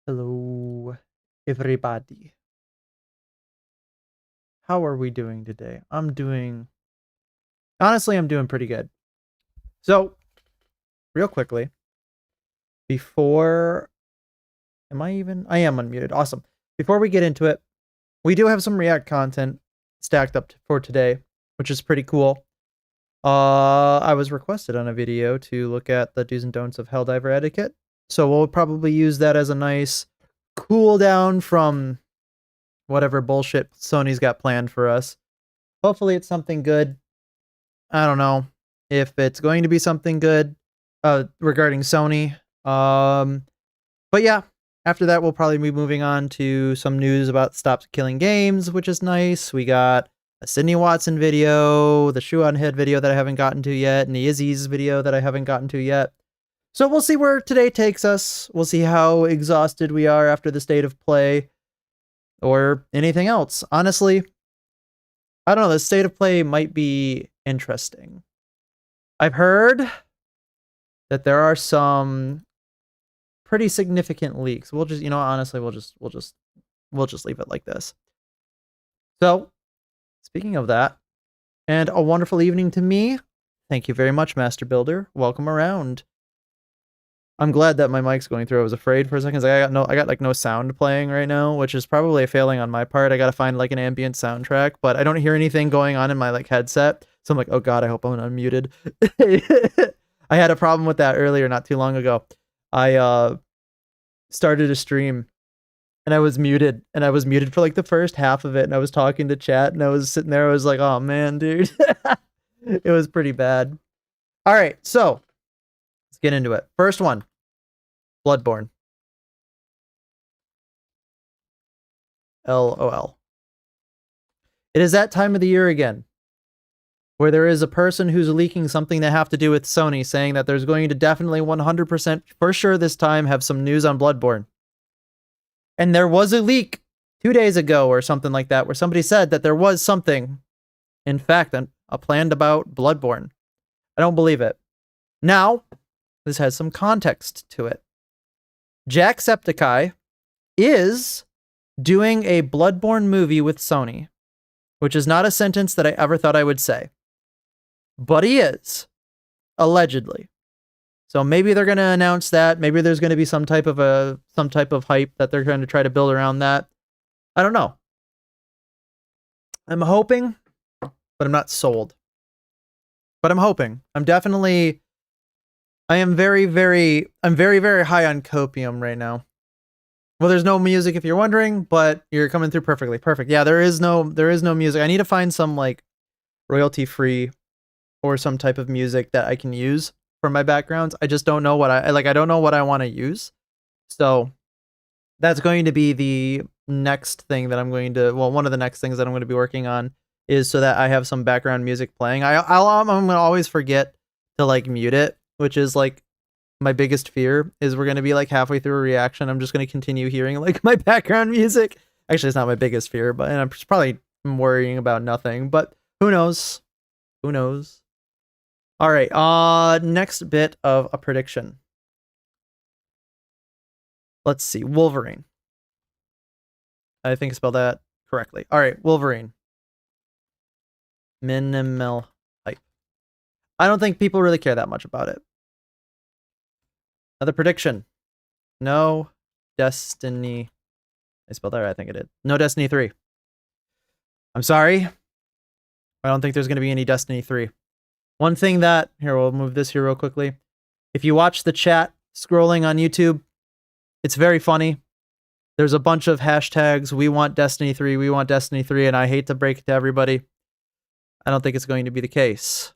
Hello, everybody. How are we doing today? Honestly, I'm doing pretty good. So, real quickly, before, I am unmuted. Awesome. Before we get into it, we do have some React content stacked up for today, which is pretty cool. I was requested on a video to look at the do's and don'ts of Helldiver etiquette. So we'll probably use that as a nice cool down from whatever bullshit Sony's got planned for us. Hopefully it's something good. I don't know if it's going to be something good regarding Sony. But yeah, after that we'll probably be moving on to some news about Stop Killing Games, which is nice. We got a Sydney Watson video, the Shoe on Head video that I haven't gotten to yet, and the Izzy's video that I haven't gotten to yet. So we'll see where today takes us. We'll see how exhausted we are after the state of play or anything else. Honestly, I don't know. The state of play might be interesting. I've heard that there are some pretty significant leaks. We'll just, honestly, we'll just leave it like this. So, speaking of that, and a wonderful evening to me. Thank you very much, Master Builder. Welcome around. I'm glad that my mic's going through. I was afraid for a second. I got like no sound playing right now, which is probably a failing on my part. I gotta find like an ambient soundtrack, but I don't hear anything going on in my like headset. So I'm like, oh god, I hope I'm unmuted. I had a problem with that earlier, not too long ago. I started a stream and I was muted, and I was muted for like the first half of it, and I was talking to chat, and I was sitting there, I was like, oh man, dude. It was pretty bad. All right, so let's get into it. First one, Bloodborne. LOL. It is that time of the year again, where there is a person who's leaking something that have to do with Sony, saying that there's going to definitely 100% for sure this time have some news on Bloodborne. And there was a leak 2 days ago or something like that, where somebody said that there was something, in fact, a planned about Bloodborne. I don't believe it. Now, this has some context to it. Jacksepticeye is doing a Bloodborne movie with Sony, which is not a sentence that I ever thought I would say. But he is, allegedly. So maybe they're going to announce that. Maybe there's going to be some type of hype that they're going to try to build around that. I don't know. I'm hoping, but I'm not sold. But I'm hoping. I'm very, very high on copium right now. Well, there's no music if you're wondering, but you're coming through perfectly. Perfect. Yeah, there is no music. I need to find some like royalty free or some type of music that I can use for my backgrounds. I just don't know what I don't know what I want to use. So that's going to be the next thing that one of the next things that I'm going to be working on, is so that I have some background music playing. I'm going to always forget to like mute it, which is like my biggest fear, is we're going to be like halfway through a reaction, I'm just going to continue hearing like my background music. Actually, it's not my biggest fear, but and I'm probably worrying about nothing, but who knows? Who knows? All right, next bit of a prediction. Let's see, Wolverine. I think I spelled that correctly. All right, Wolverine. Minimal hype. I don't think people really care that much about it. Another prediction. No Destiny. I spelled that right, I think I did. No Destiny 3. I'm sorry. I don't think there's going to be any Destiny 3. One thing that, here, we'll move this here real quickly. If you watch the chat scrolling on YouTube, it's very funny. There's a bunch of hashtags, we want Destiny 3, we want Destiny 3, and I hate to break it to everybody, I don't think it's going to be the case.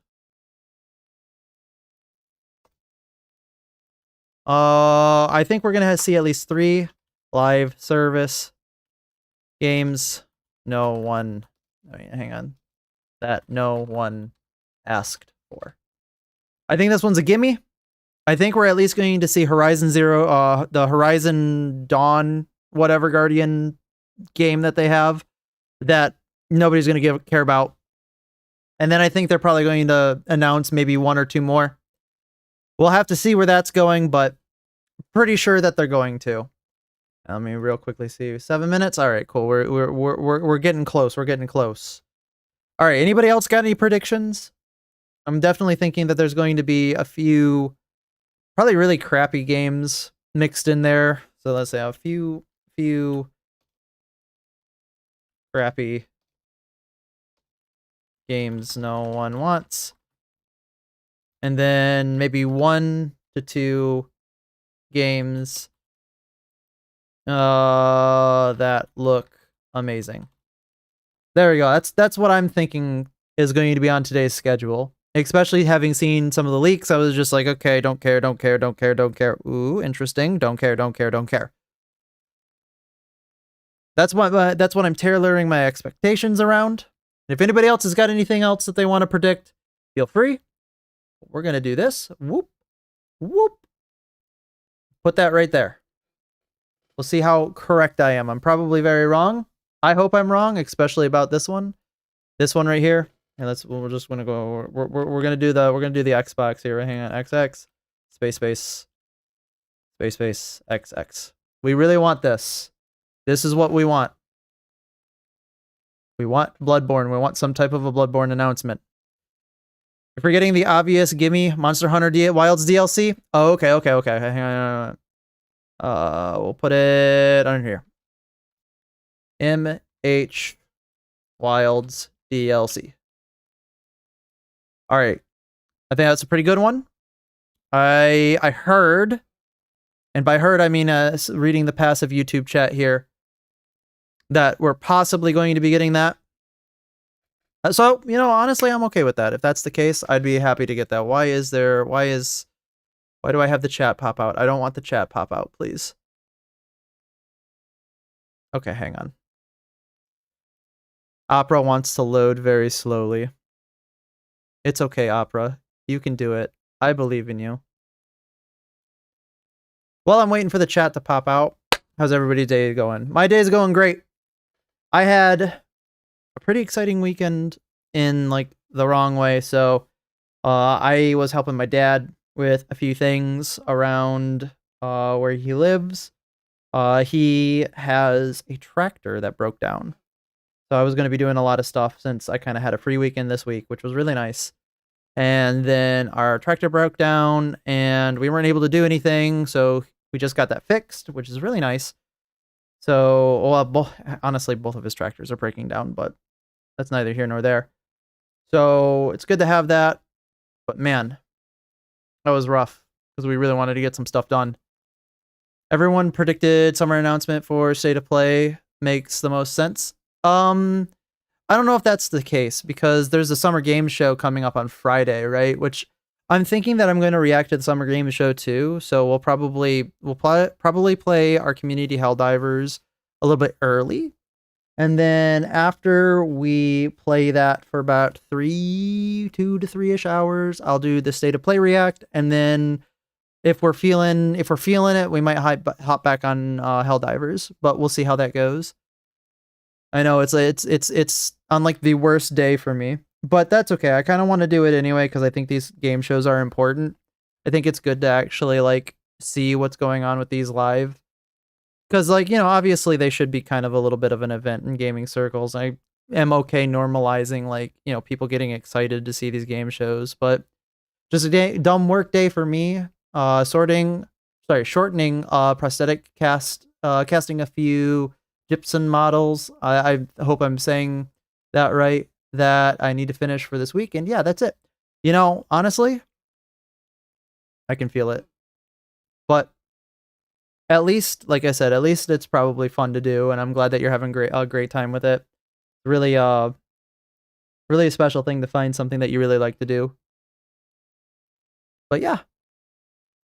I think we're going to see at least 3 live service games. No one asked for. I think this one's a gimme. I think we're at least going to see Horizon Zero, the Horizon Dawn, whatever Guardian game that they have, that nobody's going to care about. And then I think they're probably going to announce maybe 1 or 2 more. We'll have to see where that's going, but pretty sure that they're going to. Let me real quickly see. 7 minutes. All right, cool. We're getting close. We're getting close. All right. Anybody else got any predictions? I'm definitely thinking that there's going to be a few, probably really crappy games mixed in there. So let's say a few crappy games no one wants, and then maybe 1 to 2 games that look amazing. There we go. That's what I'm thinking is going to be on today's schedule. Especially having seen some of the leaks, I was just like, okay, don't care, don't care, don't care, don't care. Ooh, interesting. Don't care, don't care, don't care. That's what I'm tailoring my expectations around. If anybody else has got anything else that they want to predict, feel free. We're gonna do this. Whoop, whoop. Put that right there. We'll see how correct I am. I'm probably very wrong. I hope I'm wrong, especially about this one. This one right here. And we're just gonna go. We're gonna do the Xbox here. Hang on, XX space XX. We really want this. This is what we want. We want Bloodborne. We want some type of a Bloodborne announcement. If we're getting the obvious, gimme Monster Hunter Wilds DLC. Oh, okay. Hang on. We'll put it under here. MH Wilds DLC. All right. I think that's a pretty good one. I heard, and by heard I mean reading the passive YouTube chat here, that we're possibly going to be getting that. So, honestly, I'm okay with that. If that's the case, I'd be happy to get that. Why do I have the chat pop out? I don't want the chat pop out, please. Okay, hang on. Opera wants to load very slowly. It's okay, Opera. You can do it. I believe in you. While I'm waiting for the chat to pop out, how's everybody's day going? My day's going great. I had a pretty exciting weekend in the wrong way. So I was helping my dad with a few things around where he lives. He has a tractor that broke down. So I was going to be doing a lot of stuff since I kind of had a free weekend this week, which was really nice. And then our tractor broke down and we weren't able to do anything. So we just got that fixed, which is really nice. So, well, honestly, both of his tractors are breaking down, but that's neither here nor there. So it's good to have that. But man, that was rough because we really wanted to get some stuff done. Everyone predicted summer announcement for State of Play makes the most sense. I don't know if that's the case because there's a summer game show coming up on Friday, right? Which I'm thinking that I'm going to react to the summer game show too. So we'll probably play our community Helldivers a little bit early. And then after we play that for about 2 to 3-ish hours, I'll do the State of Play react. And then if we're feeling it, we might hop back on Helldivers, but we'll see how that goes. I know it's on the worst day for me, but that's okay. I kind of want to do it anyway because I think these game shows are important. I think it's good to actually see what's going on with these live. Because obviously they should be kind of a little bit of an event in gaming circles. I am okay normalizing people getting excited to see these game shows, but just a dumb work day for me. Shortening prosthetic casting a few gypsum models. I hope I'm saying that right, that I need to finish for this week. And yeah, that's it. Honestly, I can feel it. But at least, like I said, at least it's probably fun to do, and I'm glad that you're having a great time with it. Really a special thing to find something that you really like to do. But yeah.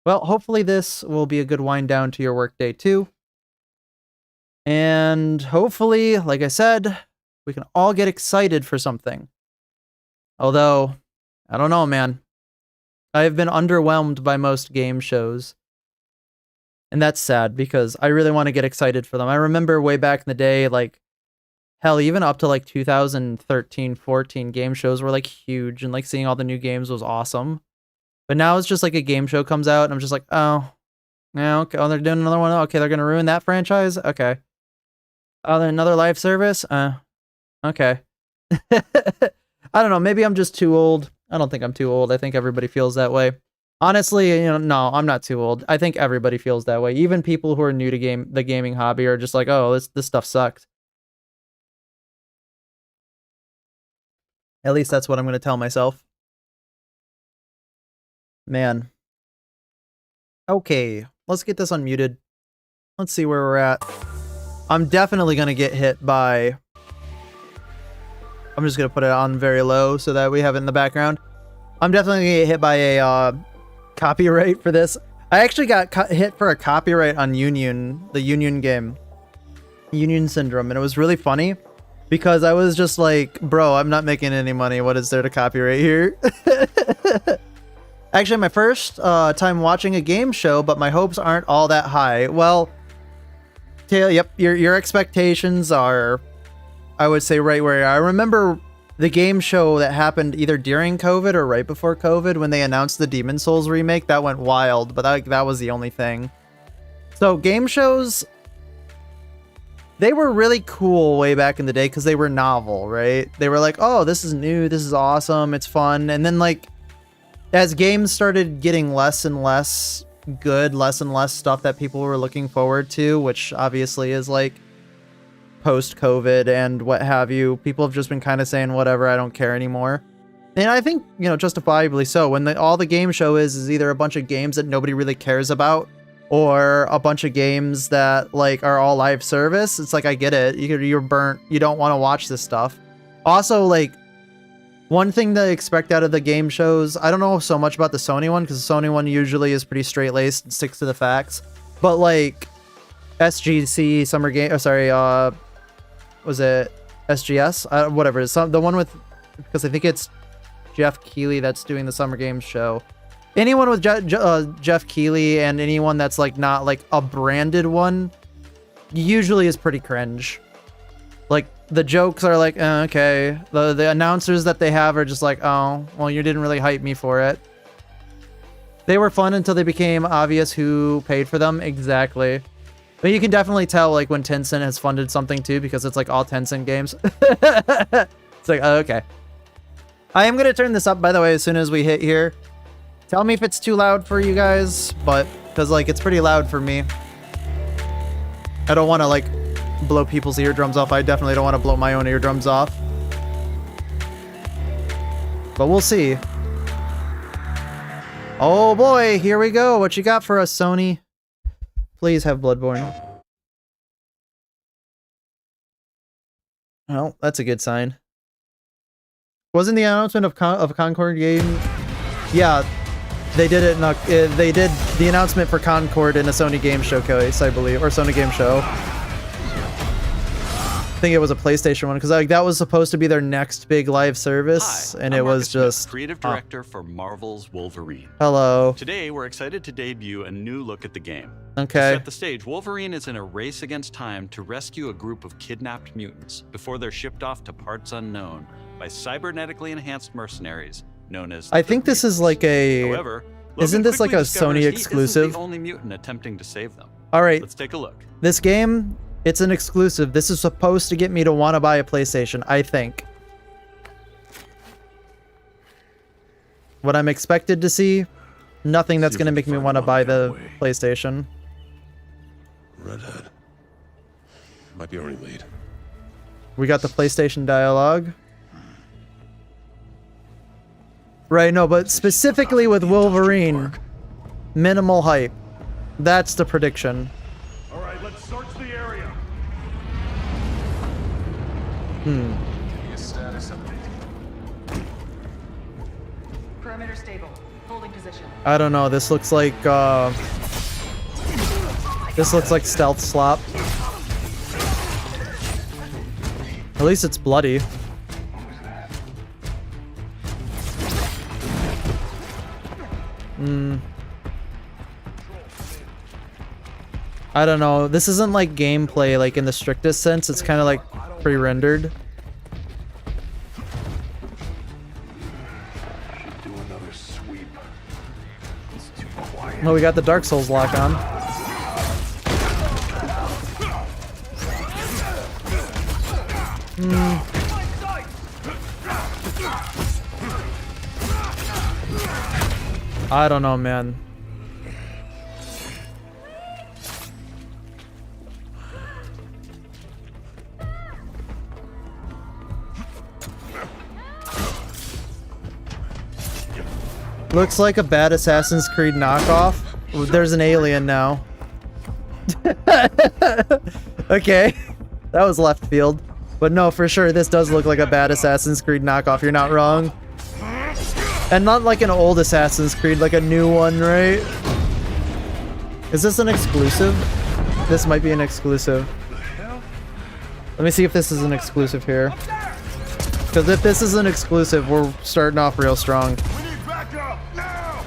Well, hopefully this will be a good wind down to your work day too. And hopefully, like I said, we can all get excited for something. Although, I don't know, man. I've been underwhelmed by most game shows. And that's sad because I really want to get excited for them. I remember way back in the day, hell, even up to 2013, 14, game shows were huge and seeing all the new games was awesome. But now it's just a game show comes out and I'm just oh, Yeah, okay. Oh, they're doing another one. Okay, they're gonna ruin that franchise? Okay. Oh, then another live service? Okay. I don't know, maybe I'm just too old. I don't think I'm too old. I think everybody feels that way. Honestly, you know, no, I'm not too old. I think everybody feels that way. Even people who are new to the gaming hobby are just like, oh, this stuff sucks. At least that's what I'm gonna tell myself. Man. Okay, let's get this unmuted. Let's see where we're at. I'm definitely gonna get hit by... I'm just gonna put it on very low so that we have it in the background. I'm definitely gonna get hit by a copyright for this. I actually got hit for a copyright on Union, the Union game. Union Syndrome, and it was really funny because I was just like, bro, I'm not making any money. What is there to copyright here? Actually, my first time watching a game show, but my hopes aren't all that high. Well, yep, your expectations are, I would say, right where you are. I remember the game show that happened either during COVID or right before COVID when they announced the Demon's Souls remake. That went wild, but that was the only thing. So game shows, they were really cool way back in the day because they were novel, right? They were like, oh, this is new, this is awesome, it's fun. And then like, as games started getting less and less good, less and less stuff that people were looking forward to, which obviously is like post-COVID and what have you, people have just been kind of saying, whatever, I don't care anymore. And I think, you know, justifiably so. When all the game show is either a bunch of games that nobody really cares about, or a bunch of games that like are all live service, it's like, I get it. You're burnt. You don't want to watch this stuff. Also, like, one thing to expect out of the game shows, I don't know so much about the Sony one, because the Sony one usually is pretty straight-laced and sticks to the facts. But like SGC Summer Game, was it SGS? Whatever. It's the one with, because I think it's Jeff Keighley that's doing the Summer Games show. Anyone with Jeff Keighley and anyone that's like not like a branded one usually is pretty cringe. Like the jokes are like, okay. The announcers that they have are just like, oh, well, you didn't really hype me for it. They were fun until they became obvious who paid for them. Exactly. But you can definitely tell like when Tencent has funded something too, because it's like all Tencent games. It's like, oh, okay. I am going to turn this up, by the way, as soon as we hit here. Tell me if it's too loud for you guys, but because like it's pretty loud for me. I don't want to like blow people's eardrums off. I definitely don't want to blow my own eardrums off. But we'll see. Oh boy, here we go. What you got for us, Sony? Please have Bloodborne. Well, that's a good sign. Wasn't the announcement of Concord game? Yeah, they did it. They did the announcement for Concord in a Sony game showcase, I believe, or Sony game show. I think it was a PlayStation one, because like that was supposed to be their next big live service. Hi, and I'm it was Marcus Smith, just creative director for Marvel's Wolverine. Hello. Today we're excited to debut a new look at the game. Okay. To set the stage, Wolverine is in a race against time to rescue a group of kidnapped mutants before they're shipped off to parts unknown by cybernetically enhanced mercenaries known as I think this is like a... However, isn't this like a Sony exclusive? He isn't the only mutant attempting to save them. All right. Let's take a look. This game, it's an exclusive. This is supposed to get me to want to buy a PlayStation, I think. What I'm expected to see, nothing that's going to make me want to buy the PlayStation. Redhead. Might be our only lead. We got the PlayStation dialogue. Right, no, but specifically with Wolverine, minimal hype. That's the prediction. All right, let's search the area. Status update. Perimeter stable. Holding position. I don't know. This looks like stealth slop. At least it's bloody. I don't know. This isn't like gameplay, like in the strictest sense. It's kind of like pre-rendered. Do another sweep. It's too quiet. Oh, we got the Dark Souls lock on. I don't know, man. Looks like a bad Assassin's Creed knockoff. There's an alien now. Okay. That was left field. But no, for sure, this does look like a bad Assassin's Creed knockoff. You're not wrong. And not like an old Assassin's Creed, like a new one, right? Is this an exclusive? This might be an exclusive. Let me see if this is an exclusive here. Because if this is an exclusive, we're starting off real strong. We need backup now.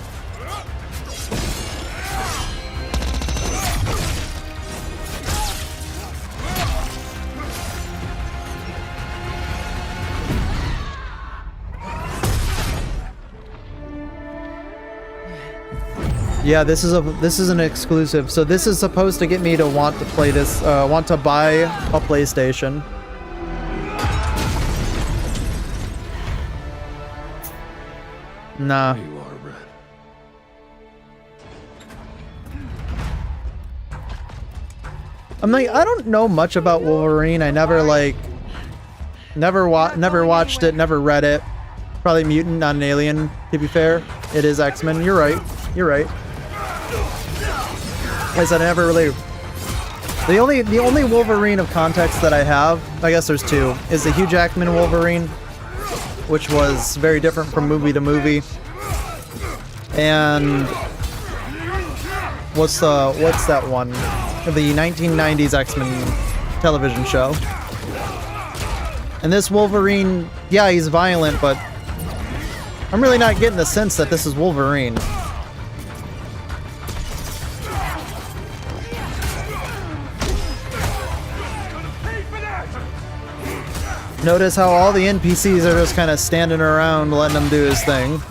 Yeah, this is an exclusive. So this is supposed to get me to want to play this, want to buy a PlayStation. Nah. There you are, Red. I'm like, I don't know much about Wolverine. I never never watched it, never read it. Probably mutant, not an alien, to be fair. It is X-Men. You're right. You're right. Like I said, I never really... The only Wolverine of context that I have, I guess there's two, is the Hugh Jackman Wolverine, which was very different from movie to movie. And what's that one? The 1990s X-Men television show. And this Wolverine, yeah, he's violent, but I'm really not getting the sense that this is Wolverine. Notice how all the NPCs are just kind of standing around letting him do his thing.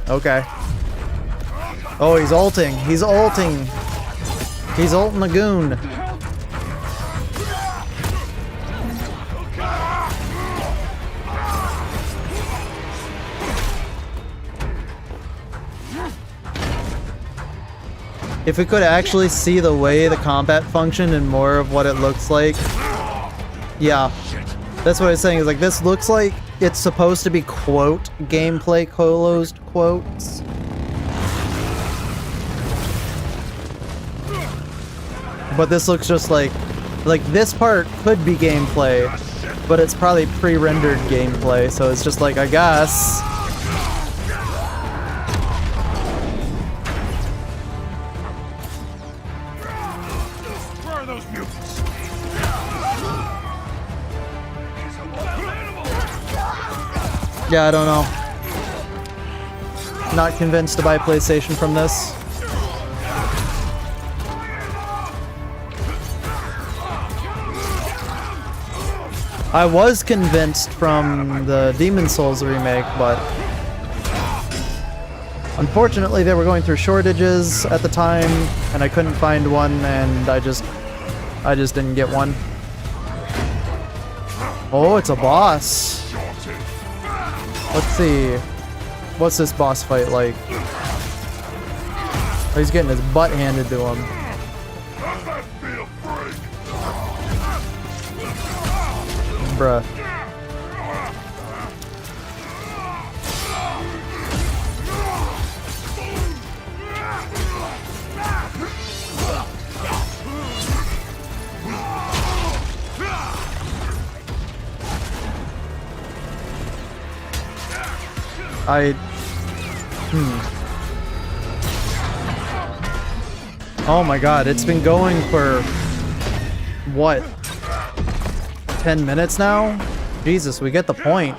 Okay. Oh, he's ulting. He's ulting. He's ulting the goon. If we could actually see the way the combat function and more of what it looks like. Yeah. That's what I was saying, is like, this looks like it's supposed to be quote gameplay, closed quotes. But this looks just like this part could be gameplay, but it's probably pre-rendered gameplay, so it's just like, I guess. Where are those mutants? Yeah, I don't know. Not convinced to buy a PlayStation from this. I was convinced from the Demon's Souls remake, but unfortunately they were going through shortages at the time, and I couldn't find one, and I just didn't get one. Oh, it's a boss. Let's see. What's this boss fight like? Oh, he's getting his butt handed to him. Bruh. Oh my god, it's been going for what? 10 minutes now? Jesus, we get the point.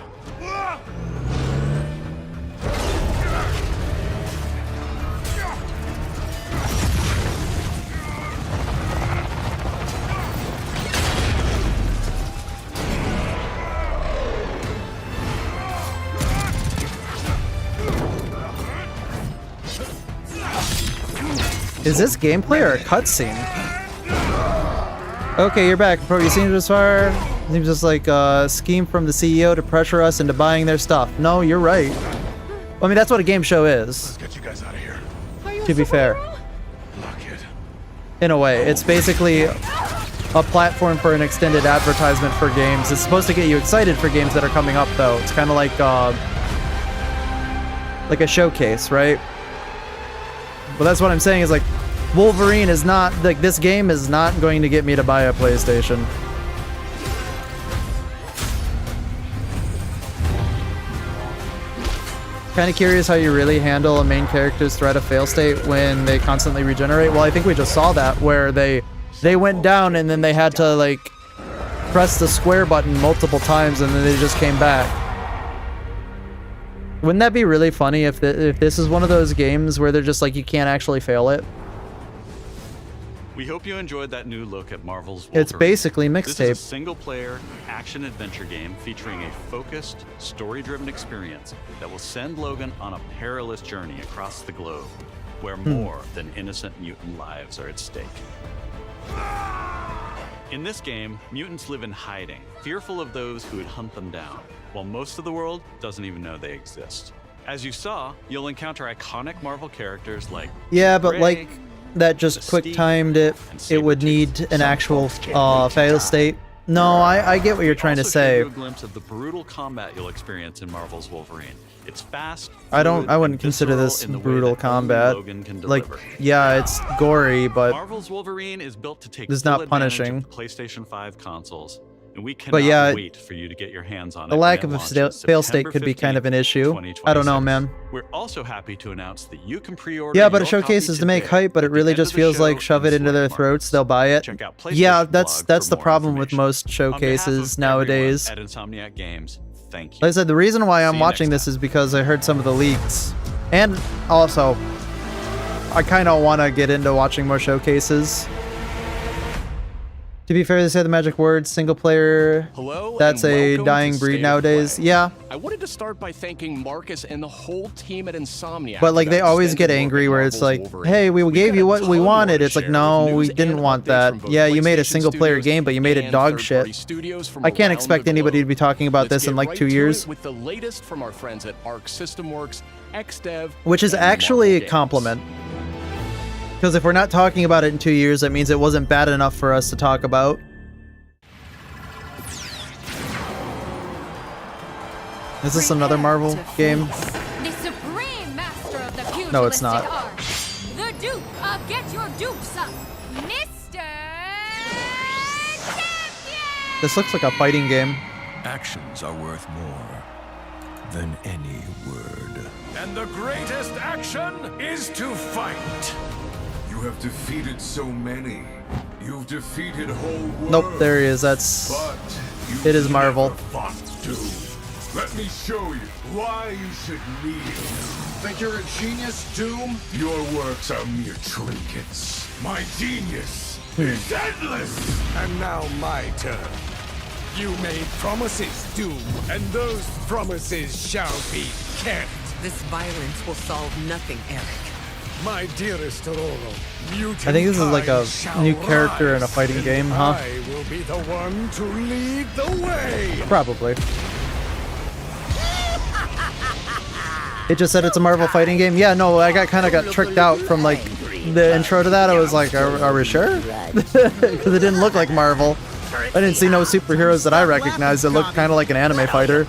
Is this gameplay or a cutscene? Okay, you're back. Bro, you seen it this far? Seems just like a scheme from the CEO to pressure us into buying their stuff. No, you're right. I mean, that's what a game show is, Let's get you guys out of here. to be fair. Lock it. In a way, it's basically a platform for an extended advertisement for games. It's supposed to get you excited for games that are coming up, though. It's kind of like a showcase, right? But that's what I'm saying is like, Wolverine is not, like, this game is not going to get me to buy a PlayStation. Kind of curious how you really handle a main character's threat of fail state when they constantly regenerate. Well, I think we just saw that where they went down and then they had to like press the square button multiple times and then they just came back. Wouldn't that be really funny if this is one of those games where they're just like, you can't actually fail it? We hope you enjoyed that new look at Marvel's Wolverine. It's basically This is a mixtape. single-player action-adventure game featuring a focused, story-driven experience that will send Logan on a perilous journey across the globe, where more than innocent mutant lives are at stake. In this game, mutants live in hiding, fearful of those who would hunt them down, while most of the world doesn't even know they exist. As you saw, you'll encounter iconic Marvel characters like Yeah, but Ray, like that just quick timed it. It would need an actual fail state. No, I get what you're trying to also show say. you a glimpse of the brutal combat you'll experience in Marvel's Wolverine. It's fast. I fluid, wouldn't and consider visceral this in the way brutal that only combat. Logan can Like, deliver. yeah, it's gory, but Marvel's Wolverine is built to take It's full not advantage punishing. of PlayStation 5 consoles, and we cannot But yeah, wait for you to get your hands on it. the when lack it of a launches fail state September could be kind of an 15th, issue. I don't know, 2026. man. We're also happy to announce that you can pre-order. Yeah, but it your copy showcases to make today hype, but it at the really end just of the feels show like shove in it into their select throats, markets. they'll buy it. Check out Yeah, PlayStation that's Blog that's for the more problem with information. most On behalf showcases of nowadays. everyone at Insomniac Games, thank you. Like I said, the reason why I'm See you watching next this is because I heard some of the leaks. And also, I kind of want to get into watching more showcases. To be fair, they say the magic word, single player, Hello, that's and a welcome dying to breed State of nowadays. Play. Yeah, I wanted to start by thanking Marcus and the whole team at Insomniac. but like for they that always get extended angry work where on it's Marvel's like, Wolverine. hey, we We've gave got you a what we ton more wanted. to It's like, share no, with we news didn't and want updates that. from both Yeah, you made a PlayStation single player studios game, but you made it and dog third-party shit. studios from I can't around expect the anybody to globe. be talking about Let's this in get like right 2 to years, it with the latest from our friends at Arc System Works, XDev, which is and actually a Marvel Games. compliment. Because if we're not talking about it in 2 years, that means it wasn't bad enough for us to talk about. Is this another Marvel game? The supreme master of the pugilistic No, it's not. art. The Duke of Get Your Dukes Up, Mr. Champion! This looks like a fighting game. Actions are worth more than any word. And the greatest action is to fight. You have defeated so many. You've defeated whole worlds. Nope, there he is. That's... But you It is Marvel. never fought Doom. Let me show you why you should kneel. Think you're a genius, Doom? Your works are mere trinkets. My genius is endless. And now my turn. You made promises, Doom, and those promises shall be kept. This violence will solve nothing, Eric. My dearest Aurora, mutant I think this is like a shall new character in a rise, fighting and game, huh? I will be the one to lead the way. Probably. It just said it's a Marvel fighting game. Yeah, no, I kind of got tricked out from like the intro to that. I was like, are we sure? Because it didn't look like Marvel. I didn't see no superheroes that I recognized. It looked kind of like an anime fighter.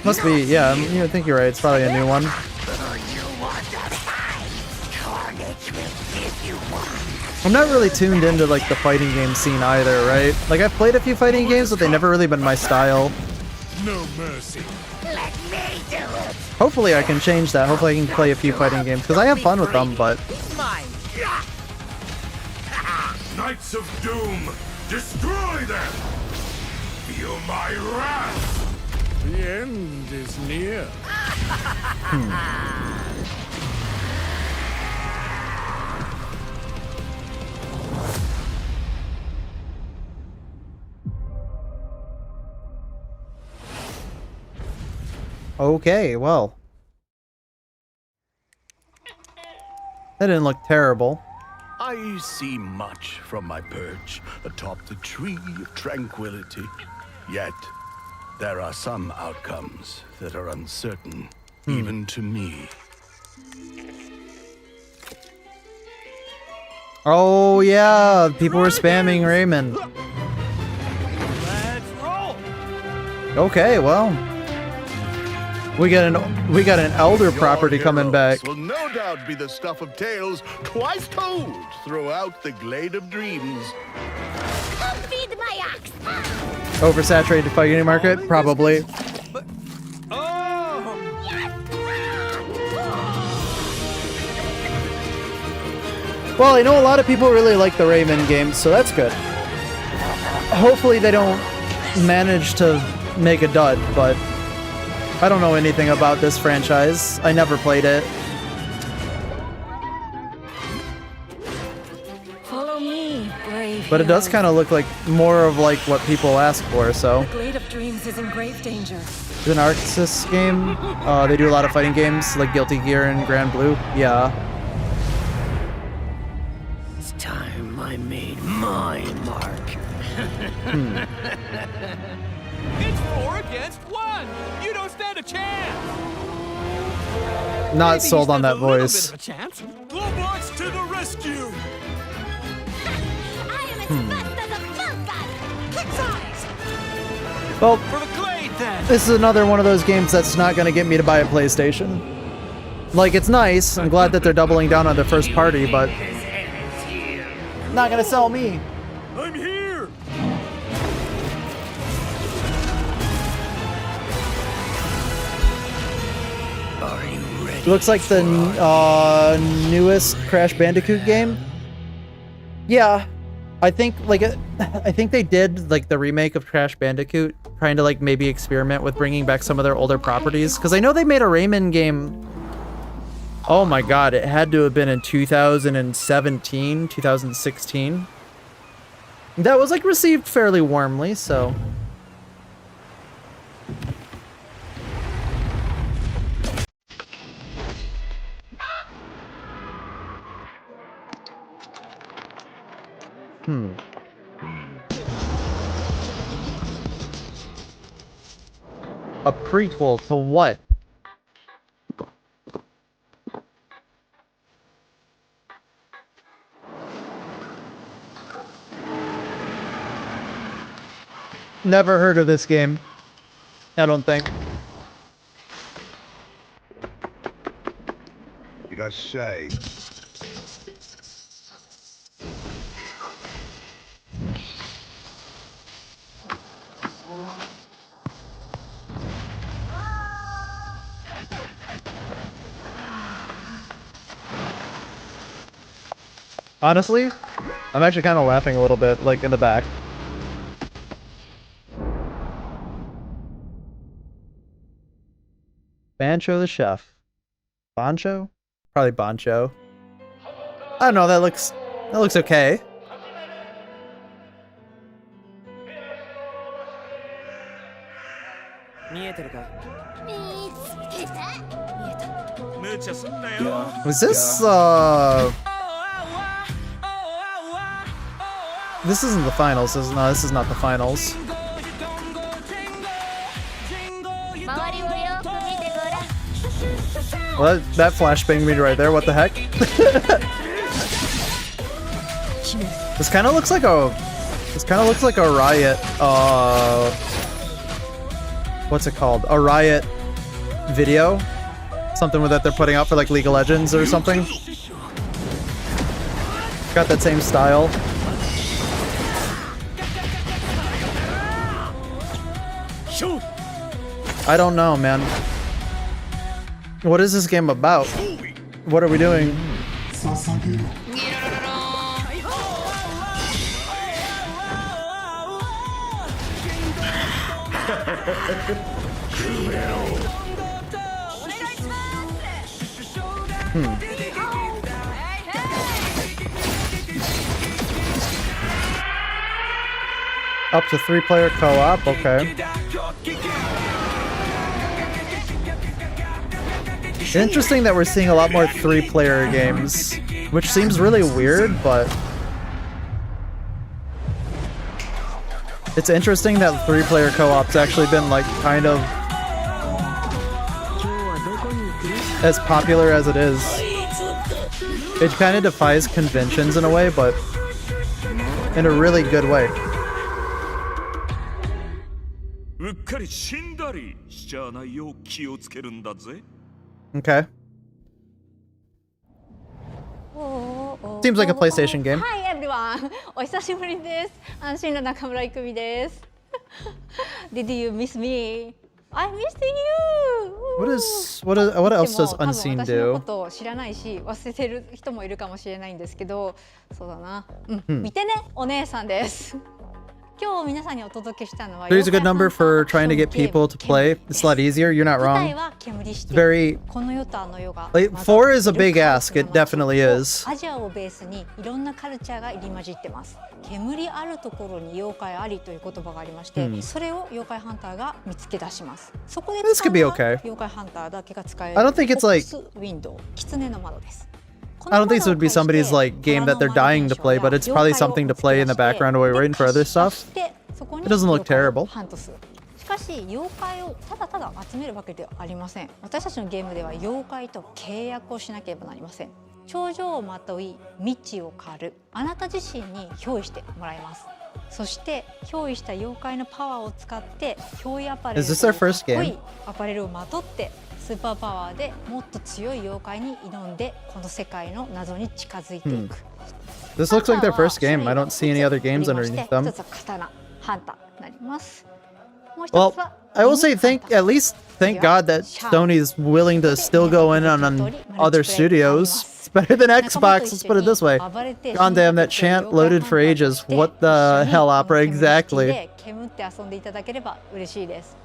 Must be, yeah. I think you're right. It's probably a new one. I'm not really tuned into like the fighting game scene either, right? Like I've played a few fighting games, but they've never really been my style. No mercy. Hopefully I can change that. Hopefully I can play a few fighting games because I have fun with them, but Knights of Doom, destroy them! Feel my wrath! The end is near. Okay, well. That didn't look terrible. I see much from my perch atop the tree of tranquility. Yet, there are some outcomes that are uncertain, even to me. Oh yeah, people were spamming Raymond. Let's roll! Okay, well. We got an elder property coming back. Will no doubt be the stuff of tales twice told throughout the Glade of Dreams. Come feed my ox. Oversaturated fighting market? Probably. Well, I know a lot of people really like the Rayman games, so that's good. Hopefully they don't manage to make a dud, but I don't know anything about this franchise. I never played it. Follow me, brave. But it does kind of look like more of like what people ask for, so. The Glade of Dreams is in grave danger. It's an Arxis game. They do a lot of fighting games, like Guilty Gear and Grand Blue. Yeah. It's time I made my mark. It's 4 against 1! You don't stand a chance! Not Maybe sold you on stand that a little voice. bit of a chance. Globox to the rescue! I am as fast as a falcon. Kick size. Well, For the Glade, then! this is another one of those games that's not going to get me to buy a PlayStation. Like, it's nice. I'm glad that they're doubling down on their first party, but not going to sell me. I'm here! Are you ready? Looks like the newest Crash Bandicoot game. Yeah, I think I think they did like the remake of Crash Bandicoot, trying to like maybe experiment with bringing back some of their older properties. Because I know they made a Rayman game. Oh my god, it had to have been in 2017, 2016. That was like received fairly warmly, so. A prequel to what? Never heard of this game. I don't think. You say. Honestly, I'm actually kind of laughing a little bit, like in the back. Bancho the chef. Boncho? Probably Boncho. I don't know, that looks okay. Was this this isn't the finals, no, this is not the finals. Well, that flashbanged me right there, what the heck? This kind of looks like a Riot, what's it called? A Riot video? Something that they're putting out for like League of Legends or something. Got that same style. I don't know, man. What is this game about? What are we doing? Up to 3-player co-op, okay. Interesting that we're seeing a lot more 3-player games, which seems really weird, but it's interesting that 3-player co-op's actually been like kind of as popular as it is. It kind of defies conventions in a way, but in a really good way. うっかり死んだりしちゃわないよう気をつけるんだぜ。 Okay. Seems like a PlayStation game. Hi everyone! お久しぶりです。安心の中村いくみです。Did you miss me? I missed you! What else does でも Unseen 多分私の do? ことを知らないし忘れてる人もいるかもしれないんですけど、そうだな。見てね、お姉さんです。今日皆さんにお届けしたのは There's a good number for trying to get people to play. It's a lot easier. You're not wrong. It's very. この世とあの世が Like, 4 is a big ask. It definitely is. アジアをベースにいろんなカルチャーが入り混じってます。煙あるところに妖怪ありという言葉がありまして、それを妖怪ハンターが見つけ出します。そこで This 使 could う be のは okay. 妖怪ハンターだけが使える I don't think it's like. フォックスウィンドウ、狐の窓です。 I don't think this would be somebody's like game that they're dying to play, but it's probably something to play in the background while we're waiting for other stuff. It doesn't look terrible. しかし妖怪をただただ集めるわけではありません。私たちのゲームでは妖怪と契約をしなければなりません。頂上をまとい未知を狩る、あなた自身に憑依してもらいます。そして憑依した妖怪のパワーを使って憑依アパレル Is this their first game? かっこいいアパレルをまとってスーパーパワーでもっと強い妖怪に挑んでこの世界の謎に近づいていく。 This looks like their first game. I don't see any other games underneath them. 一つは刀ハンターになります。 Well, I will say at least thank God that Sony's willing to still go in on other studios. It's better than Xbox, let's put it this way. God damn, that chant loaded for ages. What the hell, Opera, exactly? 煙って遊んでいただければ嬉しいです。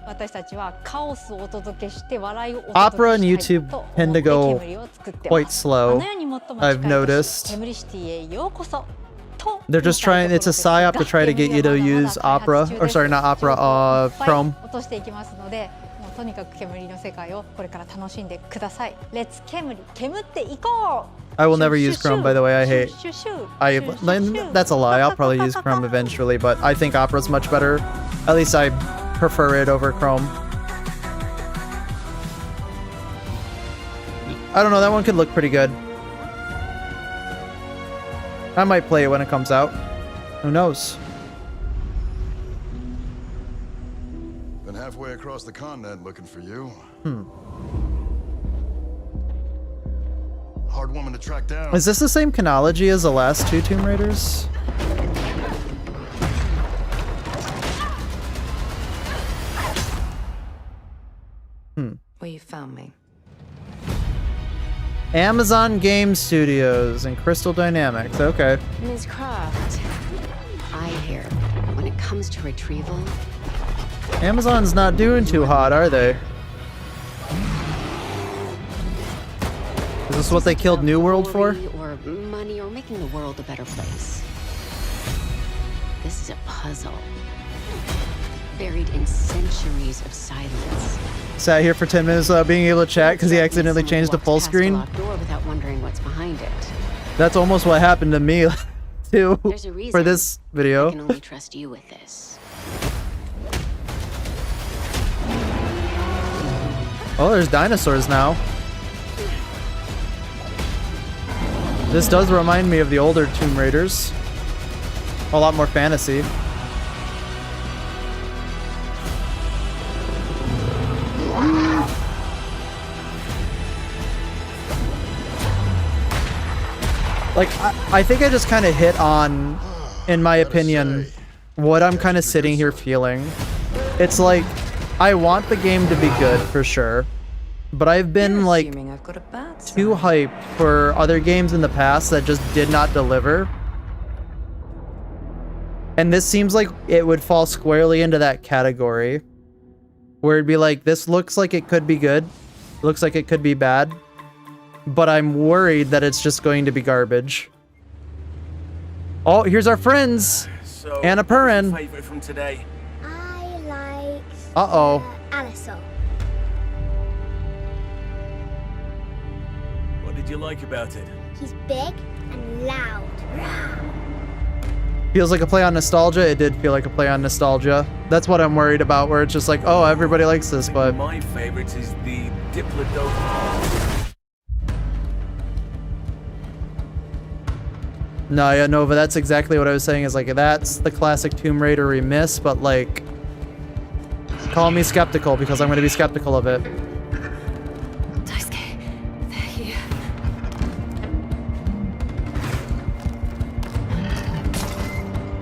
私たちはカオスをお届けして笑いをお届けしたいと Opera and YouTube tend to go 煙を作ってます。 quite slow. あの世に最も近い I've noticed. 煙シティへようこそ。 They're just trying, it's a psyop to try to get you to use Opera, or sorry, not Opera, Chrome. 落としていきますので、もうとにかく煙の世界をこれから楽しんでください。Let's 煙っていこう。 I will never use Chrome, by the way. That's a lie. I'll probably use Chrome eventually, but I think Opera's much better. At least I prefer it over Chrome. I don't know, that one could look pretty good. I might play it when it comes out. Who knows? Been halfway across the continent looking for you. Hard woman to track down. Is this the same chronology as the last 2 Tomb Raiders? Well, you found me. Amazon Game Studios and Crystal Dynamics. Okay. Ms. Croft, I hear when it comes to retrieval, Amazon's not doing too hot, are they? Is this what they killed New World for? or money, or making the world a better place. This is a puzzle, buried in centuries of silence. Sat here for 10 minutes without being able to chat because he accidentally changed to full screen. Without wondering what's behind it. That's almost what happened to me too There's a reason for this video. I can only trust you with this. Oh, there's dinosaurs now. This does remind me of the older Tomb Raiders. A lot more fantasy. Like, I think I just kind of hit on, in my opinion, what I'm kind of sitting here feeling. It's like, I want the game to be good, for sure. But I've been, like, too hyped for other games in the past that just did not deliver. And this seems like it would fall squarely into that category. Where it'd be like, this looks like it could be good. Looks like it could be bad. But I'm worried that it's just going to be garbage. Oh, here's our friends! So, Anna Perrin. Favorite from today? I like Uh-oh. Alisol. What did you like about it? He's big and loud. Feels like a play on nostalgia. It did feel like a play on nostalgia. That's what I'm worried about, where it's just like, oh, everybody likes this, but... My favorite is the Diplodocus. No, yeah, Nova, that's exactly what I was saying, is like, that's the classic Tomb Raider we miss, but like... Call me skeptical, because I'm going to be skeptical of it. Daisuke, they're here.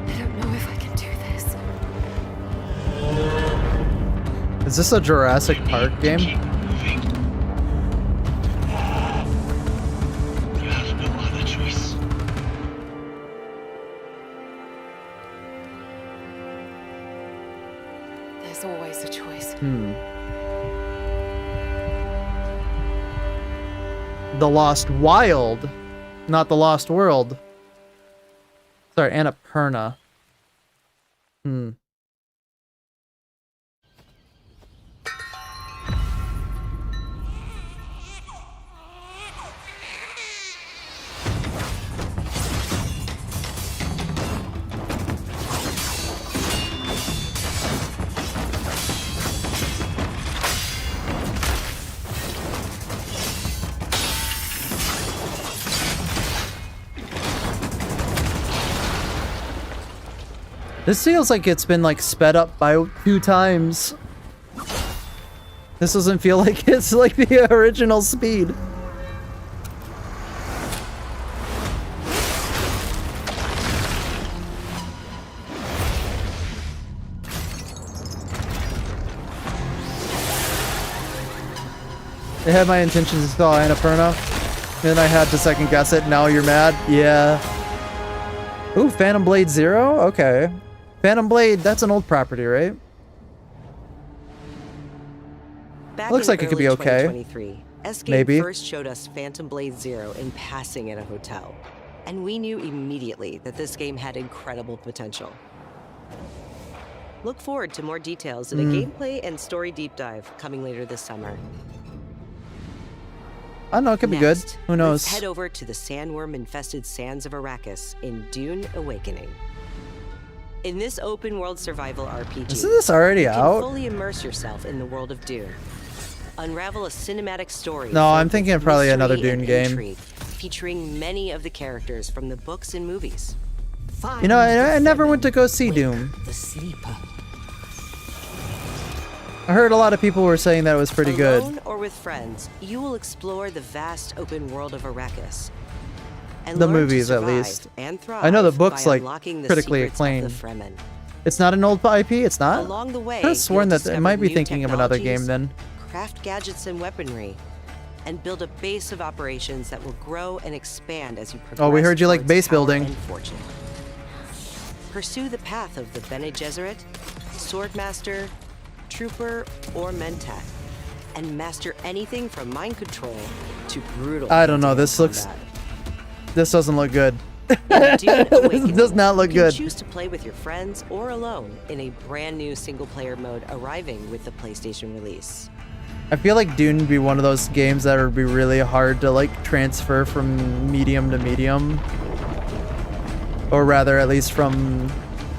I don't know if I can do this. Is this a Jurassic Park game? There's always a choice. The Lost Wild, not the Lost World. Sorry, Annapurna. This feels like it's been like sped up by 2 times. This doesn't feel like it's like the original speed. I had my intentions to install Annapurna, and I had to second guess it. Now you're mad? Yeah. Ooh, Phantom Blade Zero? Okay. Phantom Blade, that's an old property, right? Looks like it could be okay. Maybe. First showed us Phantom Blade Zero in passing at a hotel, and we knew immediately that this game had incredible potential. Look forward to more details in a gameplay and story deep dive coming later this summer. I don't know, it could be good. Who knows? Let's head over to the sandworm-infested sands of Arrakis in Dune Awakening. In this open-world survival RPG, Isn't this already you can out? fully immerse yourself in the world of Dune. Unravel a cinematic story. No, I'm filled thinking with of probably another mystery Dune and game. intrigue, featuring many of the characters from the books and movies. You know, I never went to go see Doom. The sleeper. I heard a lot of people were saying that it was pretty good. Alone or with friends, you will explore the vast open world of Arrakis. And The learn to movies, at survive least. and thrive I know the book's by like unlocking the critically secrets of the acclaimed. Fremen. It's not an old IP. It's not. Along the way, I could have sworn you'll that it might be discover new thinking of another game technologies, then. Craft gadgets and weaponry, and build a base of operations that will grow and expand as you progress. Oh, we heard you like towards base power building. and fortune. Pursue the path of the Bene Gesserit, Swordmaster, Trooper, or Mentat, and master anything from mind control to brutal. I don't know. hand-to-hand This looks. combat. This doesn't look good. In Dune This Awakening, does not look you can good. choose to play with your friends or alone in a brand new single-player mode arriving with the PlayStation release. I feel like Dune would be one of those games that would be really hard to like transfer from medium to medium, or rather, at least from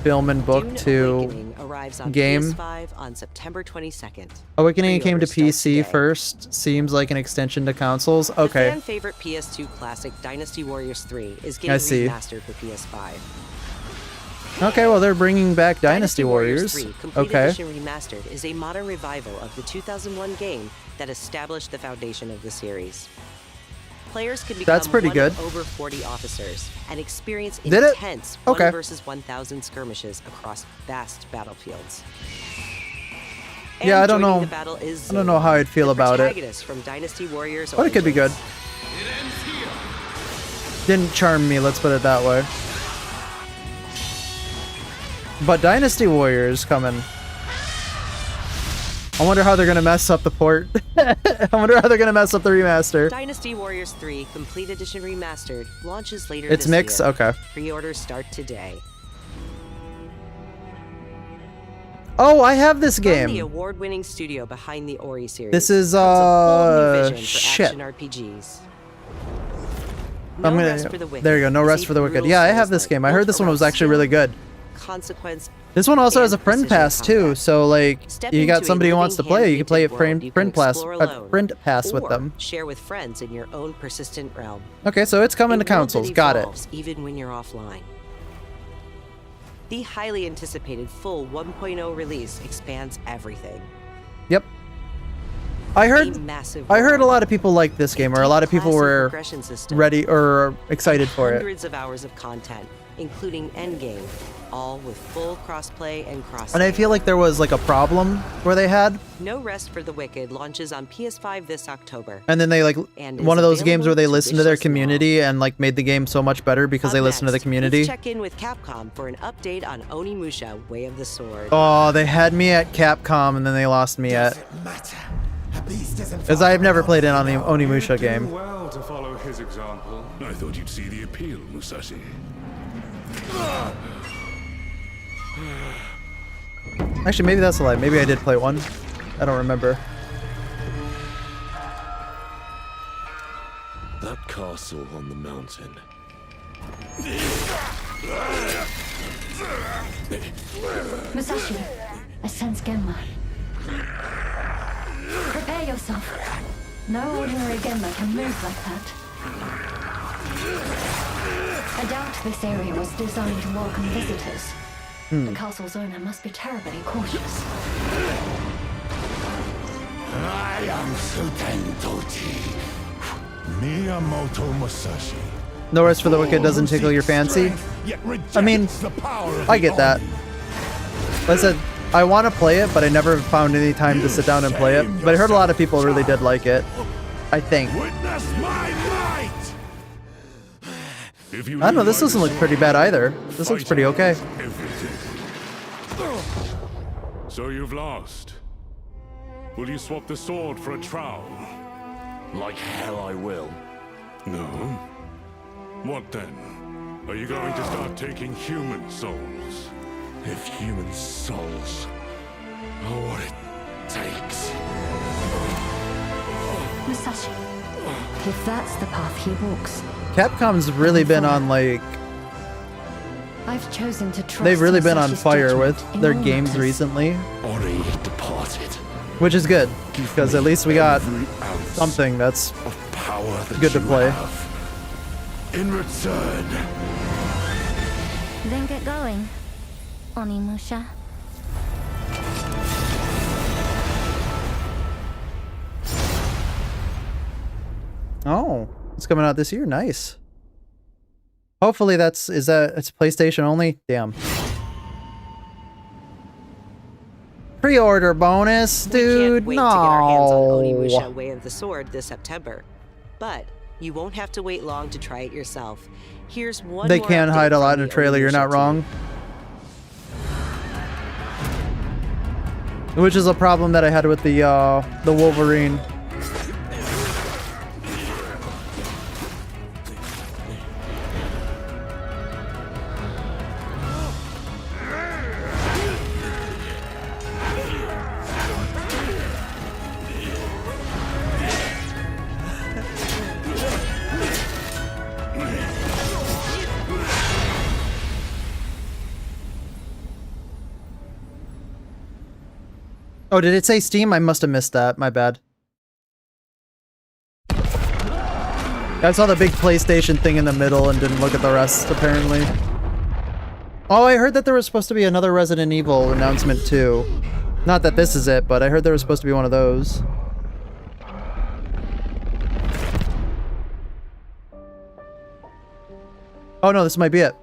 film and book Dune to Awakening arrives on game. PS5 on September 22nd. Awakening came to Pre-order starts PC today. first. Seems like an extension to consoles. The Okay. fan favorite PS2 classic Dynasty Warriors 3 is I getting see. remastered for PS5. Okay, well they're bringing back Dynasty Warriors. 3 Complete Okay. Edition Remastered is a modern revival of the 2001 game that established the foundation of the series. Players can become That's pretty one good. of over 40 officers and experience Did it? intense Okay. 1 versus 1,000 skirmishes across vast battlefields. Yeah, And I don't joining know. the battle is I don't know how I'd feel the about it. protagonist from Dynasty Warriors. But it could be good. Origins. Didn't charm me, let's put it that way. But Dynasty Warriors coming. I wonder how they're gonna mess up the port. I wonder how they're gonna mess up the remaster. Dynasty Warriors 3 Complete Edition Remastered launches later It's this mixed? year. Okay. Pre-orders start today. Oh, I have this From the game. award-winning studio behind the Ori series. This is comes a bold new vision for shit. action RPGs. I'm gonna. Rest for the Wicked There you go. No is rest a for the wicked. brutal Yeah, I have this Souls-like game. I heard this one was actually really good. Consequence. This one also has a and print precision pass too, combat. so like Step you got into a somebody who wants to living, play, you can play it hand-painted world you print can pass, explore alone, print pass with or them. share with friends in your own persistent realm. Okay, so it's coming to A world that consoles. Got it. evolves even when you're offline. The highly anticipated full 1.0 release expands everything. Yep. I heard A massive a world, lot of people like this game, or a lot of people classic were progression system, ready or excited for it. hundreds of hours of content, including endgame, all with full crossplay and cross. And I feel like there was like a problem where they had, No Rest for the Wicked launches on PS5 this October. and then they like And one is of those games where they available to listened to their wishlist now. community and like made the game so much better because Up they listened to the next, community. Let's check in with Capcom for an update on Onimusha: Way of the Sword. Oh, they had me at Capcom and then they lost me at. Because I've never played an Onimusha game. Well, to follow his example. I thought you'd see the appeal, Musashi. Actually, maybe that's a lie. Maybe I did play one. I don't remember. That castle on the mountain. Musashi, I sense Genma. Prepare yourself. No ordinary Genma can move like that. I doubt this area was designed to welcome visitors. The castle's owner must be terribly cautious. I am Suten Tochi. Miyamoto Musashi. No Rest for the Wicked doesn't tickle your fancy. I mean, I get that. Like I said, I want to play it, but I never found any time to sit down and play it. But I heard a lot of people really did like it. I think. Witness my might. I don't know, this doesn't look pretty bad either. This looks pretty okay. So you've lost. Will you swap the sword for a trowel? Like hell I will. No. What then? Are you going to start taking human souls? If human souls are what it takes. Musashi, if that's the path he walks, Capcom's really been on like I've chosen to trust. they've really been on Musashi's fire judgment with in their all games matters. recently, Ori departed. which is good because at least we got something that's Of power that good to you play. have. In return, Then get going, Onimusha. Oh, it's coming out this year. Nice. Hopefully it's PlayStation only? Damn. Pre-order bonus, We dude. can't wait to get our hands on No. Onimusha: Way of the Sword this September. But you won't have to wait long to try it yourself. Here's one They more can update hide a lot from in a the trailer. You're Onimusha not team. wrong. Which is a problem that I had with the Wolverine. Oh, did it say Steam? I must have missed that. My bad. I saw the big PlayStation thing in the middle and didn't look at the rest, apparently. Oh, I heard that there was supposed to be another Resident Evil announcement, too. Not that this is it, but I heard there was supposed to be one of those. Oh, no, this might be it.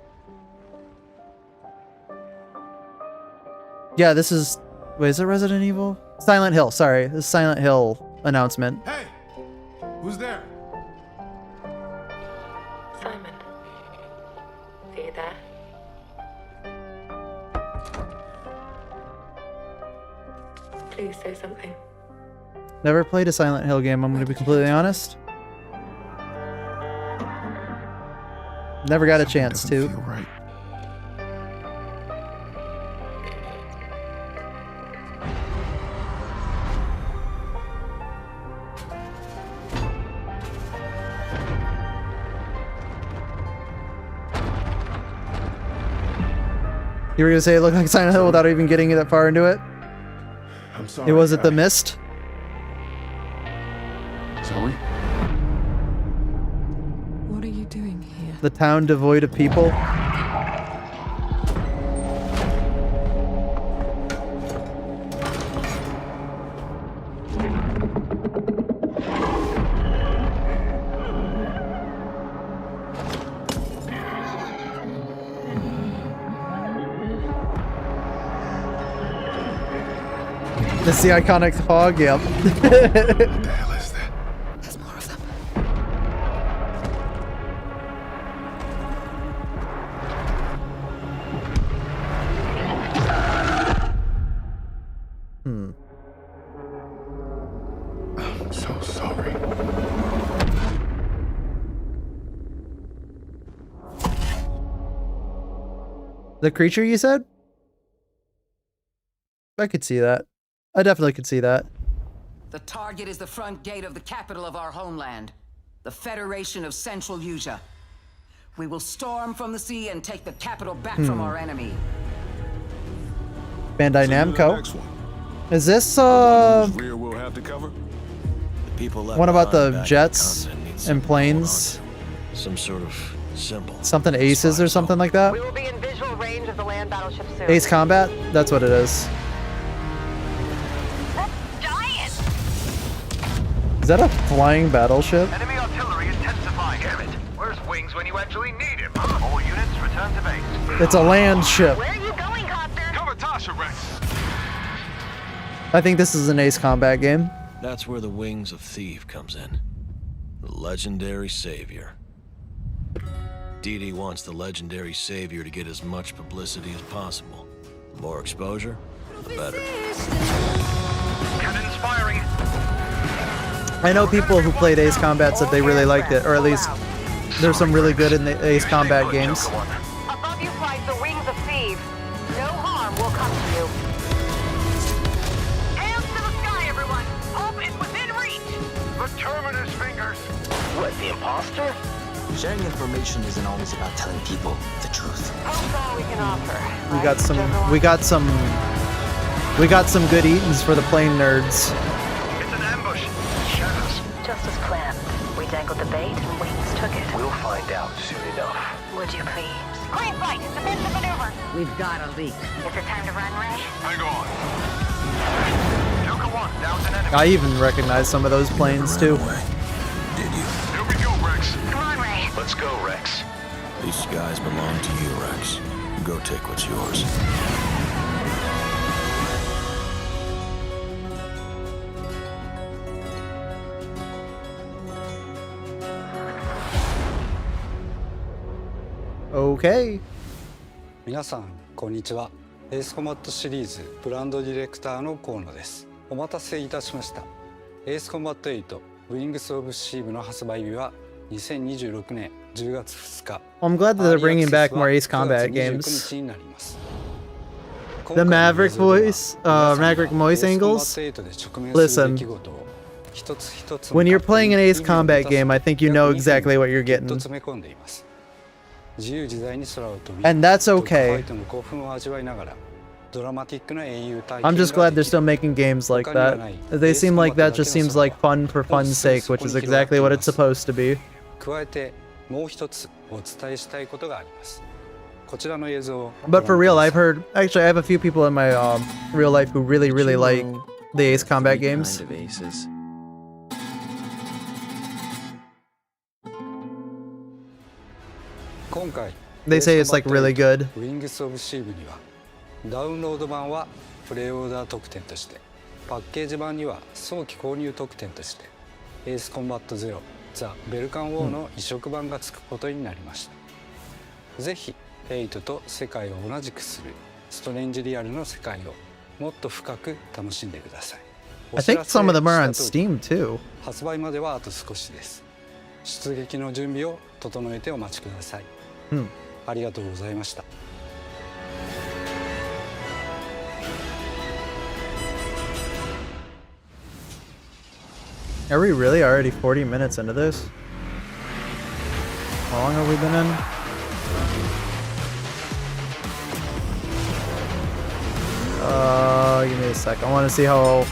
Yeah, this is... Wait, is it Resident Evil? Silent Hill, sorry. This is Silent Hill announcement. Hey! Who's there? Simon, are you there? Please say something. Never played a Silent Hill game, I'm going to be completely honest. Never got a chance to. Feel right. You were gonna say it looked like Silent Hill without even getting that far into it? I'm sorry. It was it The Mist? Sorry? What are you doing here? The town devoid of people? That's the iconic fog, yep. What the hell is that? There's more of them. I'm so sorry. The creature you said? I could see that. I definitely could see that. The target is the front gate of the capital of our homeland, the Federation of Central Asia. We will storm from the sea and take the capital back from our enemy. Bandai Namco. Is this Rear we'll have to cover? The people left one about behind the back on jets continent need and something planes? going on. Some sort of symbol. Something Aces or something like that? We will be in visual range of the land battleship soon. Ace Combat? That's what it is. Is that a flying battleship? Enemy artillery intensifying. Damn it. Where's Wings when you actually need him? All units return to base. It's a land ship. Where are you going, Copter? Cover Tasha, Rex. I think this is an Ace Combat game. That's where the Wings of Thief comes in. The legendary savior. Dee Dee wants the legendary savior to get as much publicity as possible. The more exposure, the better. Cannon firing. I know people who played Ace Combat said they really liked it, or at least there's some really good in the Ace Combat games. Above you flies the Wings of Thieves. No harm will come to you. Hands to the sky, everyone. Hope is within reach. The Terminus fingers. What, the imposter? Sharing information isn't always about telling people the truth. Hope's all we can offer. We got some good eatings for the plane nerds. It's an ambush. Shadows. Just as planned. We dangled the bait and Wings took it. We'll find out soon enough. Would you please? Green fight! Defensive maneuver! We've got a leak. Is it time to run, Ray? Hang on. Joker 1, down an enemy. I even recognize some of those planes too. Here we go, Rex. Come on, Ray. Let's go, Rex. These skies belong to you, Rex. Go take what's yours. Okay. 皆さんこんにちは。エースコマットシリーズブランドディレクターの河野です。お待たせいたしました。エースコンバット8 Wings of Steel の発売日は2026年10月2日。 I'm glad that they're bringing back more Ace Combat games. The Maverick voice, Maverick voice angles. Listen, when you're playing an Ace Combat game, I think you know exactly what you're getting. And that's okay. I'm just glad they're still making games like that. They seem like that just seems like fun for fun's sake, which is exactly what it's supposed to be. But for real, I've heard, actually I have a few people in my real life who really like the Ace Combat games. They say it's like really good. Wings of Steel にはダウンロード版はプレイオーダー特典として、パッケージ版には早期購入特典として、エースコンバット0ザ・ベルカンウォーの移植版がつくことになりました。ぜひ8と世界を同じくするストレンジリアルの世界をもっと深く楽しんでください。 I think some of them are on Steam too. 発売まではあと少しです。出撃の準備を整えてお待ちください。ありがとうございました。 Are we really already 40 minutes into this? How long have we been in? Give me a sec. I want to see how...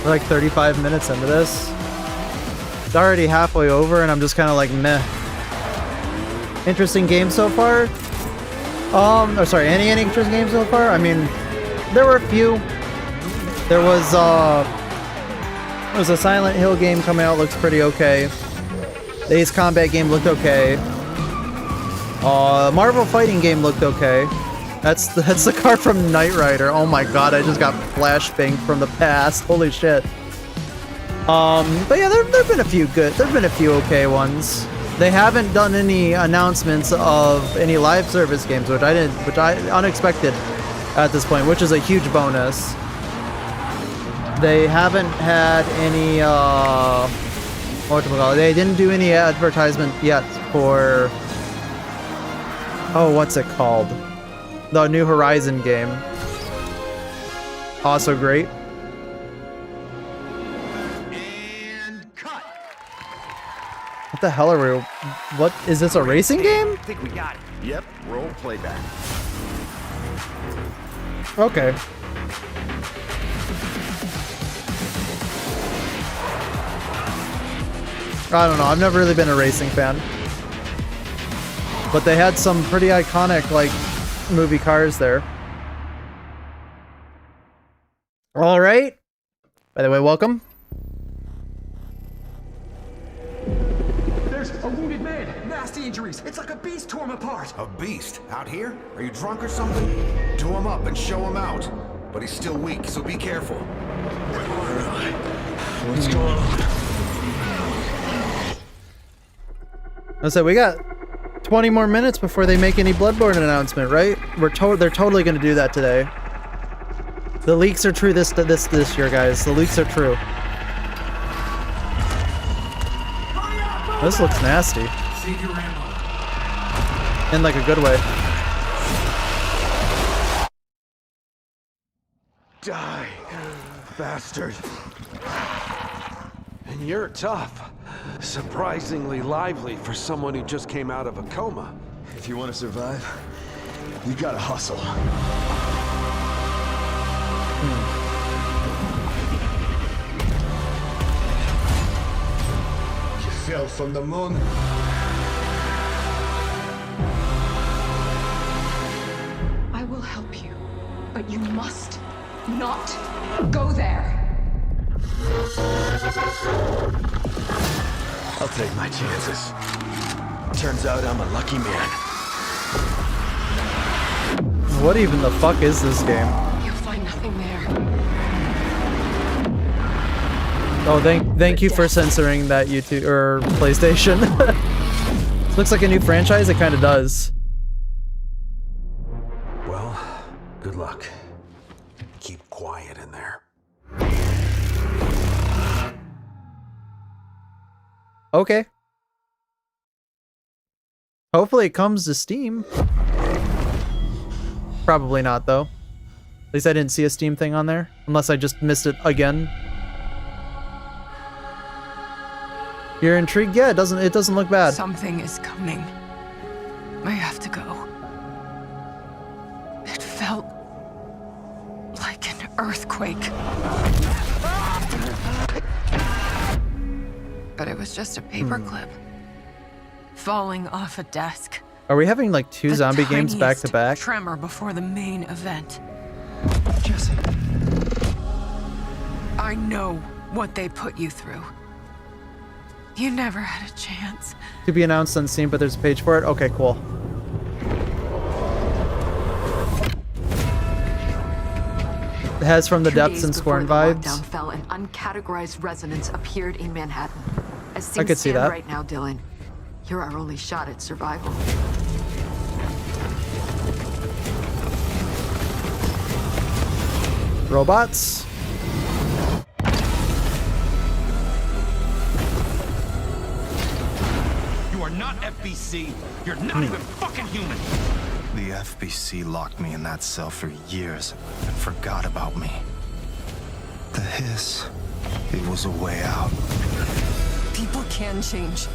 We're like 35 minutes into this. It's already halfway over and I'm just kind of like, meh. Interesting game so far? Or sorry, any interesting game so far? I mean, there were a few. There was a Silent Hill game coming out, looks pretty okay. The Ace Combat game looked okay. Marvel fighting game looked okay. That's the car from Knight Rider. Oh my god, I just got flashbanged from the past. Holy shit. But yeah, there've been a few okay ones. They haven't done any announcements of any live service games, which I unexpected at this point, which is a huge bonus. They haven't had any they didn't do any advertisement yet for what's it called? The new Horizon game. Also great. What the hell are we? What is this, a racing game? I think we got it. Yep, roll playback. Okay. I don't know, I've never really been a racing fan. But they had some pretty iconic, like, movie cars there. Alright. By the way, welcome. There's a wounded man. Nasty injuries. It's like a beast tore him apart. A beast? Out here? Are you drunk or something? Do him up and show him out. But he's still weak, so be careful. What's going on? I said we got 20 more minutes before they make any Bloodborne announcement, right? They're totally gonna do that today. The leaks are true this year, guys. The leaks are true. This looks nasty. In like a good way. Die, bastard. And you're tough. Surprisingly lively for someone who just came out of a coma. If you want to survive, you gotta hustle. You fell from the moon. I will help you, but you must not go there. I'll take my chances. Turns out I'm a lucky man. What even the fuck is this game? You'll find nothing there. Oh, thank you for censoring that YouTube or PlayStation. Looks like a new franchise. It kind of does. Well, good luck. Keep quiet in there. Okay. Hopefully it comes to Steam. Probably not, though. At least I didn't see a Steam thing on there. Unless I just missed it again. You're intrigued? Yeah, it doesn't look bad. Something is coming. I have to go. It felt like an earthquake. But it was just a paperclip falling off a desk. Are we having like two zombie games back to back? Tremor before the main event. Jesse. I know what they put you through. You never had a chance. To be announced on Steam, but there's a page for it? Okay, cool. It has From the Depths and Scorn vibes. Lockdown fell and uncategorized resonance appeared in Manhattan. As I things could see stand that. right now, Dylan, you're our only shot at survival. Robots? You are not FBC. You're not even fucking human. The FBC locked me in that cell for years and forgot about me. The hiss, it was a way out. People can change.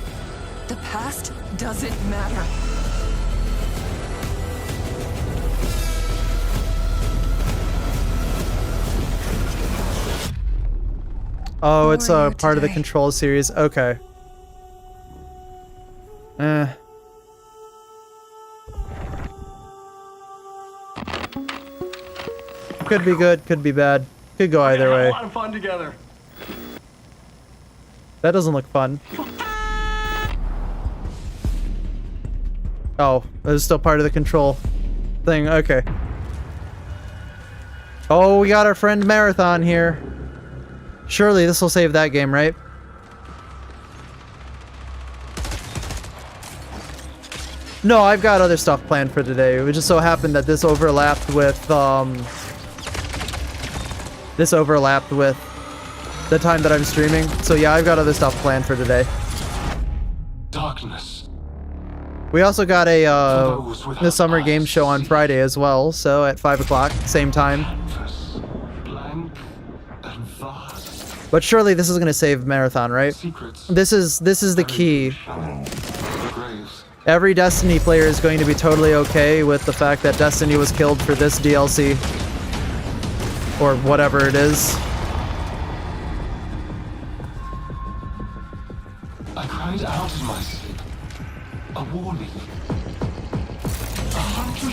The past doesn't matter. Oh, it's a part of the Control series. Okay. Could be good, could be bad. Could go either way. A lot of fun together. That doesn't look fun. Oh, that is still part of the Control thing. Okay. Oh, we got our friend Marathon here. Surely this will save that game, right? No, I've got other stuff planned for today. It just so happened that this overlapped with the time that I'm streaming. So yeah, I've got other stuff planned for today. Darkness. We also got the summer game show on Friday as well, so at 5 o'clock, same time. But surely this is gonna save Marathon, right? This is the key. Every Destiny player is going to be totally okay with the fact that Destiny was killed for this DLC. Or whatever it is. I cried out in my sleep. A warning. 100.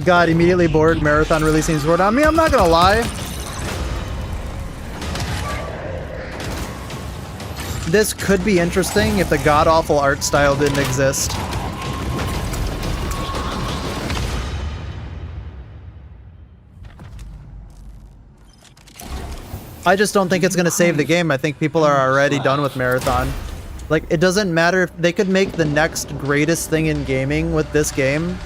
Got immediately bored Marathon releasing Sword on me. I'm not gonna lie. This could be interesting if the god-awful art style didn't exist. I just don't think it's gonna save the game. I think people are already done with Marathon. Like, it doesn't matter if they could make the next greatest thing in gaming with this game,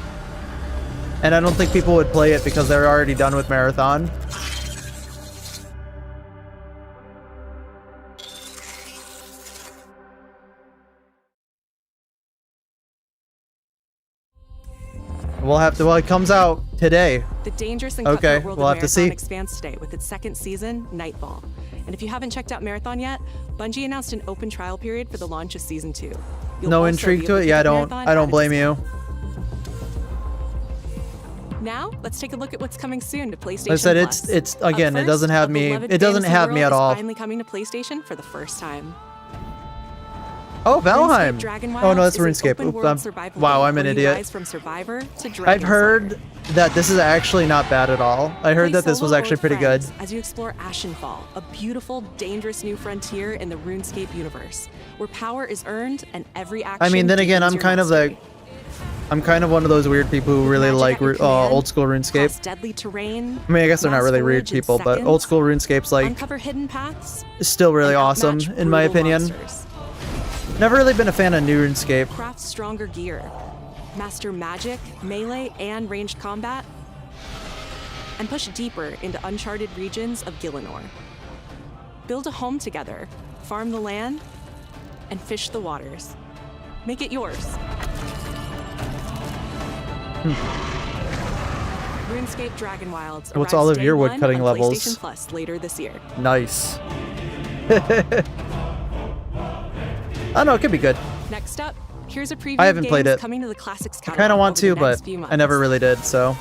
and I don't think people would play it because they're already done with Marathon. We'll have to, well, it comes out today. The dangerous and okay, cutthroat world we'll of have to Marathon see. expands today with its second season, Nightfall. And if you haven't checked out Marathon yet, Bungie announced an open trial period for the launch of season 2. You'll No also intrigue be to able it? to Yeah, get I Marathon don't at a blame you. Now, let's take a look at what's coming soon to PlayStation I said Plus. it's again, Up it doesn't first, have a me. beloved It doesn't fantasy have me world at is all. Finally coming to PlayStation for the first time. Oh, Valheim. Dragon Oh no, Wilds that's is an RuneScape. open-world Oops, survival wow, game I'm an where you idiot. rise from survivor to I've dragon heard that this is actually not bad at all. I heard Play that this was solo or actually with pretty good. friends as you explore Ashenfall, a beautiful, dangerous new frontier in the RuneScape universe, where power is earned and every action I mean, then again, deepens I'm your kind of mastery. I'm kind of one of those weird people who really like old school RuneScape. Deadly terrain. I mean, I guess they're not really weird people, but old school RuneScape's like Uncover hidden paths. still really awesome outmatch in my brutal opinion. monsters. Never really been a fan of new RuneScape. Craft stronger gear. Master magic, melee, and ranged combat. And push deeper into uncharted regions of Gielinor. Build a home together, farm the land, and fish the waters. Make it yours. RuneScape Dragon Wilds. What's arrives all of day your wood one cutting on levels? PlayStation Plus later this year. Nice. I don't know, it could be good. Next up, here's a preview I haven't of played games it. coming to the Classics I catalog kind of want over the to, but next few months. I never really did, so.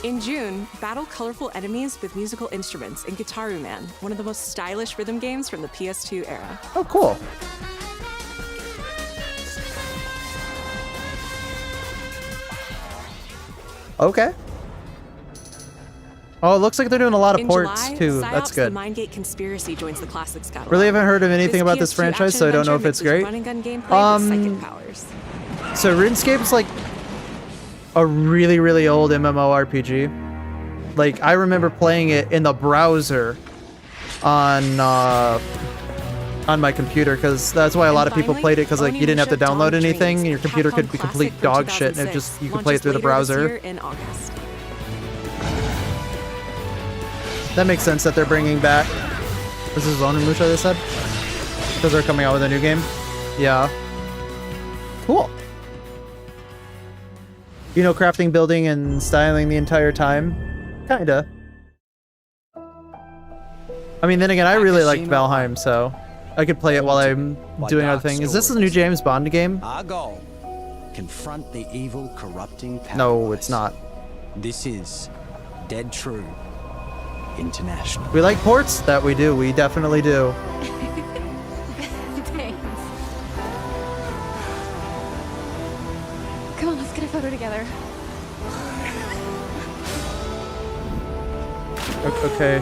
In June, battle colorful enemies with musical instruments in Guitaru Man, one of the most stylish rhythm games from the PS2 era. Oh, cool. Okay. Oh, it looks like they're doing a lot of In ports July, too. Psiops That's the good. Mindgate Conspiracy joins the Classics catalog. Really haven't heard of anything about this PS2 franchise, so I don't know if it's action-adventure great. mixes run and gun gameplay with psychic powers. So RuneScape's like a really, really old MMORPG. Like, I remember playing it in the browser on my computer, because that's why a lot of people played it, because like you didn't have to download anything, and your computer could be complete dog shit, and it just, you could play it through the browser. In August. That makes sense that they're bringing back. This is Onimusha, they said? Because they're coming out with a new game? Yeah. Cool. You know, crafting, building, and styling the entire time. Kinda. I mean, then again, I really liked Valheim, so I could play it while I'm doing other things. Is this the new James Bond game? Our goal: confront the evil, corrupting power. No, it's not. This is Dead True International. We like ports? That we do. We definitely do. Thanks. Come on, let's get a photo together. Okay.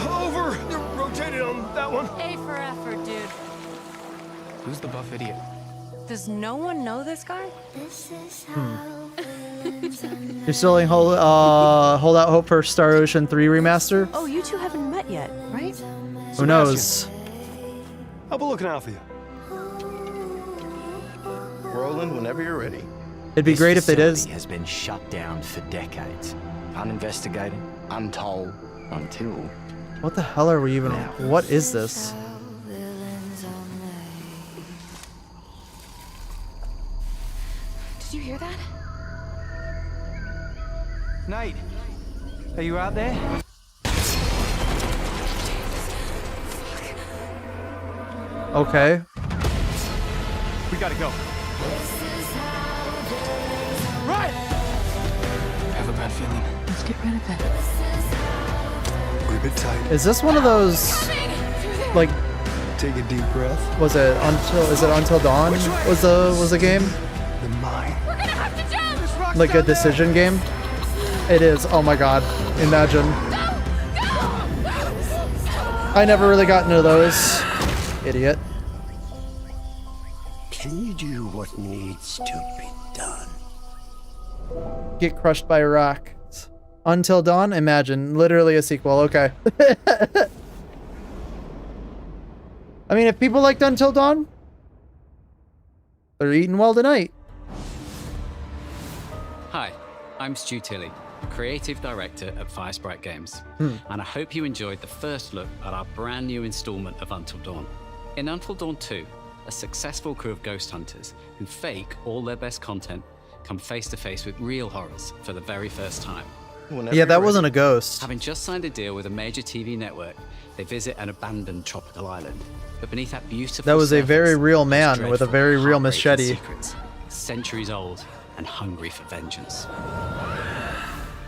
Over! Rotated on that one. A for effort, dude. Who's the buff idiot? Does no one know this guy? You're still in hold out hope for Star Ocean 3 remaster? Oh, you two haven't met yet, right? Who knows? I'll be looking out for you. Roland, whenever you're ready. It'd be great if they did. Has been shut down for decades, uninvestigated, untold, until. What the hell are we even? What is this? Did you hear that? Nate, are you out there? Okay. We gotta go. Right! I have a bad feeling. Let's get rid of it. Grip it tight. Is this one of those, like, Take a deep breath. was it Until Dawn was the game? The mind. We're gonna have to jump! Like a decision game? It is. Oh my god. Imagine. I never really got into those. Idiot. Can you do what needs to be done? Get crushed by a rock. Until Dawn? Imagine. Literally a sequel. Okay. I mean, if people liked Until Dawn, they're eating well tonight. Hi, I'm Stu Tilley, Creative Director at Firesprite Games, and I hope you enjoyed the first look at our brand new installment of Until Dawn. In Until Dawn 2, a successful crew of ghost hunters who fake all their best content come face to face with real horrors for the very first time. Yeah, that wasn't a ghost. Having just signed a deal with a major TV network, they visit an abandoned tropical island. But beneath that beautiful That was a very surface, real man there's with a dreadful, very real heartbreaking machete. secrets, centuries old and hungry for vengeance.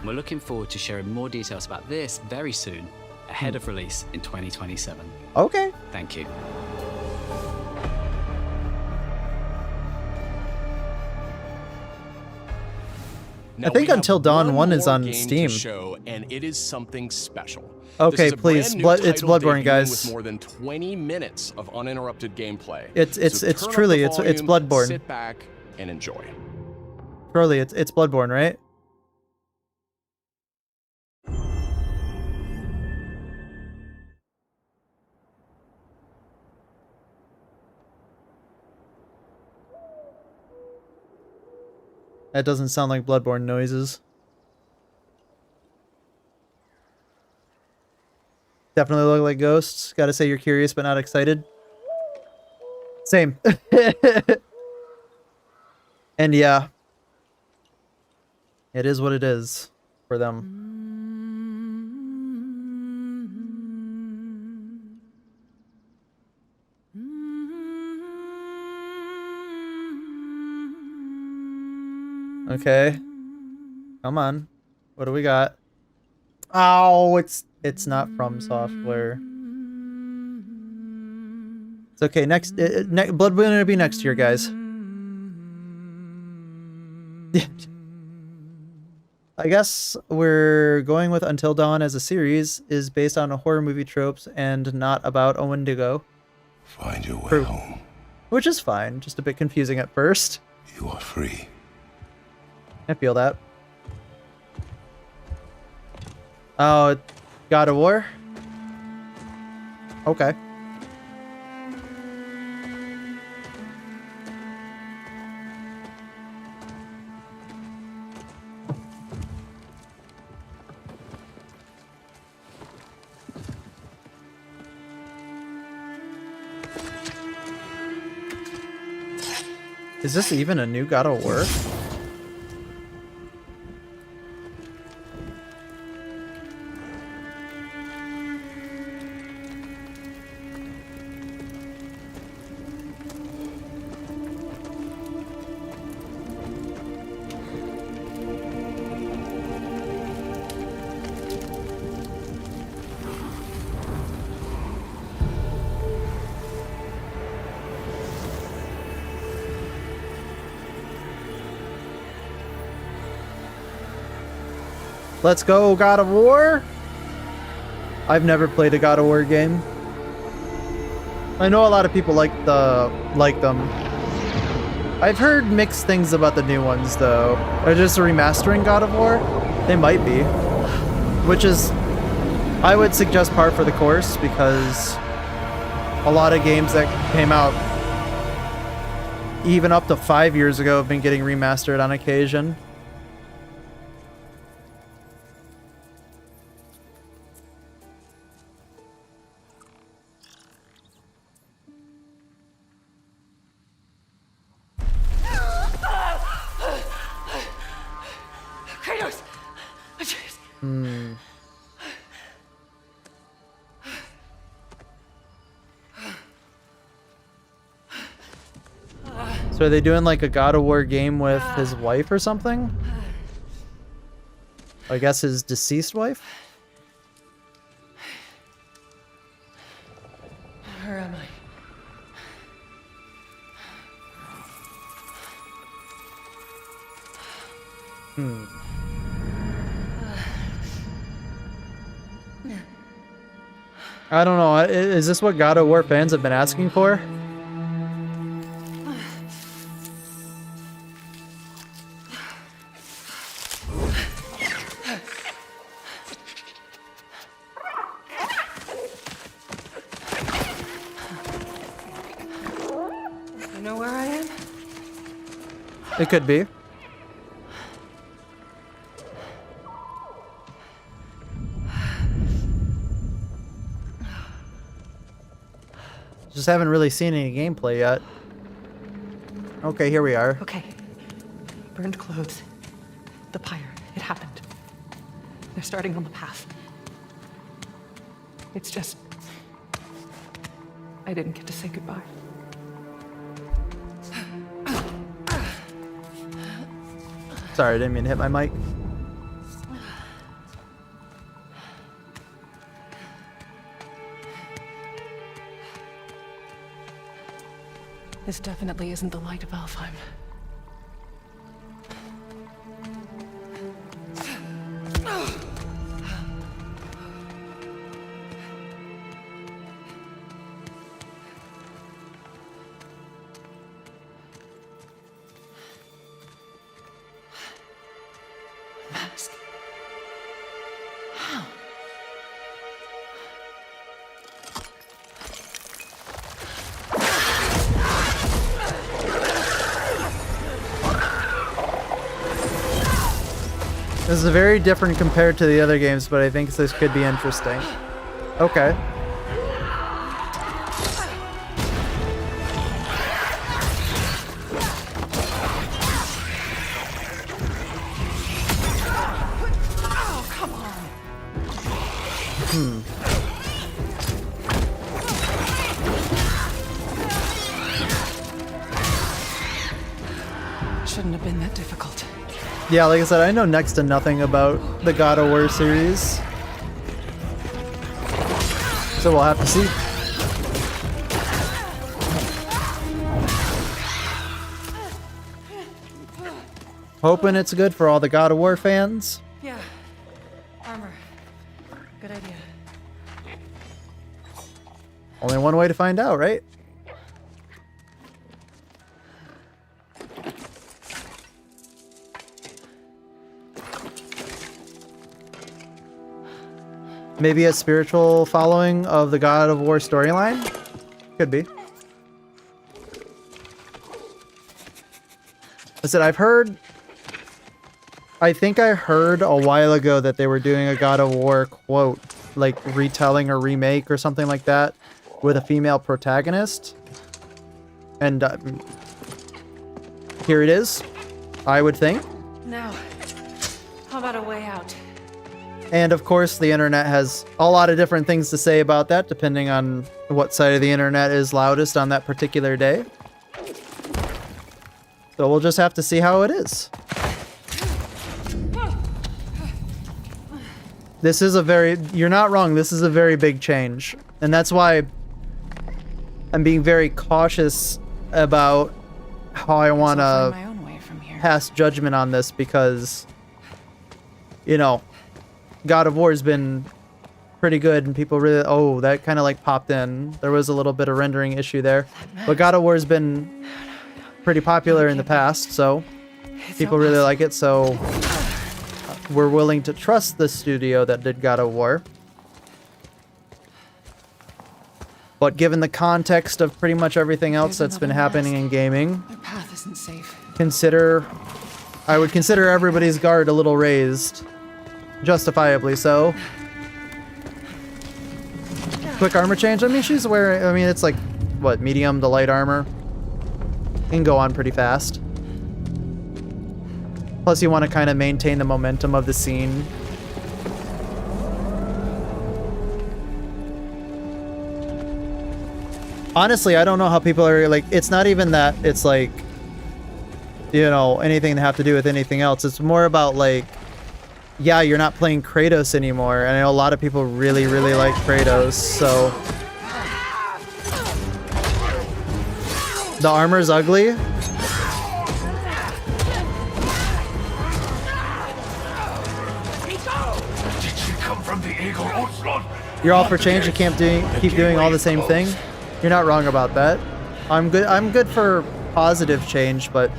We're looking forward to sharing more details about this very soon, ahead of release in 2027. Okay. Thank you. I think Until Dawn 1 is on Steam. Show, and it is something special. Okay, This is a please. brand new It's title Bloodborne, debuting guys. With more than 20 minutes of uninterrupted gameplay. It's turn up truly the it's volume, Bloodborne. Sit back and enjoy. Surely it's Bloodborne, right? That doesn't sound like Bloodborne noises. Definitely look like ghosts. Gotta say you're curious but not excited. Same. And yeah. It is what it is for them. Okay. Come on. What do we got? Oh, it's not From Software. It's okay. Next, Bloodborne will be next year, guys. I guess we're going with Until Dawn as a series is based on horror movie tropes and not about a Wendigo. Find your way home. Which is fine. Just a bit confusing at first. You are free. I feel that. Oh, God of War? Okay. Is this even a new God of War? Let's go, God of War. I've never played a God of War game. I know a lot of people like them. I've heard mixed things about the new ones though. Are just remastering God of War? They might be. Which is, I would suggest par for the course, because a lot of games that came out even up to 5 years ago have been getting remastered on occasion. Kratos! Hmm. So are they doing like a God of War game with his wife or something? I guess his deceased wife? Where am I? Hmm. I don't know. Is this what God of War fans have been asking for? You know where I am? It could be. Just haven't really seen any gameplay yet. Okay, here we are. Okay. Burned clothes. The pyre. It happened. They're starting on the path. It's just... I didn't get to say goodbye. Sorry, I didn't mean to hit my mic. This definitely isn't the light of Alfheim. Mask. How? This is very different compared to the other games, but I think this could be interesting. Okay. Oh, come on. Hmm. Shouldn't have been that difficult. Yeah, like I said, I know next to nothing about the God of War series. So we'll have to see. Hoping it's good for all the God of War fans. Yeah. Armor. Good idea. Only one way to find out, right? Maybe a spiritual following of the God of War storyline? Could be. I said, I think I heard a while ago that they were doing a God of War quote, like retelling or remake or something like that, with a female protagonist. And here it is, I would think. Now, how about a way out? And of course, the internet has a lot of different things to say about that, depending on what side of the internet is loudest on that particular day. So we'll just have to see how it is. This is you're not wrong, this is a very big change. And that's why I'm being very cautious about how I want to pass judgment on this, because, you know, God of War has been pretty good, and people really, oh, that kind of like popped in. There was a little bit of rendering issue there, but God of War has been pretty popular in the past, so people really like it. So we're willing to trust the studio that did God of War. But given the context of pretty much everything else that's been happening in gaming, Their path isn't safe. I would consider everybody's guard a little raised. Justifiably so. Quick armor change. I mean, she's wearing, I mean, it's like, what, medium to light armor? Can go on pretty fast. Plus, you want to kind of maintain the momentum of the scene. Honestly, I don't know how people are, like, it's not even that it's like, you know, anything to have to do with anything else. It's more about, like, yeah, you're not playing Kratos anymore, and I know a lot of people really, really like Kratos, so... The armor's ugly? Did you come from the Eagle Onslaught? You're all for change, you can't keep doing all the same thing? You're not wrong about that. I'm good for positive change, but...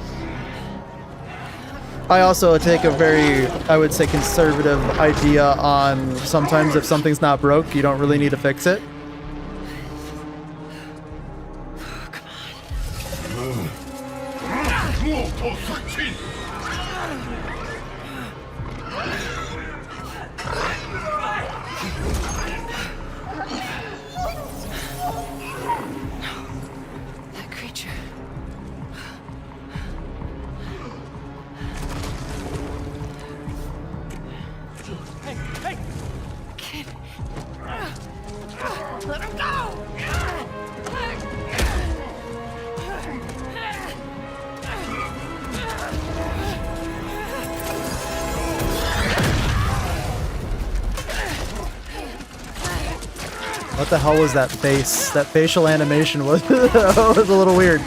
I also take a very, I would say, conservative idea on sometimes if something's not broke, you don't really need to fix it. That creature. Kid. Let him go! What the hell was that face? That facial animation was, was a little weird.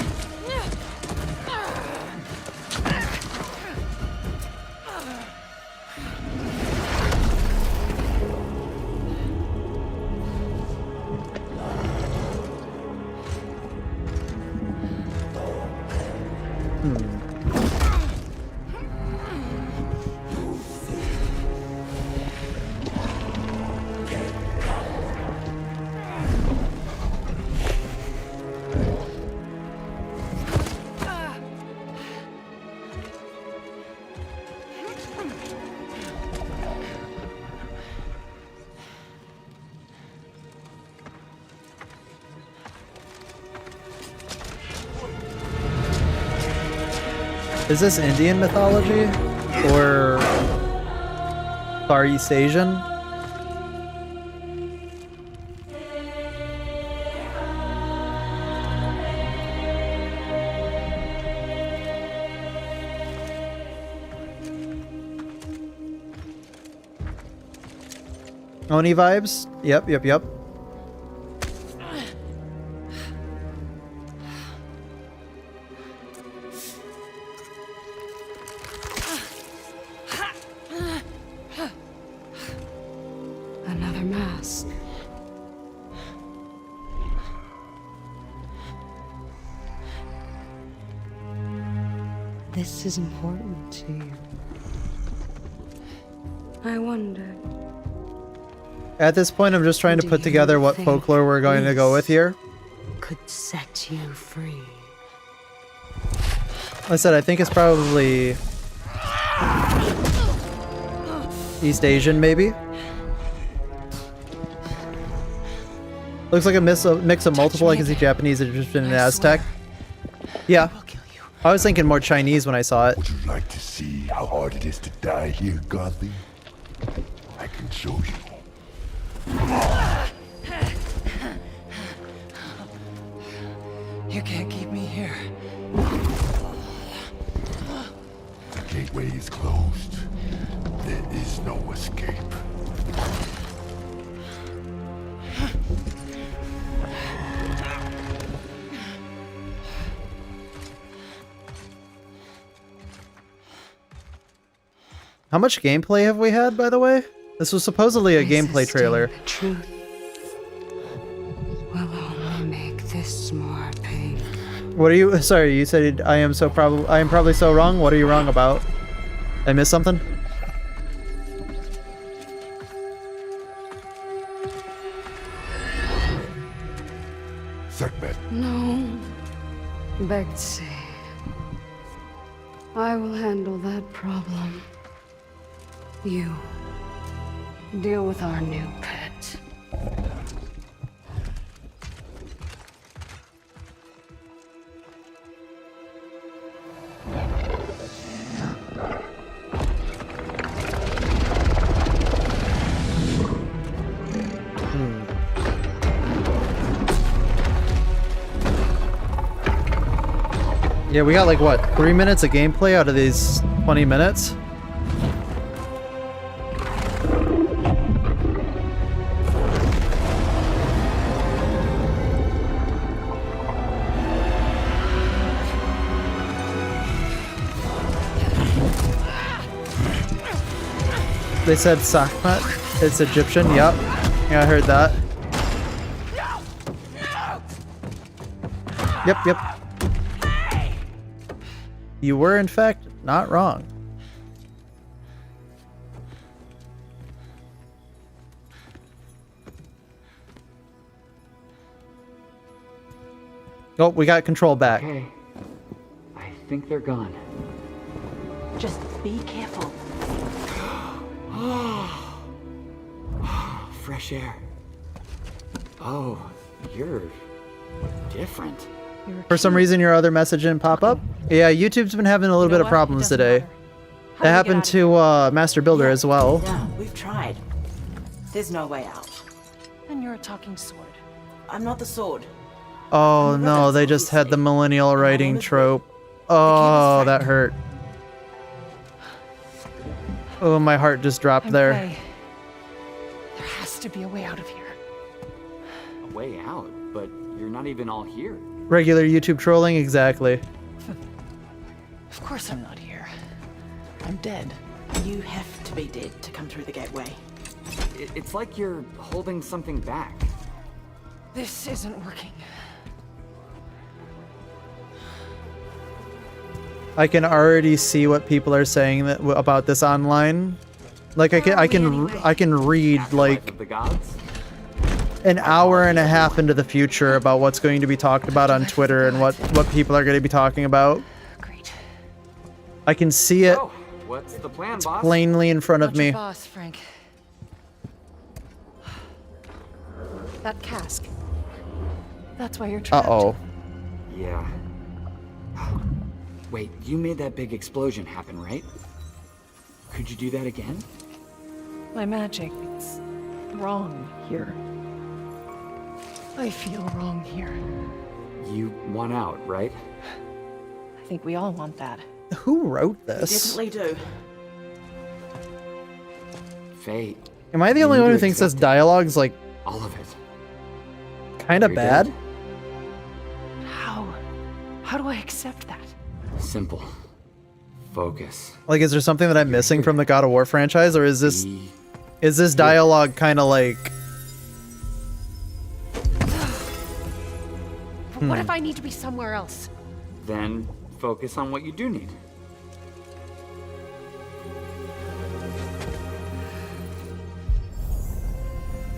Is this Indian mythology? Or Far East Asian? Oni vibes? Yep. Another mask. This is important to you. I wonder. At this point, I'm just trying to put together what folklore we're going to go with here. Could set you free. Like I said, I think it's probably East Asian, maybe? Looks like a mix of multiple. I can see Japanese, Egyptian, and Aztec. Yeah. I was thinking more Chinese when I saw it. Would you like to see how hard it is to die here, Godly? I can show you. You can't keep me here. The gateway is closed. There is no escape. How much gameplay have we had, by the way? This was supposedly a gameplay trailer. The truth will only make this more painful. What are you? Sorry, you said I am probably so wrong. What are you wrong about? I missed something? No, Betsy. I will handle that problem. You deal with our new pet. Yeah, we got like what, 3 minutes of gameplay out of these 20 minutes? They said Sakhmet. It's Egyptian, yep. Yeah, I heard that. Yep. You were, in fact, not wrong. Oh, we got control back. Okay. I think they're gone. Just be careful. Fresh air. Oh, you're different. For some reason, your other message didn't pop up. Yeah, YouTube's been having a little bit of problems today. That happened to Master Builder as well. Yeah, we've tried. There's no way out. And you're a talking sword. I'm not the sword. Oh no, they just had the millennial writing trope. Oh, that hurt. Oh, my heart just dropped there. There has to be a way out of here. A way out? But you're not even all here. Regular YouTube trolling, exactly. Of course I'm not here. I'm dead. You have to be dead to come through the gateway. It's like you're holding something back. This isn't working. I can already see what people are saying about this online. Like I can read like The gods? an hour and a half into the future about what's going to be talked about on Twitter and what people are going to be talking about. Great. I can see it What's the plan, boss? plainly in front of Not your me. boss, Frank. That cask. That's why you're trapped. Uh-oh. Yeah. Wait, you made that big explosion happen, right? Could you do that again? My magic, it's wrong here. I feel wrong here. You want out, right? I think we all want that. Who wrote this? Definitely do. Faye. Am I the only one who thinks this dialogue's like all of it? Kind of bad? How? How do I accept that? Simple. Focus. Like, is there something that I'm missing from the God of War franchise, or is this dialogue kind of like? But what if I need to be somewhere else? Then focus on what you do need.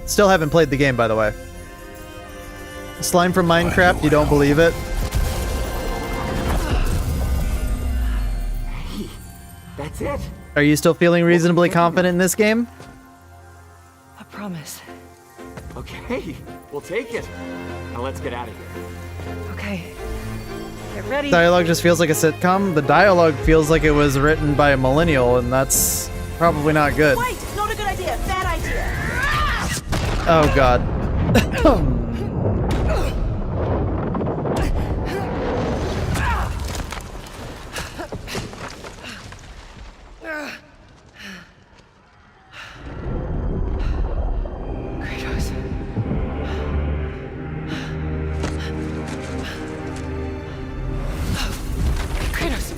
Still haven't played the game, by the way. Slime from Minecraft, you don't believe it? Hey, that's it. Are you still feeling reasonably confident in this game? I promise. Okay, we'll take it. Now let's get out of here. Okay. Get ready. Dialogue just feels like a sitcom. The dialogue feels like it was written by a millennial, and that's probably not good. Wait, not a good idea. Bad idea. Oh god. Kratos. Kratos.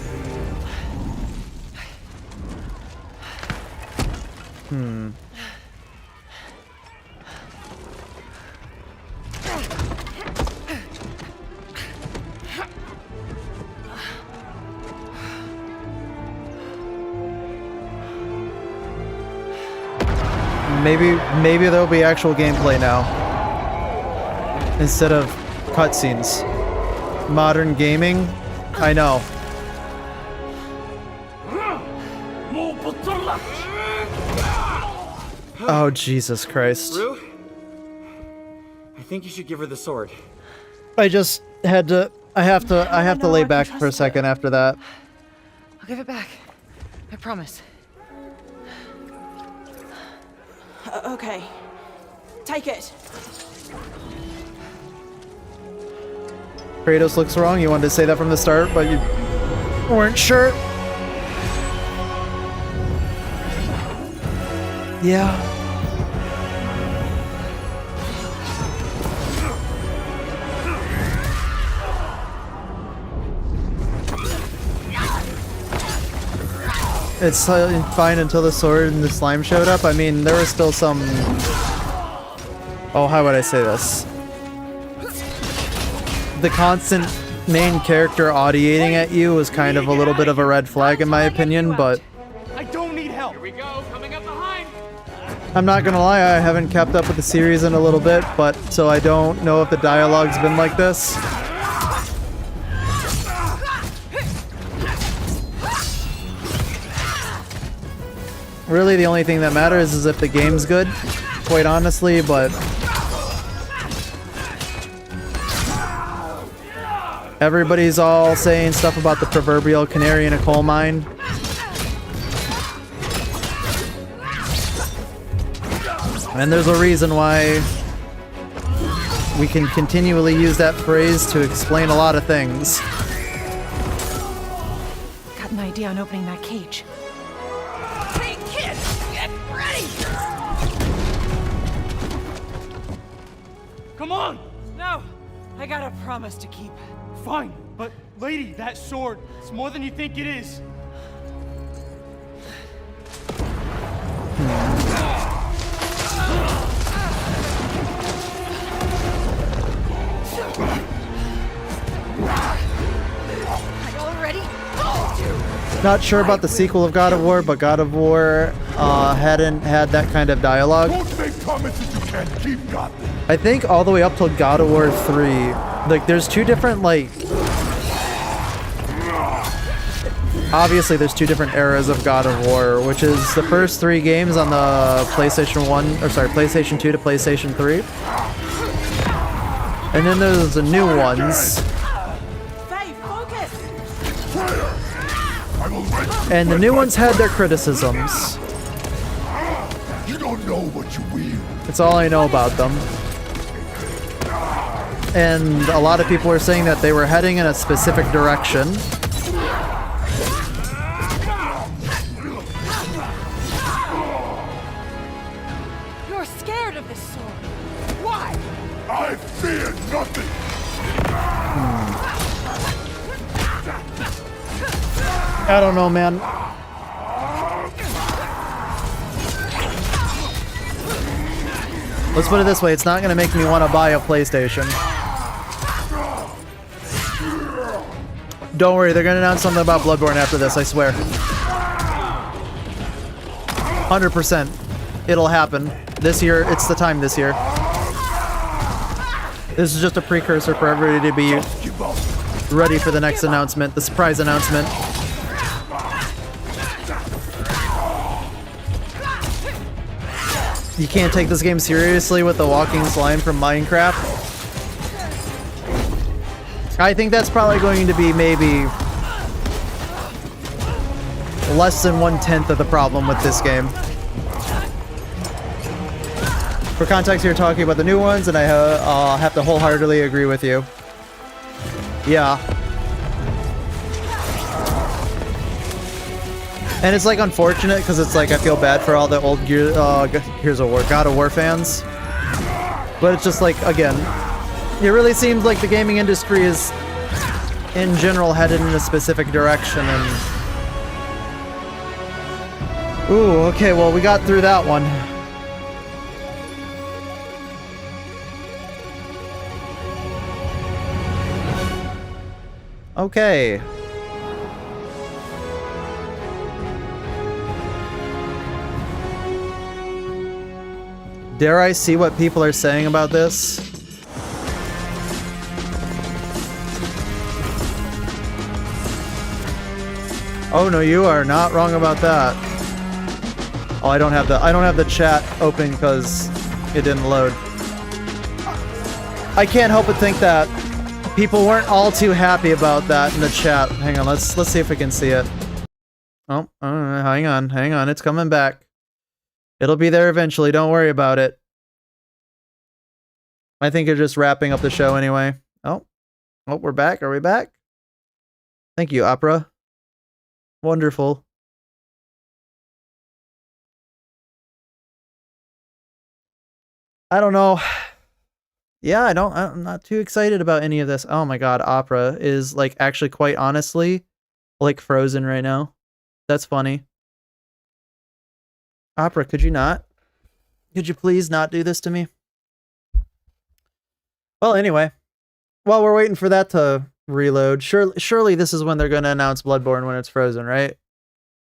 maybe there'll be actual gameplay now instead of cutscenes. Modern gaming, I know. Oh, Jesus Christ. Rue? I think you should give her the sword. I just had to. I have to lay back for a second after that. I'll give it back. I promise. Okay. Take it. Kratos looks wrong. You wanted to say that from the start, but you weren't sure. Yeah. It's fine until the sword and the slime showed up. I mean, there was still some... Oh, how would I say this? The constant main character audiating at you was kind of a little bit of a red flag in my opinion, but... I don't need help. Here we go, coming up behind. I'm not gonna lie, I haven't kept up with the series in a little bit, but so I don't know if the dialogue's been like this. Really, the only thing that matters is if the game's good, quite honestly, but... Everybody's all saying stuff about the proverbial canary in a coal mine. And there's a reason why we can continually use that phrase to explain a lot of things. Got an idea on opening that cage. Hey, kids! Get ready! Come on! No! I got a promise to keep. Fine, but lady, that sword, it's more than you think it is. Are y'all ready? Not sure about the sequel of God of War, but God of War hadn't had that kind of dialogue. Don't make comments that you can't keep, Godly. I think all the way up till God of War 3, like there's two different like... Obviously there's two different eras of God of War, which is the first 3 games on the PlayStation 1, or sorry, PlayStation 2 to PlayStation 3. And then there's the new ones. And the new ones had their criticisms. You don't know what you wield. That's all I know about them. And a lot of people were saying that they were heading in a specific direction. You're scared of this sword. Why? I fear nothing. I don't know, man. Let's put it this way, it's not going to make me want to buy a PlayStation. Don't worry, they're going to announce something about Bloodborne after this, I swear. 100%. It'll happen. This year, it's the time this year. This is just a precursor for everybody to be ready for the next announcement, the surprise announcement. You can't take this game seriously with the walking slime from Minecraft. I think that's probably going to be maybe less than 1/10 of the problem with this game. For context, you're talking about the new ones, and I have to wholeheartedly agree with you. Yeah. And it's like unfortunate because it's like I feel bad for all the old God of War fans. But it's just like, again, it really seems like the gaming industry is in general headed in a specific direction and... Ooh, okay, well we got through that one. Okay. Dare I see what people are saying about this? Oh no, you are not wrong about that. Oh, I don't have the chat open because it didn't load. I can't help but think that people weren't all too happy about that in the chat. Hang on, let's see if we can see it. Oh, hang on, it's coming back. It'll be there eventually, don't worry about it. I think you're just wrapping up the show anyway. Oh, we're back. Are we back? Thank you, Opera. Wonderful. I don't know. Yeah, I'm not too excited about any of this. Oh my god, Opera is like actually quite honestly like frozen right now. That's funny. Opera, could you not? Could you please not do this to me? Well, anyway, while we're waiting for that to reload, surely this is when they're going to announce Bloodborne when it's frozen, right?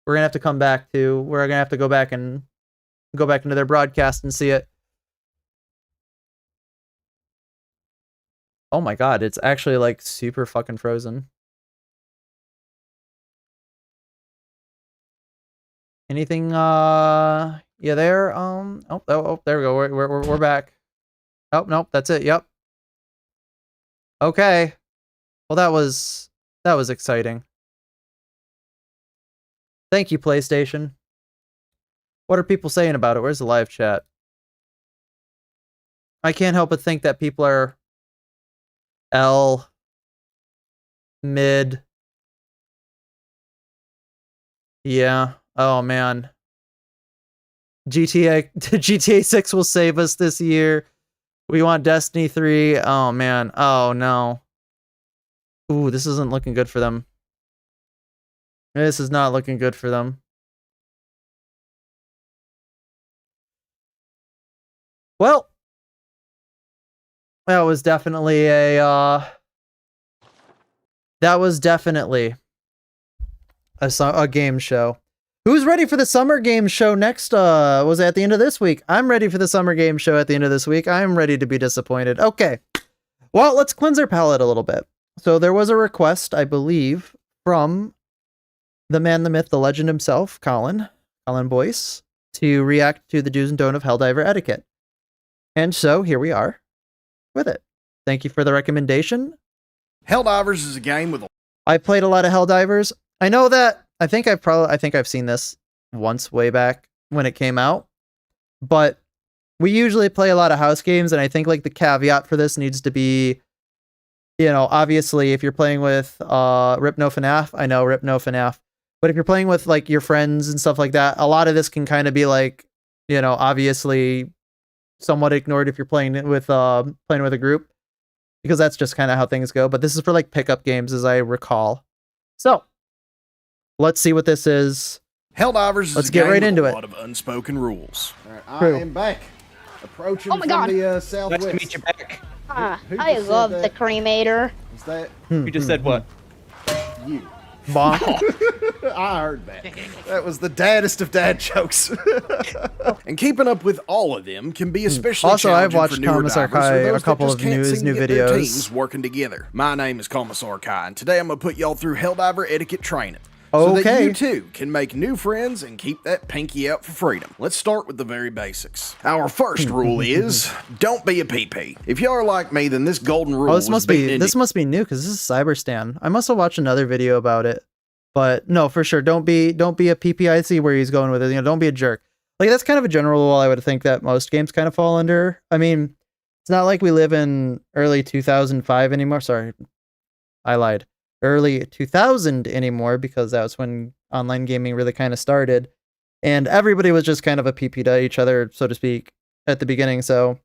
We're going to have to come back to, we're going to have to go back into their broadcast and see it. Oh my god, it's actually like super fucking frozen. Anything, yeah, there, oh, there we go, we're back. Oh, nope, that's it, yep. Okay. Well, that was exciting. Thank you, PlayStation. What are people saying about it? Where's the live chat? I can't help but think that people are L, mid. Yeah. Oh man. GTA 6 will save us this year. We want Destiny 3. Oh man. Oh no. Ooh, this isn't looking good for them. This is not looking good for them. Well, that was definitely a game show. Who's ready for the summer game show next? Was it at the end of this week? I'm ready for the summer game show at the end of this week. I'm ready to be disappointed. Okay. Well, let's cleanse our palate a little bit. So there was a request, I believe, from the man, the myth, the legend himself, Colin Boyce, to react to the do's and don'ts of Helldiver etiquette. And so here we are with it. Thank you for the recommendation. Helldivers is a game with I played a lot of Helldivers. I know that I think I've seen this once way back when it came out, but we usually play a lot of house games, and I think like the caveat for this needs to be, you know, obviously if you're playing with Rip No FNAF, I know Rip No FNAF, but if you're playing with like your friends and stuff like that, a lot of this can kind of be like, you know, obviously somewhat ignored if you're playing with a group, because that's just kind of how things go. But this is for like pickup games, as I recall. So let's see what this is. Helldivers Let's get right into it. A lot of unspoken rules. I am back. Approaching from the southwest. Nice to meet you back. I love the cremator. Is that You just said what? you? Bonk. I heard that. That was the daddest of dad jokes. And keeping up with all of them can be especially Also, I've challenging watched for newer Commissar divers or Kai those a couple that of just can't his seem new to get their videos. teams working together. My name is Commissar Kai, and today I'm gonna put y'all through Helldiver etiquette training. So that you too can make new friends and keep that pinky out for freedom. Let's start with the very basics. Our first rule is don't be a PP. If y'all are like me, then this golden rule Oh, this must be new because this is Cyberstan. I must have watched another video about it, but no, for sure, don't be a PP. I see where he's going with it. You know, don't be a jerk. Like that's kind of a general rule I would think that most games kind of fall under. I mean, it's not like we live in early 2005 anymore. Sorry, I lied. Early 2000 anymore, because that was when online gaming really kind of started, and everybody was just kind of a PP to each other, so to speak, at the beginning. So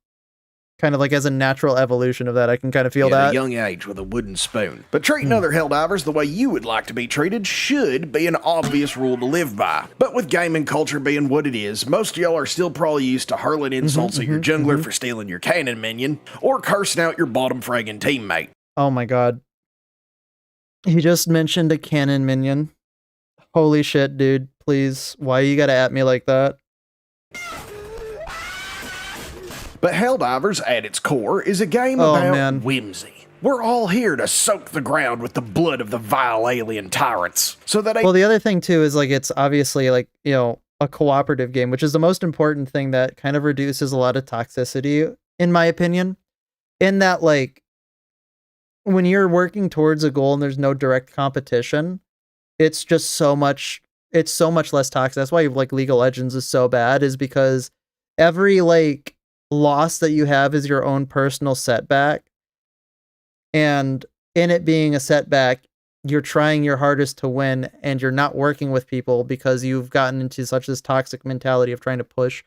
kind of like as a natural evolution of that, I can kind of feel that. At a young age with a wooden spoon. But treating other Helldivers the way you would like to be treated should be an obvious rule to live by. But with gaming culture being what it is, most of y'all are still probably used to hurling insults at your jungler for stealing your cannon minion, or cursing out your bottom fragging teammate. Oh my god. He just mentioned a cannon minion. Holy shit, dude. Please. Why you gotta at me like that? But Helldivers, at its core, is a game Oh, about man. whimsy. We're all here to soak the ground with the blood of the vile alien tyrants, so that Well, the other thing too is like it's obviously like, you know, a cooperative game, which is the most important thing that kind of reduces a lot of toxicity, in my opinion. In that, like, when you're working towards a goal and there's no direct competition, it's just so much less toxic. That's why like League of Legends is so bad, is because every like loss that you have is your own personal setback. And in it being a setback, you're trying your hardest to win, and you're not working with people because you've gotten into such this toxic mentality of trying to push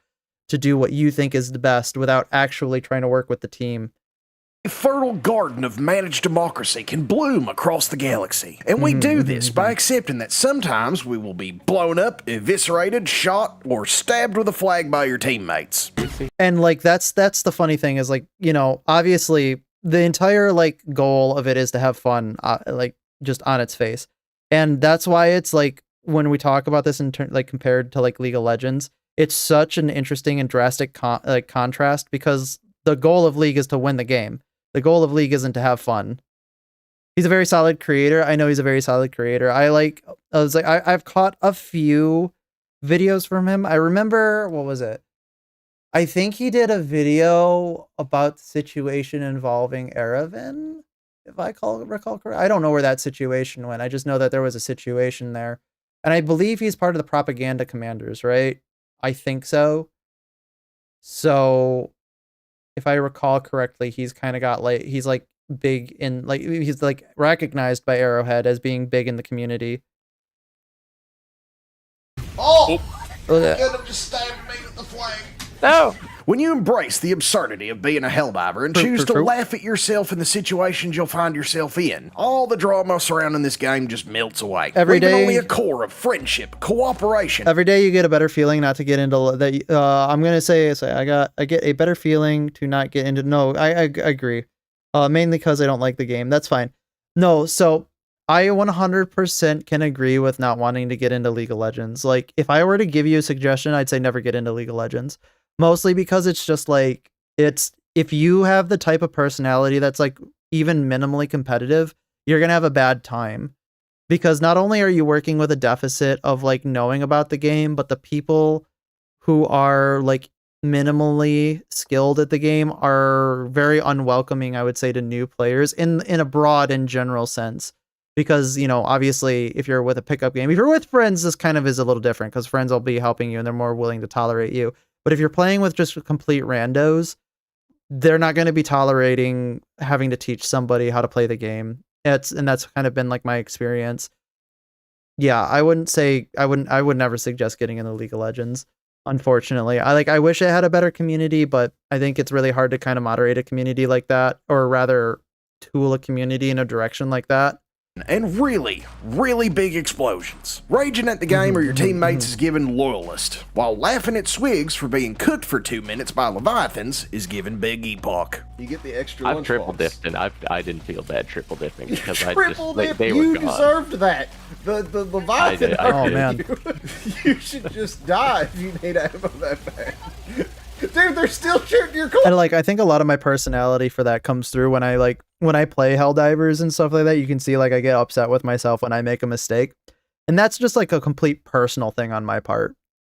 to do what you think is the best without actually trying to work with the team. a fertile garden of managed democracy can bloom across the galaxy. And we do this by accepting that sometimes we will be blown up, eviscerated, shot, or stabbed with a flag by your teammates. And like that's the funny thing is, like, you know, obviously the entire like goal of it is to have fun, like just on its face. And that's why it's like when we talk about this in like compared to like League of Legends, it's such an interesting and drastic contrast, because the goal of League is to win the game. The goal of League isn't to have fun. He's a very solid creator. I know he's a very solid creator. I've caught a few videos from him. I remember, what was it? I think he did a video about the situation involving Erevan, if I recall correct. I don't know where that situation went. I just know that there was a situation there. And I believe he's part of the propaganda commanders, right? I think so. So if I recall correctly, he's kind of got like, he's like big in, like, he's like recognized by Arrowhead as being big in the community. Oh! Good, I'm just stabbing me with the flag. No! When you embrace the absurdity of being a Helldiver and choose to laugh at yourself in the situations you'll find yourself in, all the drama surrounding this game just melts away. Every leaving day- only a core of friendship, cooperation. Every day you get a better feeling not to get into that. I'm gonna say I get a better feeling to not get into. No, I agree. Mainly because I don't like the game. That's fine. No, so I 100% can agree with not wanting to get into League of Legends. Like, if I were to give you a suggestion, I'd say never get into League of Legends. Mostly because it's just like, it's, if you have the type of personality that's like even minimally competitive, you're gonna have a bad time. Because not only are you working with a deficit of like knowing about the game, but the people who are like minimally skilled at the game are very unwelcoming, I would say, to new players in a broad and general sense. Because, you know, obviously if you're with a pickup game, if you're with friends, this kind of is a little different, because friends will be helping you and they're more willing to tolerate you. But if you're playing with just complete randos, they're not going to be tolerating having to teach somebody how to play the game. And that's kind of been like my experience. Yeah, I would never suggest getting into League of Legends. Unfortunately, I wish I had a better community, but I think it's really hard to kind of moderate a community like that, or rather tool a community in a direction like that. And really, really big explosions. Raging at the game or your teammates is given Loyalist, while laughing at Swigs for being cooked for 2 minutes by Leviathans is given Big Epoch. You get the extra I've lunch triple box. dipped, and I didn't feel bad triple dipping because Triple dip, they you were gone. deserved that. The Leviathan. I did. Oh, man. You should just die if you need ammo that bad. Dude, they're still shooting your core. And like, I think a lot of my personality for that comes through when I play Helldivers and stuff like that. You can see like I get upset with myself when I make a mistake, and that's just like a complete personal thing on my part.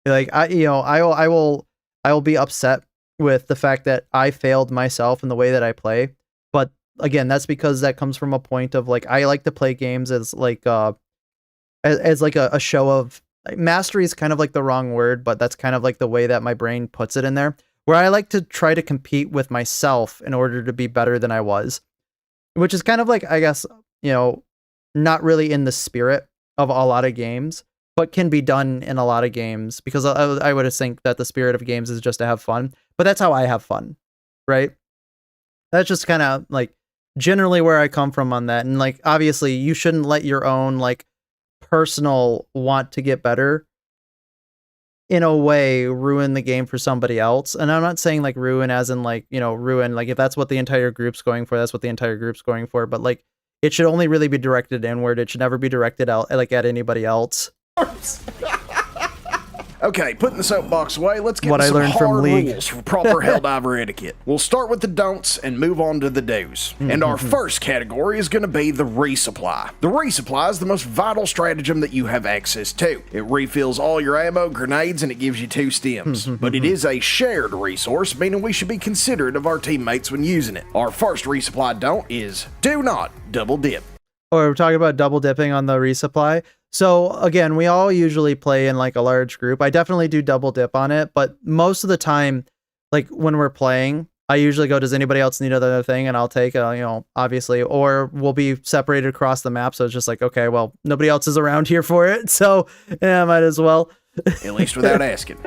Like I will be upset with the fact that I failed myself in the way that I play. But again, that's because that comes from a point of like, I like to play games as like as like a show of mastery is kind of like the wrong word, but that's kind of like the way that my brain puts it in there, where I like to try to compete with myself in order to be better than I was, which is kind of like, I guess, you know, not really in the spirit of a lot of games, but can be done in a lot of games, because I would think that the spirit of games is just to have fun, but that's how I have fun, right? That's just kind of like generally where I come from on that. And like, obviously you shouldn't let your own like personal want to get better in a way ruin the game for somebody else. And I'm not saying like ruin as in like, you know, ruin, like if that's what the entire group's going for, that's what the entire group's going for. But like, it should only really be directed inward. It should never be directed out like at anybody else. Okay, putting the soapbox away, let's get What to I some learned from hard League. rules for proper Helldiver etiquette. We'll start with the don'ts and move on to the do's. And our first category is going to be the resupply. The resupply is the most vital stratagem that you have access to. It refills all your ammo, grenades, and it gives you 2 stems. But it is a shared resource, meaning we should be considerate of our teammates when using it. Our first resupply don't is do not double dip. Or we're talking about double dipping on the resupply. So again, we all usually play in like a large group. I definitely do double dip on it, but most of the time, like when we're playing, I usually go, does anybody else need another thing? And I'll take, obviously, or we'll be separated across the map. So it's just like, okay, well, nobody else is around here for it. So yeah, might as well. At least without asking.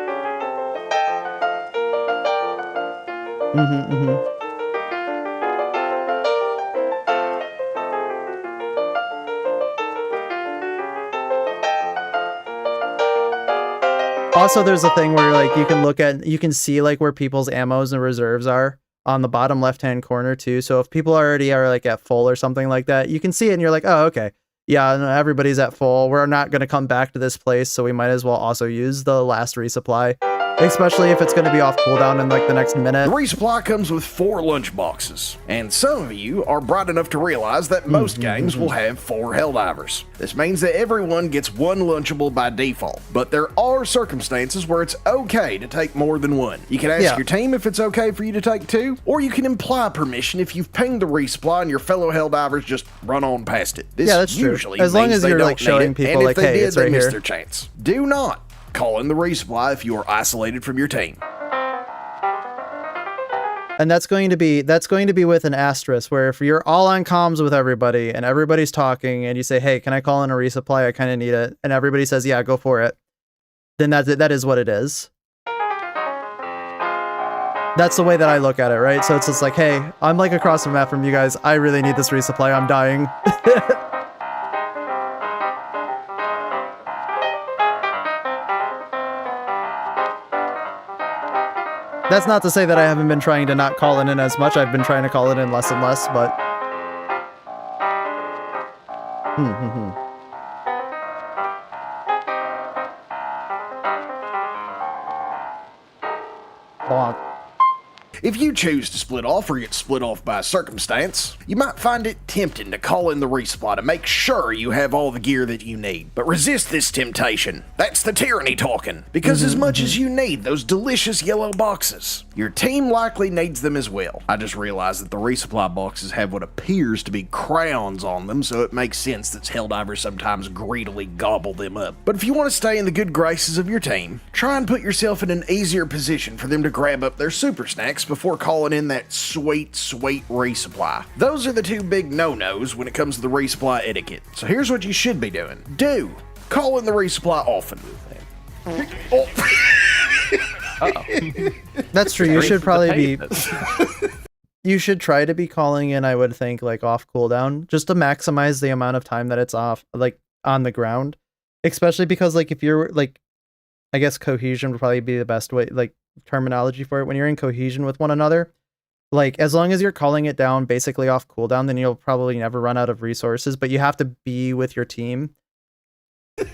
Also, there's a thing where like you can see like where people's ammos and reserves are on the bottom left-hand corner too. So if people already are like at full or something like that, you can see it and you're like, oh, okay. Yeah, no, everybody's at full. We're not going to come back to this place, so we might as well also use the last resupply, especially if it's going to be off cooldown in like the next minute. The resupply comes with 4 lunch boxes, and some of you are bright enough to realize that most games will have 4 Helldivers. This means that everyone gets 1 lunchable by default, but there are circumstances where it's okay to take more than 1. You can ask your team if it's okay for you to take 2, or you can imply permission if you've pinged the resupply and your fellow Helldivers just run on past it. This that's true. usually As long means as they you're don't like need showing it, people and if like, they hey, did, it's right they missed here. their chance. Do not call in the resupply if you are isolated from your team. And that's going to be with an asterisk, where if you're all on comms with everybody and everybody's talking and you say, hey, can I call in a resupply? I kind of need it. And everybody says, yeah, go for it. Then that is what it is. That's the way that I look at it, right? So it's just like, hey, I'm like across the map from you guys. I really need this resupply. I'm dying. That's not to say that I haven't been trying to not call it in as much. I've been trying to call it in less and less, but... Bonk. If you choose to split off or get split off by circumstance, you might find it tempting to call in the resupply to make sure you have all the gear that you need. But resist this temptation. That's the tyranny talking. Because as much as you need those delicious yellow boxes, your team likely needs them as well. I just realized that the resupply boxes have what appears to be crowns on them, so it makes sense that Helldivers sometimes greedily gobble them up. But if you want to stay in the good graces of your team, try and put yourself in an easier position for them to grab up their super snacks before calling in that sweet resupply. Those are the 2 big no-nos when it comes to the resupply etiquette. So here's what you should be doing. Call in the resupply often. That's true. You should probably be... You should try to be calling in, I would think, like off cooldown, just to maximize the amount of time that it's off, like on the ground. Especially because like if you're like, I guess cohesion would probably be the best way, like terminology for it. When you're in cohesion with one another, like as long as you're calling it down basically off cooldown, then you'll probably never run out of resources, but you have to be with your team. I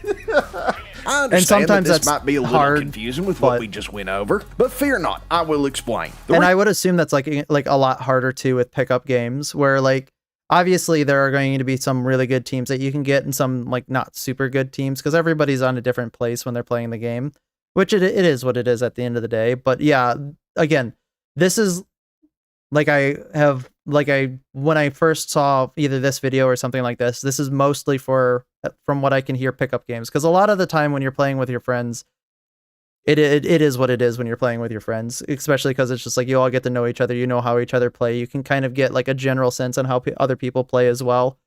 understand and sometimes that this that's might be a little hard, confusing with what we just went over, but fear not, I will explain. And I would assume that's like a lot harder too with pickup games, where like obviously there are going to be some really good teams that you can get and some like not super good teams, because everybody's on a different place when they're playing the game, which it is what it is at the end of the day. But yeah, again, this is when I first saw either this video or something like this is mostly from what I can hear, pickup games, because a lot of the time when you're playing with your friends, it is what it is when you're playing with your friends, especially because it's just like you all get to know each other, you know how each other play, you can kind of get like a general sense on how other people play as well.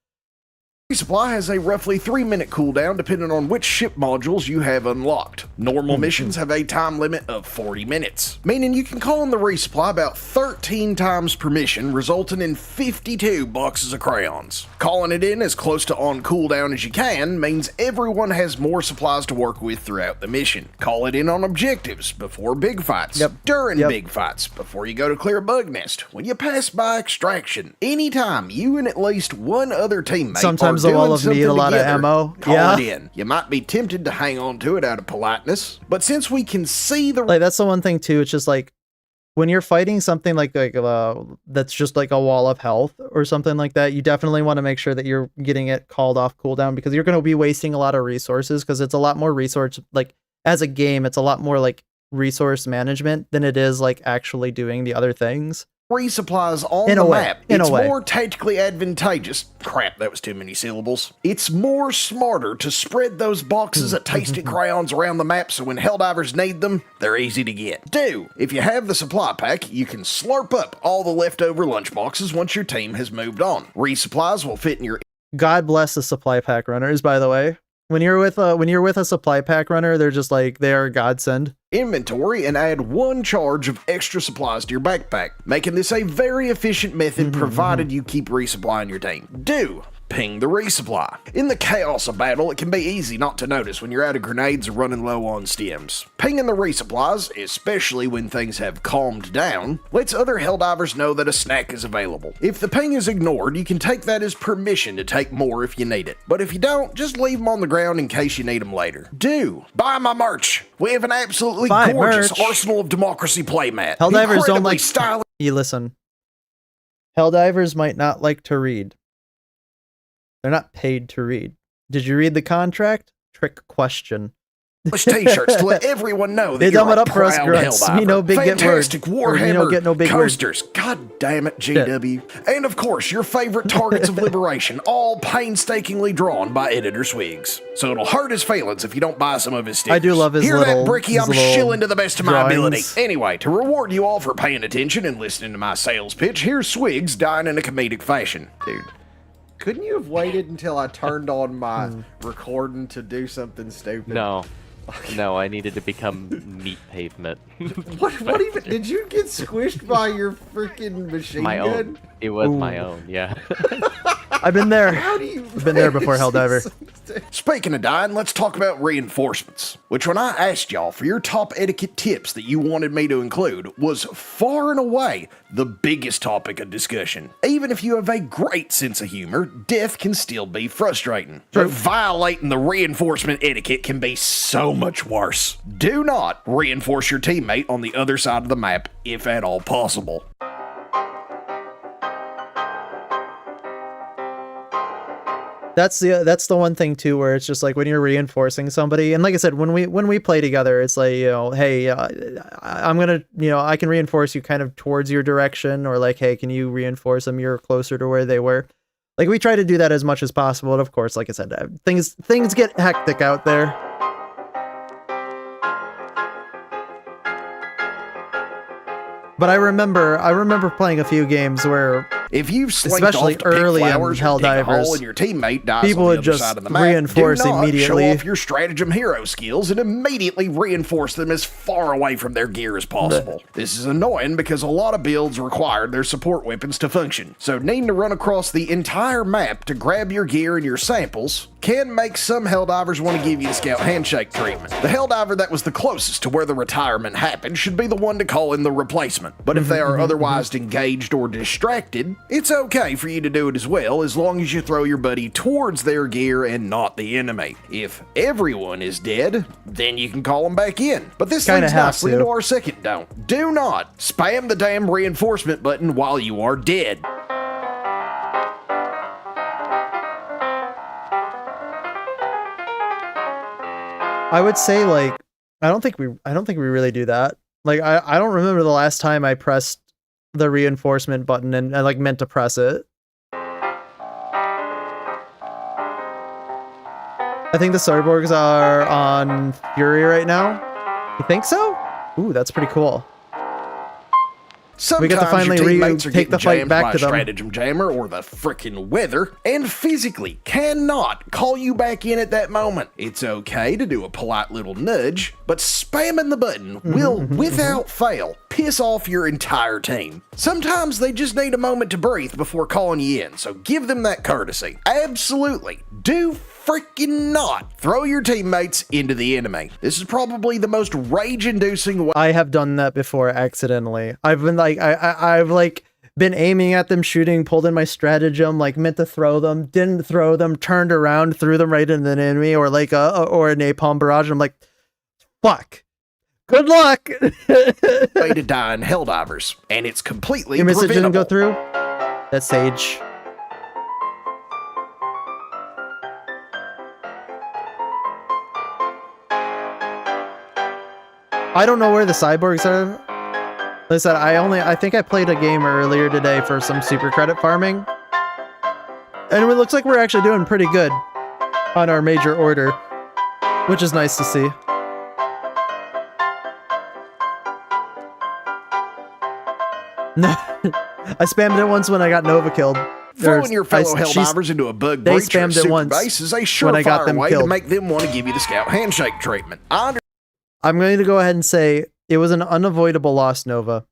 Resupply has a roughly 3-minute cooldown depending on which ship modules you have unlocked. Normal missions have a time limit of 40 minutes, meaning you can call in the resupply about 13 times per mission, resulting in 52 boxes of crayons. Calling it in as close to on cooldown as you can means everyone has more supplies to work with throughout the mission. Call it in on objectives, before big fights, during big fights, before you go to clear bug nest, when you pass by extraction, anytime you and at least one other teammate are Grams a doing wall of meat, something a lot of together, ammo. call Yeah. it in. You might be tempted to hang on to it out of politeness, but since we can see the Like that's the one thing too. It's just like when you're fighting something like that's just like a wall of health or something like that, you definitely want to make sure that you're getting it called off cooldown, because you're going to be wasting a lot of resources, because it's a lot more resource, like as a game, it's a lot more like resource management than it is like actually doing the other things. resupplies on In a the way, map. in a It's way. more tactically advantageous. Crap, that was too many syllables. It's more smarter to spread those boxes of tasty crayons around the map so when Helldivers need them, they're easy to get. If you have the supply pack, you can slurp up all the leftover lunch boxes once your team has moved on. Resupplies will fit in your God bless the supply pack runners, by the way. When you're with a supply pack runner, they're just like, they are a godsend. inventory and add 1 charge of extra supplies to your backpack, making this a very efficient method provided you keep resupplying your team. Ping the resupply. In the chaos of battle, it can be easy not to notice when you're out of grenades or running low on stems. Pinging the resupplies, especially when things have calmed down, lets other Helldivers know that a snack is available. If the ping is ignored, you can take that as permission to take more if you need it. But if you don't, just leave them on the ground in case you need them later. Buy my merch. We have an absolutely Buy gorgeous merch. Arsenal of Democracy playmat. Helldivers don't Incredibly like stylish. You listen. Helldivers might not like to read. They're not paid to read. Did you read the contract? Trick question. T-shirts to let everyone know that They you're dumb it a up for us proud grunts. Helldiver. We know big get words. Fantastic Or we Warhammer don't get no big words. coasters. God damn it, GW. And of course, your favorite targets of liberation, all painstakingly drawn by editor Swigs. So it'll hurt his feelings if you don't buy some of his stickers. I do love his Hear little- that, Bricky? his I'm little shilling to the best of my ability. drawings. Anyway, to reward you all for paying attention and listening to my sales pitch, here's Swigs dying in a comedic fashion. Dude, couldn't you have waited until I turned on my recording to do something stupid? No, I needed to become meat pavement. What even? Did you get squished by your freaking machine My gun? own. It was my own, yeah. I've been there. How do you? I've been there before, Helldiver. Speaking of dying, let's talk about reinforcements, which when I asked y'all for your top etiquette tips that you wanted me to include was far and away the biggest topic of discussion. Even if you have a great sense of humor, death can still be frustrating. But violating the reinforcement etiquette can be so much worse. Do not reinforce your teammate on the other side of the map if at all possible. That's the one thing too, where it's just like when you're reinforcing somebody, and like I said, when we play together, it's like, hey, I'm gonna, I can reinforce you kind of towards your direction, or like, hey, can you reinforce them? You're closer to where they were. Like we try to do that as much as possible, and of course, like I said, things get hectic out there. But I remember playing a few games where, if you've slinked especially off to pick early in flowers or dig a hole Helldivers, and your teammate dies people on the would other just side of the map, reinforce do not immediately. show off your stratagem hero skills and immediately reinforce them as far away from their gear as possible. This is annoying because a lot of builds require their support weapons to function, so needing to run across the entire map to grab your gear and your samples can make some Helldivers want to give you the scout handshake treatment. The Helldiver that was the closest to where the retirement happened should be the one to call in the replacement, but if they are otherwise engaged or distracted, it's okay for you to do it as well, as long as you throw your buddy towards their gear and not the enemy. If everyone is dead, then you can call them back in. But this Kinda leads have nicely to. into our second don't. Do not spam the damn reinforcement button while you are dead. I would say, like, I don't think we really do that. Like, I don't remember the last time I pressed the reinforcement button and I like meant to press it. I think the Cyborgs are on Fury right now. You think so? Ooh, that's pretty cool. Sometimes We get to finally your teammates are take the getting fight jammed back by to a them. stratagem jammer or the frickin' weather, and physically cannot call you back in at that moment. It's okay to do a polite little nudge, but spamming the button will, without fail, piss off your entire team. Sometimes they just need a moment to breathe before calling you in, so give them that courtesy. Absolutely, do freaking not throw your teammates into the enemy. This is probably the most rage-inducing way. I have done that before accidentally. I've been like, I've like been aiming at them, shooting, pulled in my stratagem, like meant to throw them, didn't throw them, turned around, threw them right into an enemy, or like or a napalm barrage. I'm like, fuck. Good luck. Way to die in Helldivers, and it's completely Your message didn't go preventable. through? That's Sage. I don't know where the cyborgs are. Like I said, I think I played a game earlier today for some super credit farming. And it looks like we're actually doing pretty good on our major order, which is nice to see. No, I spammed it once when I got Nova killed. Throwing your fellow Helldivers into a bug they breach or spammed it super once base is a when I got surefire them way to killed. make them want to give you the scout handshake treatment. I'm going to go ahead and say it was an unavoidable loss, Nova.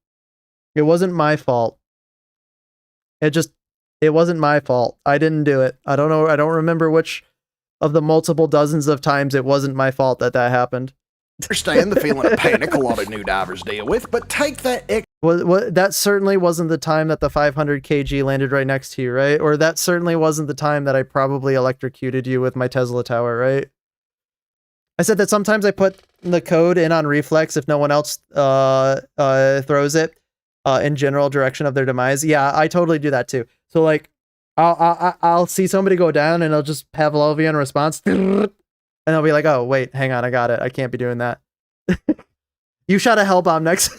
It wasn't my fault. It wasn't my fault. I didn't do it. I don't know. I don't remember which of the multiple dozens of times it wasn't my fault that happened. Understand the feeling of panic a lot of new divers deal with, but take that That certainly wasn't the time that the 500 kg landed right next to you, right? Or that certainly wasn't the time that I probably electrocuted you with my Tesla tower, right? I said that sometimes I put the code in on reflex if no one else throws it in general direction of their demise. Yeah, I totally do that too. So like, I'll see somebody go down and I'll just Pavlovian response, and I'll be like, oh wait, hang on, I got it. I can't be doing that. You shot a hell bomb next.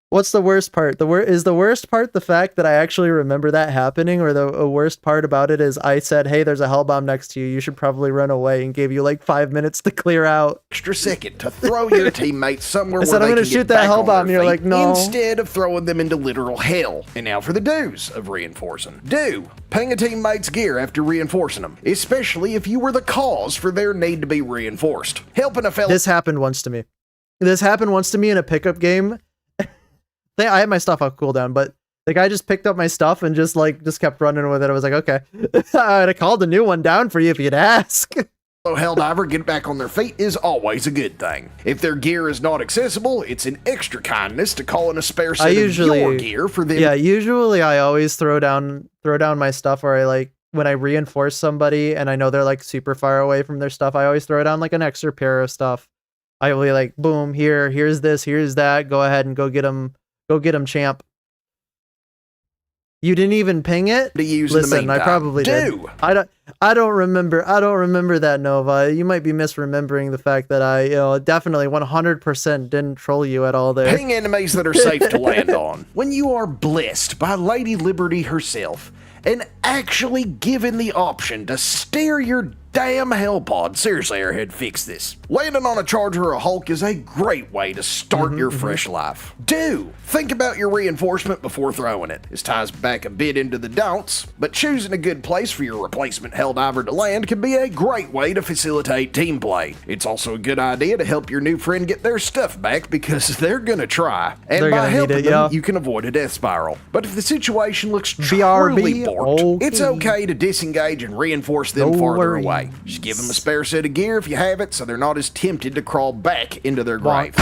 What's the worst part? Is the worst part the fact that I actually remember that happening, or the worst part about it is I said, hey, there's a hell bomb next to you. You should probably run away, and gave you like 5 minutes to clear out. Extra second to throw your teammates somewhere I said, where I'm they gonna can shoot get that back hell on bomb. their You're feet like, no. Instead of throwing them into literal hell. And now for the do's of reinforcing. Do. Ping a teammate's gear after reinforcing them, especially if you were the cause for their need to be reinforced. Helping a fellow. This happened once to me. This happened once to me in a pickup game. I had my stuff on cooldown, but the guy just picked up my stuff and just kept running with it. I was like, okay. I'd have called a new one down for you if you'd ask. So Helldiver get back on their feet is always a good thing. If their gear is not accessible, it's an extra kindness to call in a spare set of your gear for them. Yeah, usually I always throw down my stuff, or when I reinforce somebody and I know they're like super far away from their stuff, I always throw down like an extra pair of stuff. I will be like, boom, here's this, here's that. Go ahead and go get them, champ. You didn't even ping it? Listen, I probably did. I don't remember that, Nova. You might be misremembering the fact that I, definitely 100% didn't troll you at all there. Ping enemies that are safe to land on. When you are blessed by Lady Liberty herself and actually given the option to steer your damn Hellpod. Seriously, Airhead, fix this. Landing on a Charger or a Hulk is a great way to start your fresh life. Do think about your reinforcement before throwing it. This ties back a bit into the don'ts, but choosing a good place for your replacement Helldiver to land can be a great way to facilitate team play. It's also a good idea to help your new friend get their stuff back because they're gonna try. And by helping them, you can avoid a death spiral. But if the situation looks truly borked, it's okay to disengage and reinforce them farther away. Just give them a spare set of gear if you have it, so they're not as tempted to crawl back into their grave.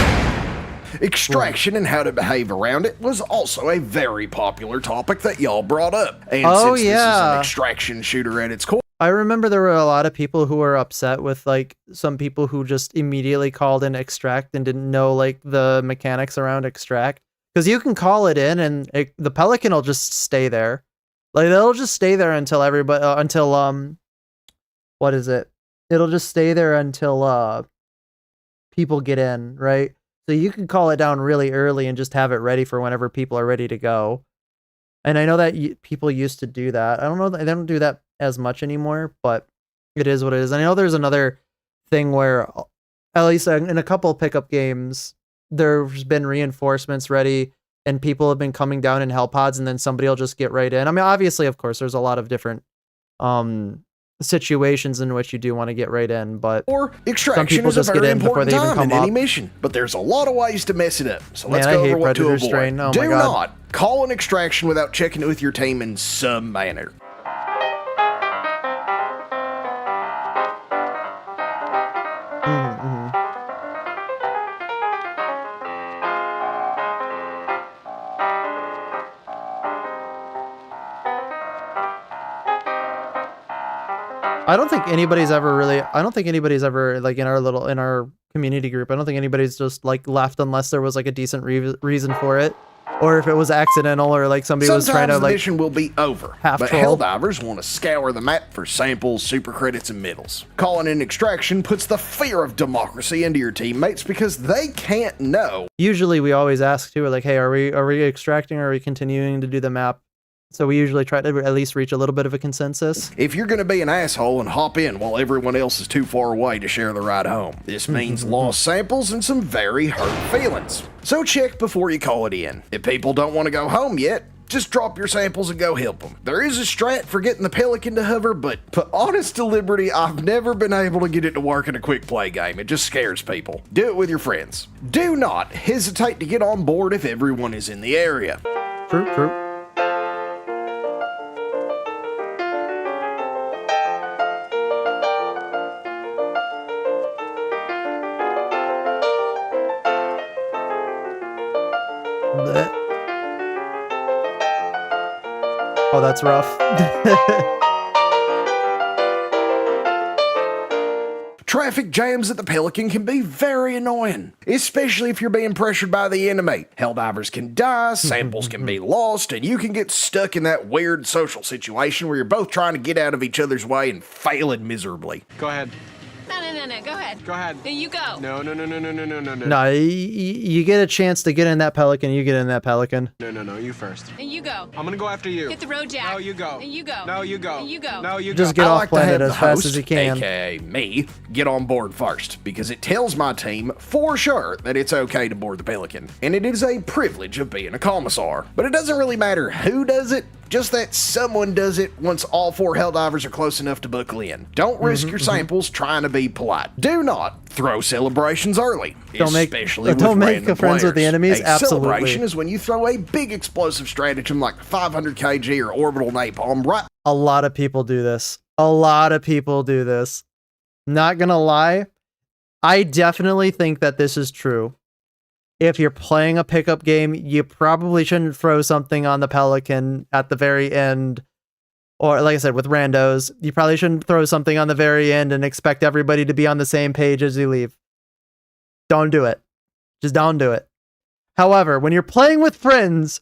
Extraction and how to behave around it was also a very popular topic that y'all brought up. And since this is an extraction shooter at its core, I remember there were a lot of people who were upset with some people who just immediately called in extract and didn't know the mechanics around extract. Because you can call it in and the Pelican will just stay there. They'll just stay there until what is it? It'll just stay there until people get in, right? So you can call it down really early and just have it ready for whenever people are ready to go. And I know that people used to do that. I don't know, they don't do that as much anymore, but it is what it is. I know there's another thing where, at least in a couple of pickup games, there's been reinforcements ready and people have been coming down in Hellpods and then somebody will just get right in. I mean, obviously, of course, there's a lot of different situations in which you do want to get right in, but extraction some people is just a get very in before important they even time come in any up. mission. But there's a lot of ways to mess it up. So let's Man, I go hate over what to Predator avoid. Strain. Oh Do my God. not call an extraction without checking it with your team in some manner. I don't think anybody's ever like in our community group. I don't think anybody's just like left unless there was like a decent reason for it, or if it was accidental or like somebody was trying to Sometimes the like mission will be over, but troll. Helldivers want to scour the map for samples, super credits, and medals. Calling in extraction puts the fear of democracy into your teammates because they can't know. Usually we always ask too, like, hey, are we extracting or are we continuing to do the map? So we usually try to at least reach a little bit of a consensus. If you're going to be an asshole and hop in while everyone else is too far away to share the ride home, this means lost samples and some very hurt feelings. So check before you call it in. If people don't want to go home yet, just drop your samples and go help them. There is a strat for getting the Pelican to hover, but honest to Liberty, I've never been able to get it to work in a quick play game. It just scares people. Do it with your friends. Do not hesitate to get on board if everyone is in the area. True. Oh, that's rough. Traffic jams at the Pelican can be very annoying, especially if you're being pressured by the enemy. Helldivers can die, samples can be lost, and you can get stuck in that weird social situation where you're both trying to get out of each other's way and failing miserably. Go ahead. No, go ahead. Go ahead. You go. No. No, you get a chance to get in that Pelican, you get in that Pelican. No, you first. And you go. I'm gonna go after you. Hit the road, Jack. No, you go. And you go. No, you go. And you go. No, you Just go. get I off like to planet have as the fast host, as you can. aka me, get on board first, because it tells my team for sure that it's okay to board the Pelican. And it is a privilege of being a commissar. But it doesn't really matter who does it, just that someone does it once all 4 Helldivers are close enough to buckle in. Don't risk your samples trying to be polite. Do not throw celebrations early, especially with random friends with the players. enemies. A Absolutely. celebration is when you throw a big explosive stratagem like 500 kg or orbital napalm right. A lot of people do this. Not gonna lie, I definitely think that this is true. If you're playing a pickup game, you probably shouldn't throw something on the Pelican at the very end. Or like I said, with randos, you probably shouldn't throw something on the very end and expect everybody to be on the same page as you leave. Don't do it. Just don't do it. However, when you're playing with friends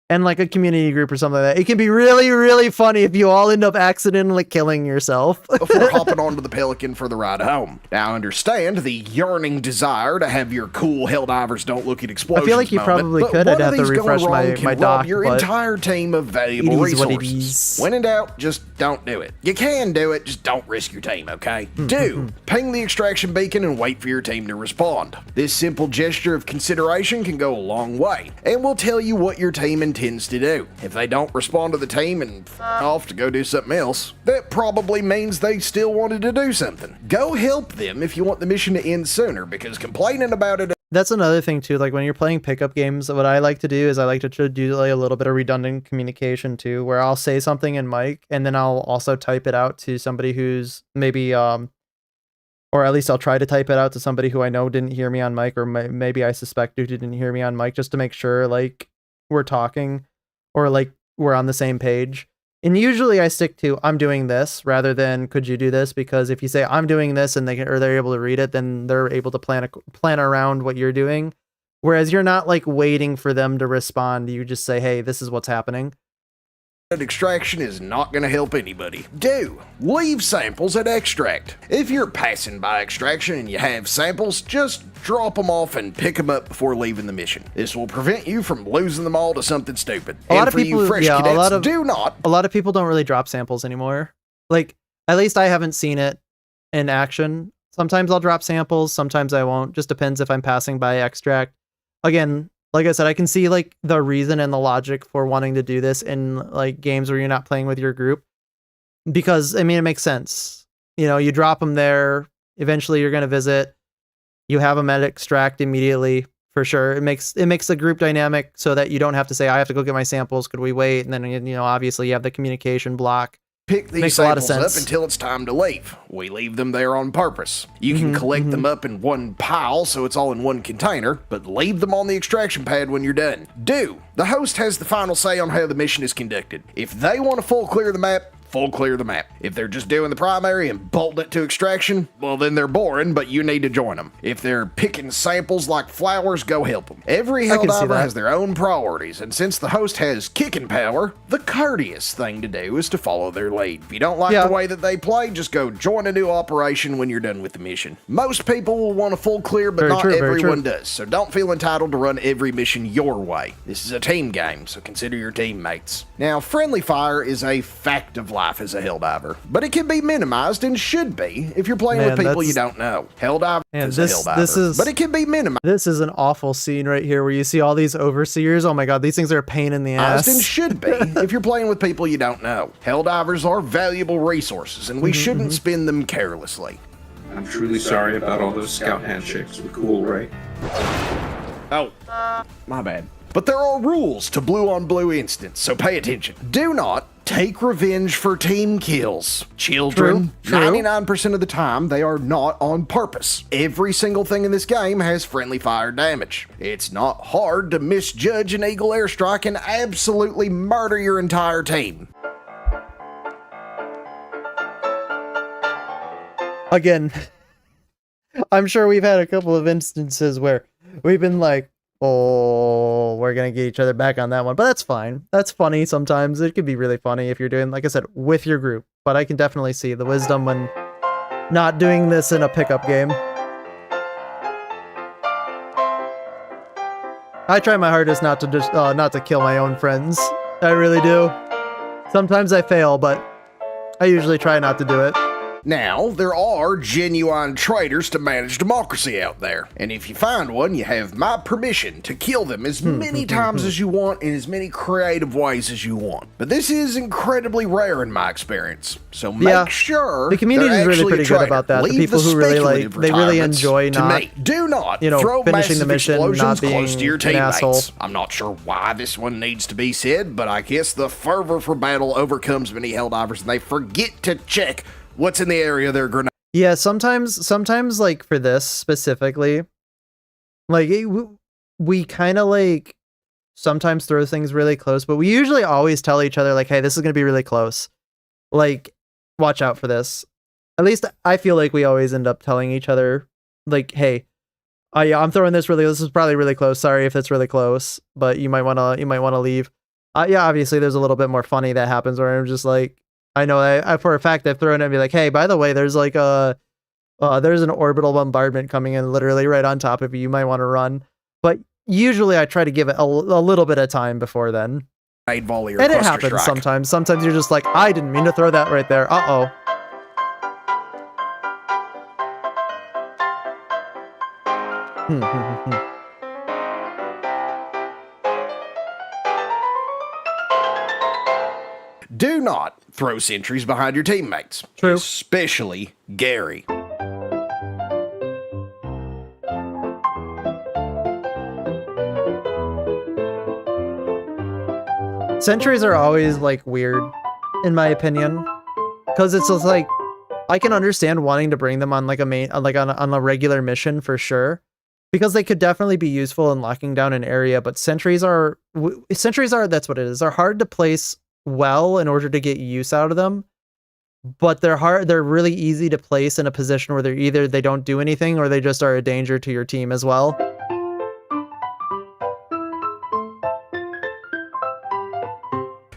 and like a community group or something like that, it can be really, really funny if you all end up accidentally killing yourself. Before hopping onto the Pelican for the ride home. Now understand the yearning desire to have your cool Helldivers don't look at explosions I feel like you moment, probably but could. one I'd of have to these going refresh wrong my can my rob doc, your but entire team of valuable it is what it resources. is. When in doubt, just don't do it. You can do it, just don't risk your team, okay? Do ping the extraction beacon and wait for your team to respond. This simple gesture of consideration can go a long way, and will tell you what your team intends to do. If they don't respond to the team and off to go do something else, that probably means they still wanted to do something. Go help them if you want the mission to end sooner, because complaining about it. That's another thing too. Like when you're playing pickup games, what I like to do is I like to try to do like a little bit of redundant communication too, where I'll say something in mic and then I'll also type it out to somebody who's maybe or at least I'll try to type it out to somebody who I know didn't hear me on mic, or maybe I suspect who didn't hear me on mic, just to make sure like we're talking or like we're on the same page. And usually I stick to I'm doing this rather than could you do this, because if you say I'm doing this and they're able to read it, then they're able to plan around what you're doing. Whereas you're not like waiting for them to respond. You just say, hey, this is what's happening. Extraction is not going to help anybody. Do leave samples at extract. If you're passing by extraction and you have samples, just drop them off and pick them up before leaving the mission. This will prevent you from losing them all to something stupid. A lot and of for people, you fresh yeah, cadets, a lot of people don't really drop samples anymore. Like, at least I haven't seen it in action. Sometimes I'll drop samples, sometimes I won't. Just depends if I'm passing by extract. Again, like I said, I can see like the reason and the logic for wanting to do this in like games where you're not playing with your group, because I mean, it makes sense. You know, you drop them there, eventually you're going to visit, you have them at extract immediately for sure. It makes the group dynamic so that you don't have to say, I have to go get my samples. Could we wait? And then, you know, obviously you have the communication block. Pick these Makes a lot of samples sense. up until it's time to leave. We leave them there on purpose. You can collect them up in one pile so it's all in one container, but leave them on the extraction pad when you're done. The host has the final say on how the mission is conducted. If they want to full clear the map, full clear of the map. If they're just doing the primary and bolting it to extraction, well then they're boring, but you need to join them. If they're picking samples like flowers, go help them. Every Helldiver has their own priorities, and since the host has kicking power, the courteous thing to do is to follow their lead. If you don't like the way that they play, just go join a new operation when you're done with the mission. Most people will want a full clear, but not everyone does, so don't feel entitled to run every mission your way. This is a team game, so consider your teammates. Now, friendly fire is a fact of life as a Helldiver, but it can be minimized and should be if you're playing with people you don't know. Helldiver is a Helldiver, but it can be minimized. This is an awful scene right here where you see all these overseers. Oh my god, these things are a pain in the ass. And should be if you're playing with people you don't know. Helldivers are valuable resources, and we shouldn't spend them carelessly. I'm truly sorry about all those scout handshakes with Cool Ray. Oh, my bad. But there are rules to blue on blue instance, so pay attention. Do not take revenge for team kills. Children, 99% of the time, they are not on purpose. Every single thing in this game has friendly fire damage. It's not hard to misjudge an Eagle airstrike and absolutely murder your entire team. Again, I'm sure we've had a couple of instances where we've been like, oh, we're going to get each other back on that one. But that's fine. That's funny sometimes. It could be really funny if you're doing, like I said, with your group. But I can definitely see the wisdom when not doing this in a pickup game. I try my hardest not to kill my own friends. I really do. Sometimes I fail, but I usually try not to do it. Now, there are genuine traitors to manage democracy out there, and if you find one, you have my permission to kill them as many times as you want in as many creative ways as you want. But this is incredibly rare in my experience, so make sure the community is really pretty good about that. The people who really like, they really enjoy not, do not throw finishing the mission, not being close to your an asshole. I'm not sure why this one needs to be said, but I guess the fervor for battle overcomes many Helldivers, and they forget to check what's in the area they're grenade. Yeah, sometimes like for this specifically, like we kind of like sometimes throw things really close, but we usually always tell each other like, hey, this is going to be really close. Like, watch out for this. At least I feel like we always end up telling each other like, hey, I'm throwing this is probably really close. Sorry if it's really close, but you might want to leave. Yeah, obviously there's a little bit more funny that happens where I'm just like, I know I for a fact I've thrown it and be like, hey, by the way, there's like there's an orbital bombardment coming in literally right on top of you. You might want to run. But usually I try to give it a little bit of time before then. Volley or and it happens strike. sometimes. Sometimes you're just like, I didn't mean to throw that right there. Uh-oh. Do not throw sentries behind your teammates. True. Especially Gary. Sentries are always like weird, in my opinion, because it's just like I can understand wanting to bring them on like a main, like on a regular mission for sure, because they could definitely be useful in locking down an area. But sentries are that's what it is. They're hard to place well in order to get use out of them, but they're really easy to place in a position where they don't do anything or they just are a danger to your team as well.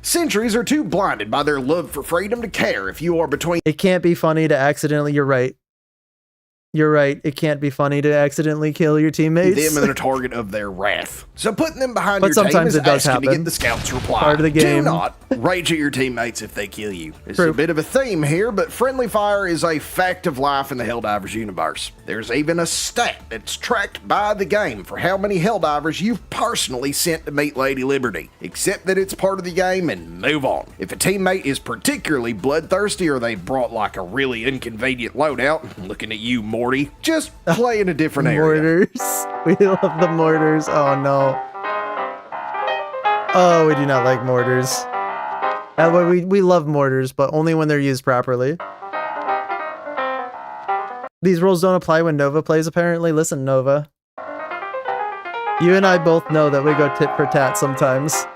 Sentries are too blinded by their love for freedom to care if you are between. It can't be funny to accidentally. You're right. It can't be funny to accidentally kill your teammates. Them and the target of their wrath. So putting them behind but your team sometimes is it does asking happen. to get the scouts reply. Part of the game. Do not rage at your teammates if they kill you. It's True. a bit of a theme here, but friendly fire is a fact of life in the Helldivers universe. There's even a stat that's tracked by the game for how many Helldivers you've personally sent to meet Lady Liberty. Accept that it's part of the game and move on. If a teammate is particularly bloodthirsty or they brought like a really inconvenient loadout, looking at you, Morty, just play in a different area. Mortars. We love the mortars. Oh no. Oh, we do not like mortars. We love mortars, but only when they're used properly. These rules don't apply when Nova plays, apparently. Listen, Nova. You and I both know that we go tit for tat sometimes.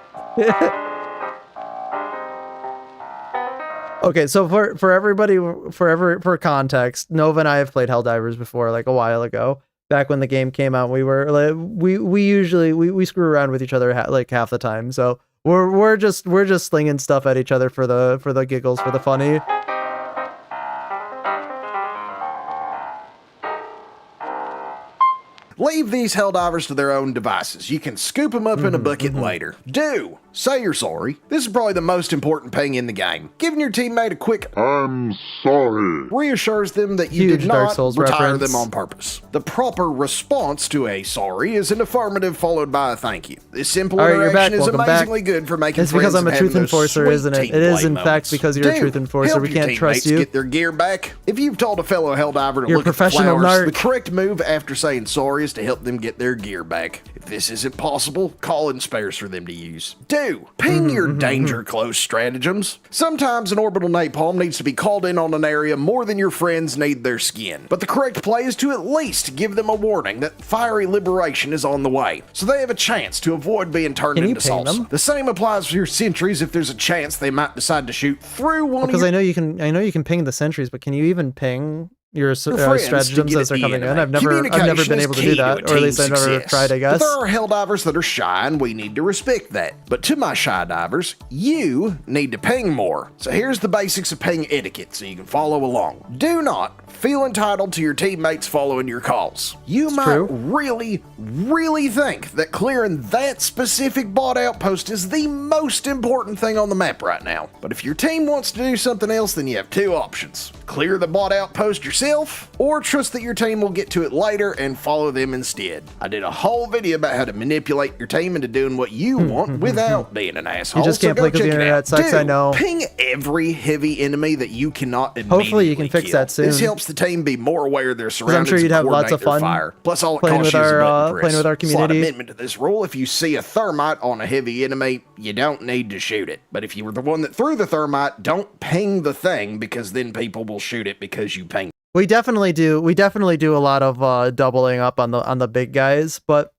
Okay, so for everybody, for context, Nova and I have played Helldivers before, like a while ago. Back when the game came out, we were like, we usually we screw around with each other like half the time. So we're just slinging stuff at each other for the giggles, for the funny. Leave these Helldivers to their own devices. You can scoop them up in a bucket later. Do say you're sorry. This is probably the most important thing in the game. Giving your teammate a quick "I'm sorry" reassures them that you Huge did Dark not Souls retire reference. them on purpose. The proper response to a sorry is an affirmative followed by a thank you. This simple All right, you're back. interaction is Welcome back. amazingly good for making It's friends because I'm a and truth having those enforcer, sweet isn't it? team It is play in fact moments. because you're a Do truth enforcer. help We your can't trust teammates you. Get their gear back. If you've told a fellow Helldiver to You're a look at the professional flowers, narc. the correct move after saying sorry is to help them get their gear back. If this isn't possible, call in spares for them to use. Do ping your danger close stratagems. Sometimes an orbital napalm needs to be called in on an area more than your friends need their skin. But the correct play is to at least give them a warning that fiery liberation is on the way, so they have a chance to avoid being turned Can you into ping salsa. them? The same applies for your sentries if there's a chance they might decide to shoot through one Because of I your know you can ping the sentries, but can you even ping your friends to stratagems get as they're at the coming in? enemy. I've never been Communication is able to key do to a that, or at least team's I've never success. tried, I But guess. there are Helldivers that are shy, and we need to respect that. But to my shy divers, you need to ping more. So here's the basics of ping etiquette so you can follow along. Do not feel entitled to your teammates following your calls. You might true. really think that clearing that specific bot outpost is the most important thing on the map right now. But if your team wants to do something else, then you have two options. Clear the bot outpost yourself, or trust that your team will get to it later and follow them instead. I did a whole video about how to manipulate your team into doing what you want without being an asshole. You just can't so play go 'cause the check it internet out. sucks, I Do know. Ping every heavy enemy that you cannot Hopefully you can immediately fix kill. that soon. This helps the team be more aware of their I'm surroundings sure you'd and have lots of coordinate their fun fire. Plus, all it playing costs with you is a our button press. playing with our Slight community. amendment to this rule: if you see a thermite on a heavy enemy, you don't need to shoot it. But if you were the one that threw the thermite, don't ping the thing, because then people will shoot it because you pinged. We definitely do a lot of doubling up on the big guys, but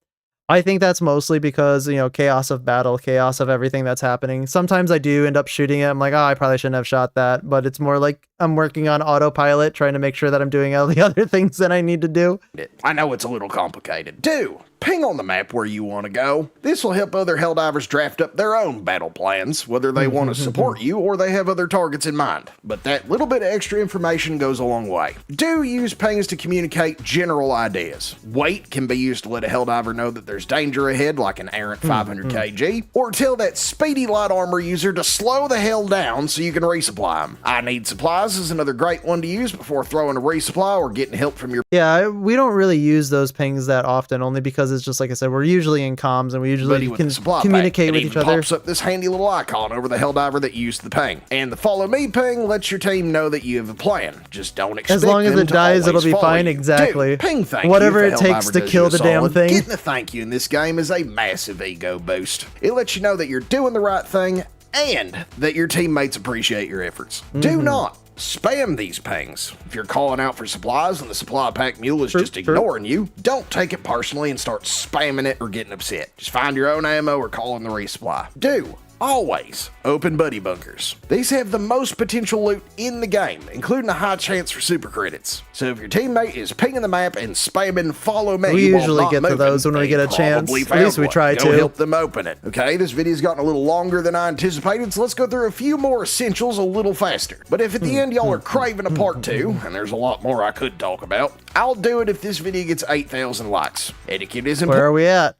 I think that's mostly because, chaos of battle, chaos of everything that's happening. Sometimes I do end up shooting it. I'm like, oh, I probably shouldn't have shot that, but it's more like I'm working on autopilot, trying to make sure that I'm doing all the other things that I need to do. I know it's a little complicated. Do ping on the map where you want to go. This will help other Helldivers draft up their own battle plans, whether they want to support you or they have other targets in mind. But that little bit of extra information goes a long way. Do use pings to communicate general ideas. Wait can be used to let a Helldiver know that there's danger ahead, like an errant 500 kg, or tell that speedy light armor user to slow the hell down so you can resupply them. I need supplies is another great one to use before throwing a resupply or getting help from your Yeah, we don't really use those pings that often, only because it's just like I said, we're usually in comms and we usually buddy with can the supply communicate pack. with It each even other. pops up this handy little icon over the Helldiver that used the ping. And the follow me ping lets your team know that you have a plan. Just don't expect As long as them it to dies, it'll always be follow fine. you. Exactly. Dude, ping thank Whatever you it if the takes Helldiver to does kill you a the damn solid. thing. Getting a thank you in this game is a massive ego boost. It lets you know that you're doing the right thing and that your teammates appreciate your efforts. Do not spam these pings. If you're calling out for supplies and the supply pack mule is just ignoring you, don't take it personally and start spamming it or getting upset. Just find your own ammo or call in the resupply. Do always open buddy bunkers. These have the most potential loot in the game, including a high chance for super credits. So if your teammate is pinging the map and spamming follow me, We while usually not get to moving, those when we they get a chance. probably At found least we one. try Go to. help them open it. Okay, this video's gotten a little longer than I anticipated, so let's go through a few more essentials a little faster. But if at the end y'all are craving a part 2, and there's a lot more I could talk about, I'll do it if this video gets 8,000 likes. Etiquette is important. Where are we at?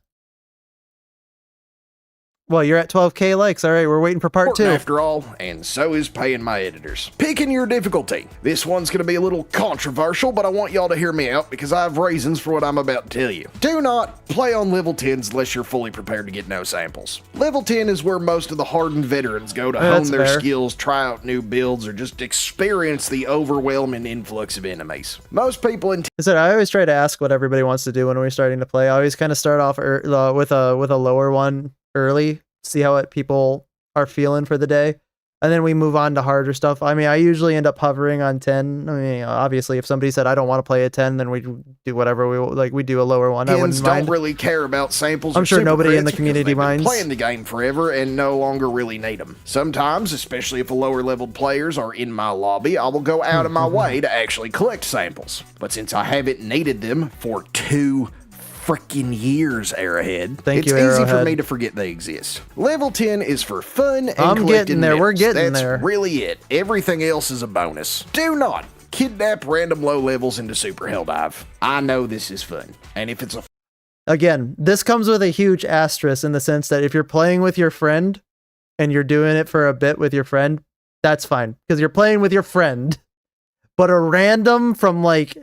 Well, you're at 12K likes. All right, we're waiting for part 2. After all, and so is paying my editors. Picking your difficulty. This one's going to be a little controversial, but I want y'all to hear me out because I have reasons for what I'm about to tell you. Do not play on level 10s unless you're fully prepared to get no samples. Level 10 is where most of the hardened veterans go to hone That's their fair. skills, try out new builds, or just experience the overwhelming influx of enemies. Most people in I always try to ask what everybody wants to do when we're starting to play. I always kind of start off with a lower one early, see how people are feeling for the day. and then we move on to harder stuff. I mean, I usually end up hovering on 10. I mean, obviously, if somebody said I don't want to play a 10, then we do whatever we like. We do a lower one. I Kids wouldn't don't mind. really care about samples. I'm or sure super nobody in crits the because community they've been minds. playing the game forever and no longer really need them. Sometimes, especially if the lower leveled players are in my lobby, I will go out of my way to actually collect samples. But since I haven't needed them for 2 freaking years, Arrowhead, Thank it's you, easy for Arrowhead. me to forget they exist. Level 10 is for fun and I'm collecting getting there. We're medals. getting That's there. really it. Everything else is a bonus. Do not kidnap random low levels into Super Helldive. I know this is fun, and if it's a Again, this comes with a huge asterisk in the sense that if you're playing with your friend and you're doing it for a bit with your friend, that's fine because you're playing with your friend. But a random from like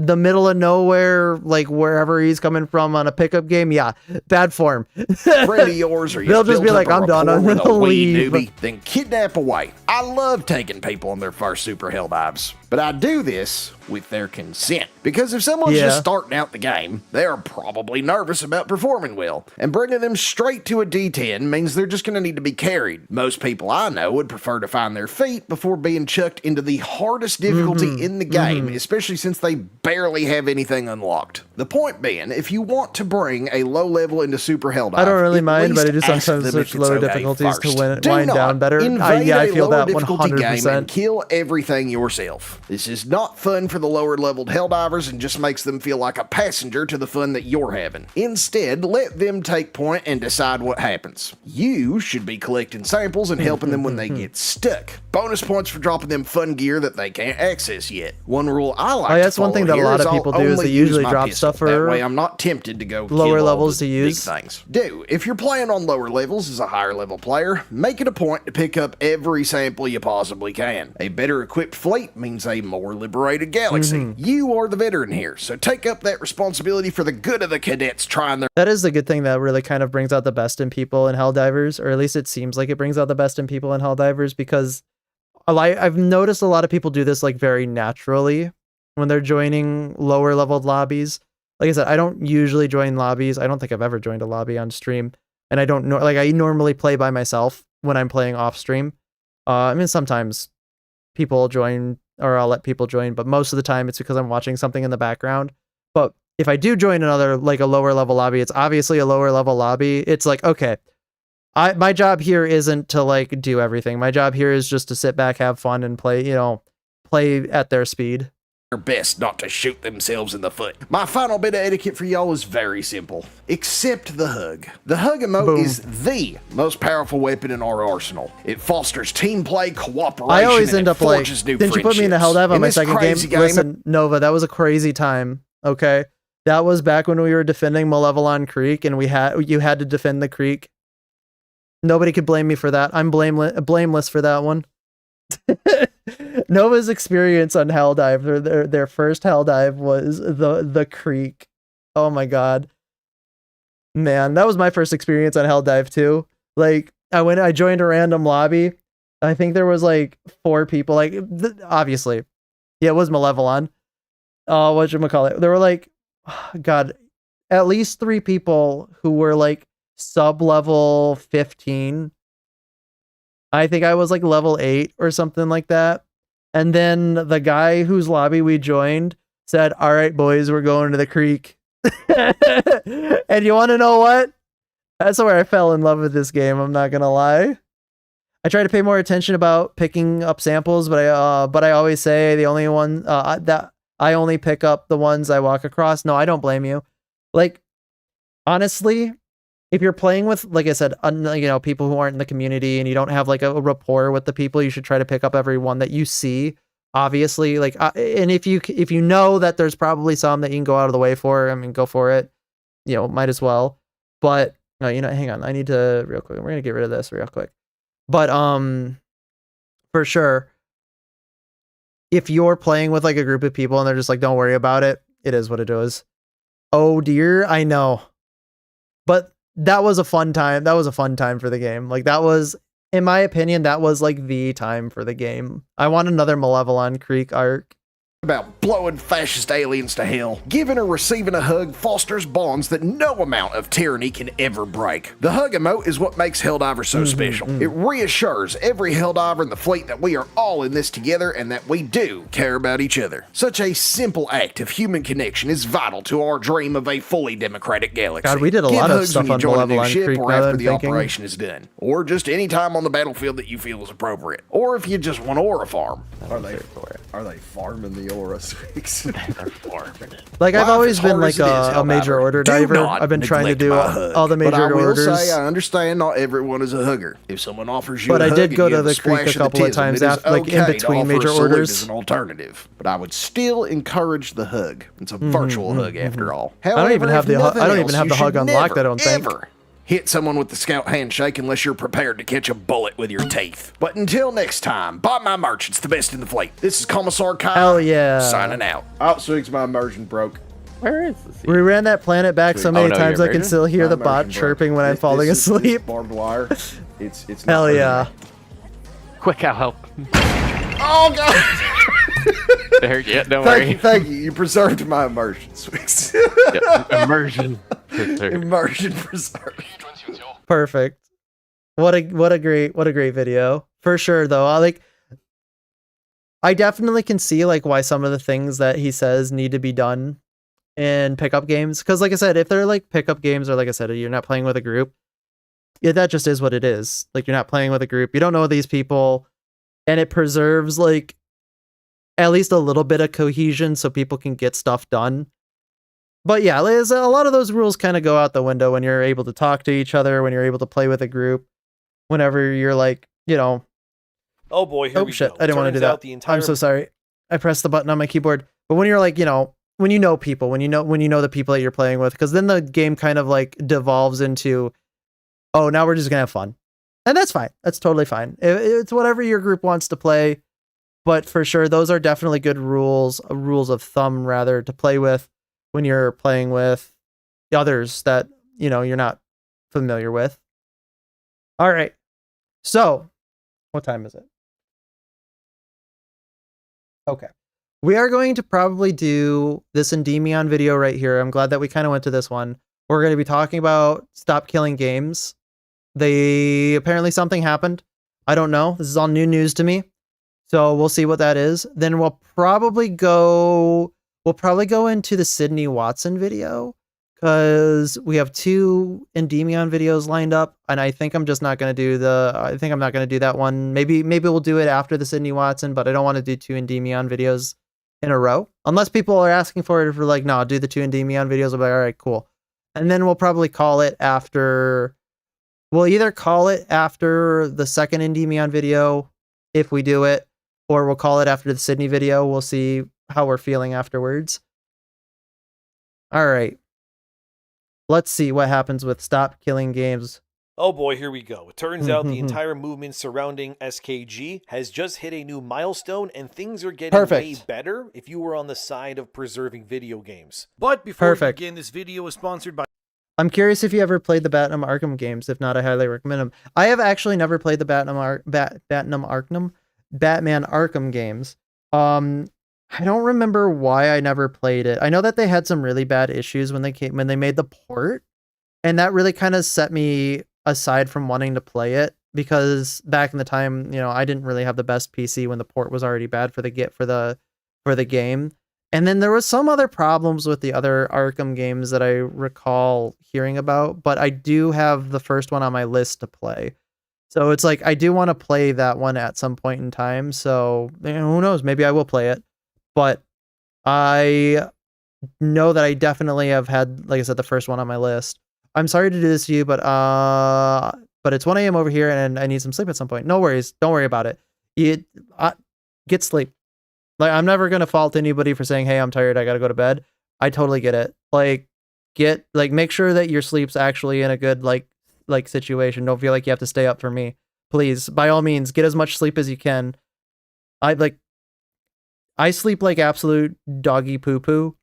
the middle of nowhere, like wherever he's coming from on a pickup game, yeah, bad form. friend of yours or you They'll just be like, I'm done, I'm with a gonna wee leave. newbie, then kidnap away. I love taking people on their first Super Hell dives, but I do this with their consent. Because if someone's Yeah. just starting out the game, they are probably nervous about performing well, and bringing them straight to a D10 means they're just going to need to be carried. Most people I know would prefer to find their feet before being chucked into the hardest difficulty in the game, especially since they barely have anything unlocked. The point being, if you want to bring a low level into Super Hell Dive, I don't really at mind, but I least do ask sometimes them switch if it's lower okay difficulties first. to Do wind not down better. invade Yeah, I a feel lower that difficulty game 100%. and kill everything yourself. This is not fun for the lower leveled Helldivers and just makes them feel like a passenger to the fun that you're having. Instead, let them take point and decide what happens. You should be collecting samples and helping them when they get stuck. Bonus points for dropping them fun gear that they can't access yet. One rule I like to that's one thing follow that a here lot of I'll people do is only they use usually my drop pistol. stuff That for way I'm not tempted to go lower kill all levels the to big use. things. If you're playing on lower levels as a higher level player, make it a point to pick up every sample you possibly can. A better equipped fleet means a more liberated galaxy. You are the veteran here, so take up that responsibility for the good of the cadets trying their That is the good thing that really kind of brings out the best in people in Helldivers, or at least it seems like it brings out the best in people in Helldivers, because I've noticed a lot of people do this like very naturally when they're joining lower leveled lobbies. Like I said, I don't usually join lobbies. I don't think I've ever joined a lobby on stream, and I don't know. Like I normally play by myself when I'm playing off stream. I mean, sometimes people join, or I'll let people join, but most of the time it's because I'm watching something in the background. But if I do join another, like a lower level lobby, it's obviously a lower level lobby. It's like, okay, my job here isn't to like do everything. My job here is just to sit back, have fun, and play, play at their speed. best not to shoot themselves in the foot. My final bit of etiquette for y'all is very simple. Accept the hug. The hug emote Boom. is the most powerful weapon in our arsenal. It fosters team play, cooperation, I always and end it up like, forges new didn't you put me in the friendships. Helldive on my this second game? crazy Listen, Nova, that was a crazy time. Okay, that was back when we were defending Malevelon Creek, and you had to defend the creek. Nobody could blame me for that. I'm blameless for that one. Nova's experience on Helldive, their first Helldive was the creek. Oh my god, man, that was my first experience on Helldive too. Like I joined a random lobby. I think there was like 4 people. Like obviously, yeah, it was Malevelon. Whatchamacallit? There were like, God, at least 3 people who were like sub-level 15. I think I was like level 8 or something like that. And then the guy whose lobby we joined said, "All right, boys, we're going to the creek." And you want to know what? That's where I fell in love with this game. I'm not going to lie. I try to pay more attention about picking up samples, but I always say the only one that I only pick up the ones I walk across. No, I don't blame you. Like, honestly, if you're playing with, like I said, people who aren't in the community and you don't have like a rapport with the people, you should try to pick up every one that you see. Obviously, like, and if you know that there's probably some that you can go out of the way for, I mean, go for it. Might as well. But hang on, I need to real quick. We're gonna get rid of this real quick. But for sure, if you're playing with like a group of people and they're just like, don't worry about it, it is what it is. Oh dear, I know. But that was a fun time. That was a fun time for the game. Like that was, in my opinion, that was like the time for the game. I want another Malevelon Creek arc. about blowing fascist aliens to hell. Giving or receiving a hug fosters bonds that no amount of tyranny can ever break. The hug emote is what makes Helldiver so special. It reassures every Helldiver in the fleet that we are all in this together and that we do care about each other. Such a simple act of human connection is vital to our dream of a fully democratic galaxy. God, we did a Give lot of hugs stuff when you on join a new Malevolent ship Creek or now that after I'm the thinking. operation is done, or just any time on the battlefield that you feel is appropriate, or if you just want aura farm. Are they farming the aura sweets? Like, I've Life always is been hard like as it is, a major Helldiver. order Do diver. not I've been trying to neglect do my hug. all the major But I will orders. say I understand not everyone is a hugger. If someone offers you But a I hug did and go you to have the a creek a splash of couple of tism, times it is after, like, in okay to between offer major a salute orders. as an alternative. But I would still encourage the hug. It's a Mhm, virtual mhm, hug after all. I don't even However, have if the hu- nothing I don't even else, have you the hug should unlocked, I never, don't think. ever hit someone with the scout handshake unless you're prepared to catch a bullet with your teeth. But until next time, buy my merch. It's the best in the fleet. This is Commissar Kai. Hell yeah. Signing out. Oh, Swigs, my immersion broke. Where is this? We ran that planet back so Sweet. many Oh, no, times your I can immersion? still hear My the bot immersion broke. chirping when I'm falling This asleep. barbed wire. It's not Hell hurting yeah. me. Quick, I'll help. Oh god! There, yeah, don't Thank worry. you, thank you. You preserved my immersion, Swigs. Yeah, immersion preserved. Immersion preserved. Perfect. What a great video. For sure though. I definitely can see like why some of the things that he says need to be done in pickup games. Cause like I said, if they're like pickup games or like I said, you're not playing with a group, yeah, that just is what it is. Like you're not playing with a group. You don't know these people, and it preserves like at least a little bit of cohesion so people can get stuff done. But yeah, Liz, a lot of those rules kind of go out the window when you're able to talk to each other, when you're able to play with a group, whenever you're like, you know, oh boy, here we shit, go. I didn't want to do Turns out that. the entire I'm so sorry. I pressed the button on my keyboard. But when you're like, you know, when you know people, when you know the people that you're playing with, because then the game kind of like devolves into, oh, now we're just gonna have fun, and that's fine. That's totally fine. It's whatever your group wants to play. But for sure, those are definitely good rules of thumb rather to play with when you're playing with the others that, you know, you're not familiar with. All right. So, what time is it? Okay. We are going to probably do this Endymion video right here. I'm glad that we kind of went to this one. We're going to be talking about Stop Killing Games. Apparently something happened. I don't know. This is all new news to me. So we'll see what that is. Then we'll probably go into the Sydney Watson video because we have 2 Endymion videos lined up, and I think I'm just not going to do that one. Maybe we'll do it after the Sydney Watson, but I don't want to do 2 Endymion videos in a row. Unless people are asking for it, if we're like, no, do the 2 Endymion videos. I'll be like, all right, cool. And then we'll probably call it after. We'll either call it after the second Endymion video if we do it, or we'll call it after the Sydney video. We'll see how we're feeling afterwards. All right. Let's see what happens with Stop Killing Games. Oh boy, here we go. It turns out the entire movement surrounding SKG has just hit a new milestone, and things are getting way better if you were on the side of preserving video games. But before we begin, this video is sponsored by... I'm curious if you ever played the Batman Arkham games. If not, I highly recommend them. I have actually never played the Batman Arkham games. I don't remember why I never played it. I know that they had some really bad issues when they made the port, and that really kind of set me aside from wanting to play it, because back in the time, you know, I didn't really have the best PC when the port was already bad for the game. And then there was some other problems with the other Arkham games that I recall hearing about, but I do have the first one on my list to play. So it's like, I do want to play that one at some point in time. So, you know, who knows? Maybe I will play it. But I know that I definitely have had, like I said, the first one on my list. I'm sorry to do this to you, but it's 1 a.m. over here and I need some sleep at some point. No worries. Don't worry about it. Get sleep. Like, I'm never going to fault anybody for saying, hey, I'm tired, I got to go to bed. I totally get it. Make sure that your sleep's actually in a good, like situation. Don't feel like you have to stay up for me. Please, by all means, get as much sleep as you can. I sleep like absolute doggy poo-poo.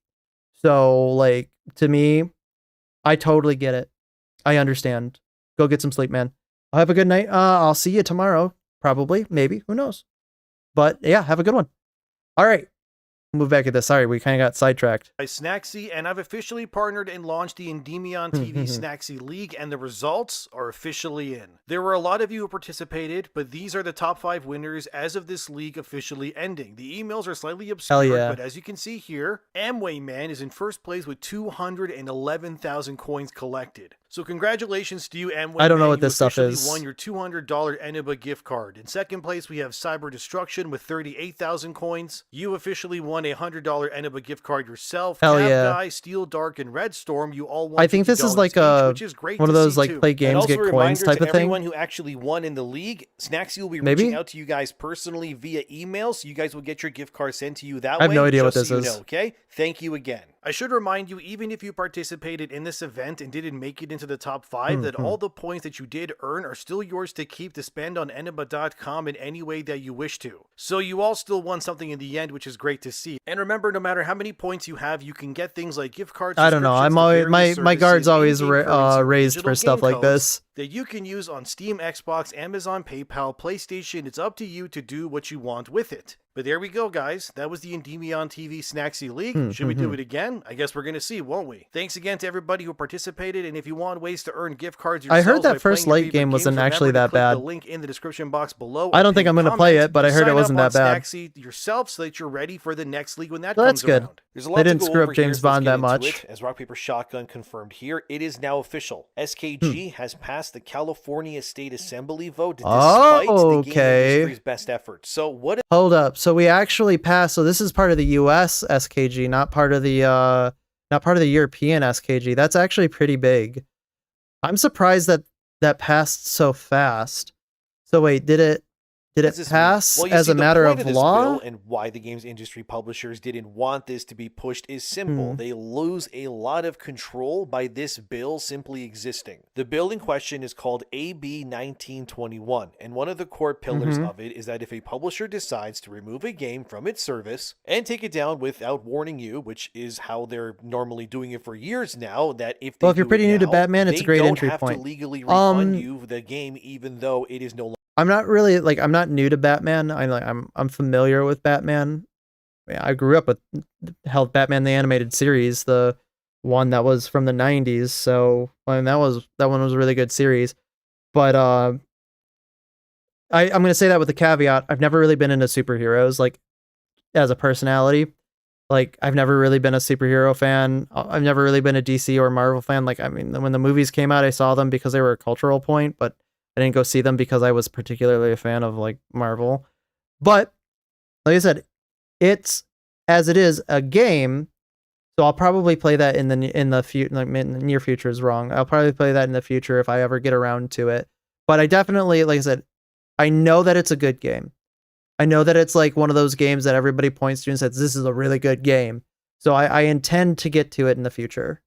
So, like, to me, I totally get it. I understand. Go get some sleep, man. I'll have a good night. I'll see you tomorrow. Probably. Maybe. Who knows? But, yeah, have a good one. All right. move back at this. Sorry, we kind of got sidetracked. By Snacksy, and I've officially partnered and launched the Endymion TV Snacksy League, and the results are officially in. There were a lot of you who participated, but these are the top 5 winners as of this league officially ending. The emails are slightly obscure, but as you can see here, Amway Man is in first place with 211,000 coins collected. So congratulations to you, Amway. I don't know Man. what this stuff is. You won your $200 Eniba gift card. In second place, we have Cyber Destruction with 38,000 coins. You officially won a $100 Eniba gift card yourself. Hell Cab yeah. Guy, Steel Dark, and Red Storm, you all won. I think this is like $50 each, which is great one of to those see, like too. play And games, also get a coins reminder type to of thing. everyone who actually won in the league, Snacksy will be Maybe? reaching out to you guys personally via email, so you guys will get your gift card sent to you that way. I have no idea what just this so you is. know, okay? Thank you again. I should remind you, even if you participated in this event and didn't make it into the top 5, that all the points that you did earn are still yours to keep to spend on Eneba.com in any way that you wish to. So you all still won something in the end, which is great to see. And remember, no matter how many points you have, you can get things like gift cards. I don't know. I'm always my guard's always raised for stuff like this. That you can use on Steam, Xbox, Amazon, PayPal, PlayStation. It's up to you to do what you want with it. But there we go, guys. That was the Endymion TV Snacksy League. Should we do it again? I guess we're going to see, won't we? Thanks again to everybody who participated. And if you want ways to earn gift cards yourselves, I heard that by first playing your Light game favorite wasn't games, actually remember to that click bad. the link in the description box below. I don't and think I'm pinned going to play comment it, but I heard sign it wasn't up that on bad. Snacksy yourself so that you're ready for the next league when that Well, comes that's good. around. There's a lot They to didn't go screw over up here, James so let's Bond get that into much. it. As Rock Paper Shotgun confirmed here, it is now official. SKG has passed the California State Assembly vote despite the game industry's best efforts. So what? Hold up. So we actually passed. So this is part of the U.S. SKG, not part of the European SKG. That's actually pretty big. I'm surprised that passed so fast. So wait, did it pass Well, you as see, a the matter point of this law? bill and why the games industry publishers didn't want this to be pushed is simple. They lose a lot of control by this bill simply existing. The bill in question is called AB 1921, and one of the core pillars of it is that if a publisher decides to remove a game from its service and take it down without warning you, which is how they're normally doing it for years now, that if they Well, if you're do it pretty new to now, Batman, it's a they great don't entry have point. to legally refund you the game, even though it is no longer. I'm not really I'm not new to Batman. I'm familiar with Batman. I grew up with Batman the Animated Series, the one that was from the 90s. So that one was a really good series. But I'm gonna say that with a caveat. I've never really been into superheroes as a personality. I've never really been a superhero fan. I've never really been a DC or Marvel fan. When the movies came out, I saw them because they were a cultural point, but I didn't go see them because I was particularly a fan of Marvel. But like I said, it's as it is a game, so I'll probably play that in the near future is wrong. I'll probably play that in the future if I ever get around to it. But I definitely, like I said, I know that it's a good game. I know that it's one of those games that everybody points to and says this is a really good game. So I intend to get to it in the future,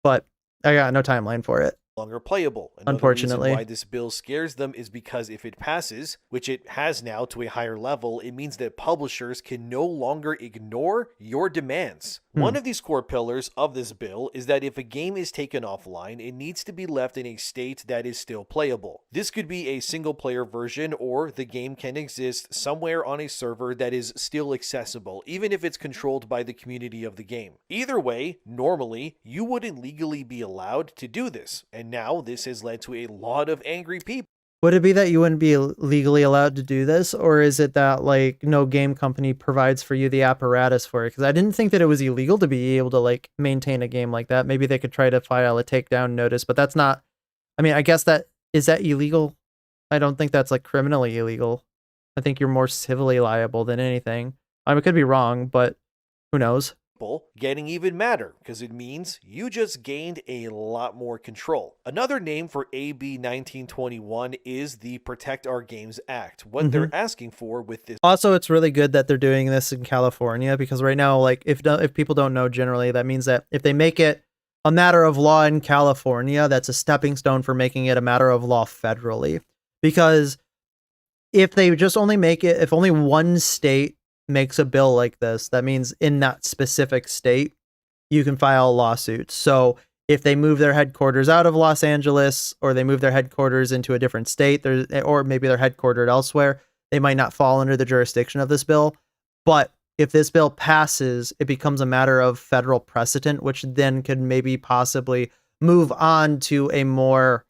but I got no timeline for it. Longer playable. Another Unfortunately, reason why this bill scares them is because if it passes, which it has now to a higher level, it means that publishers can no longer ignore your demands. One of these core pillars of this bill is that if a game is taken offline, it needs to be left in a state that is still playable. This could be a single player version, or the game can exist somewhere on a server that is still accessible, even if it's controlled by the community of the game. Either way, normally, you wouldn't legally be allowed to do this, and now this has led to a lot of angry people. Would it be that you wouldn't be legally allowed to do this, or is it that no game company provides for you the apparatus for it? Because I didn't think that it was illegal to be able to maintain a game like that. Maybe they could try to file a takedown notice, but that's not. I guess is that illegal? I don't think that's criminally illegal. I think you're more civilly liable than anything. I could be wrong, but who knows? Getting even madder because it means you just gained a lot more control. Another name for AB 1921 is the Protect Our Games Act. What they're asking for with this. Also, it's really good that they're doing this in California because right now, if people don't know generally, that means that if they make it a matter of law in California, that's a stepping stone for making it a matter of law federally. Because if they just only make it, if only one state makes a bill like this, that means in that specific state you can file lawsuits. So if they move their headquarters out of Los Angeles, or they move their headquarters into a different state, or maybe they're headquartered elsewhere, they might not fall under the jurisdiction of this bill. But if this bill passes, it becomes a matter of federal precedent, which then could maybe possibly move on to a more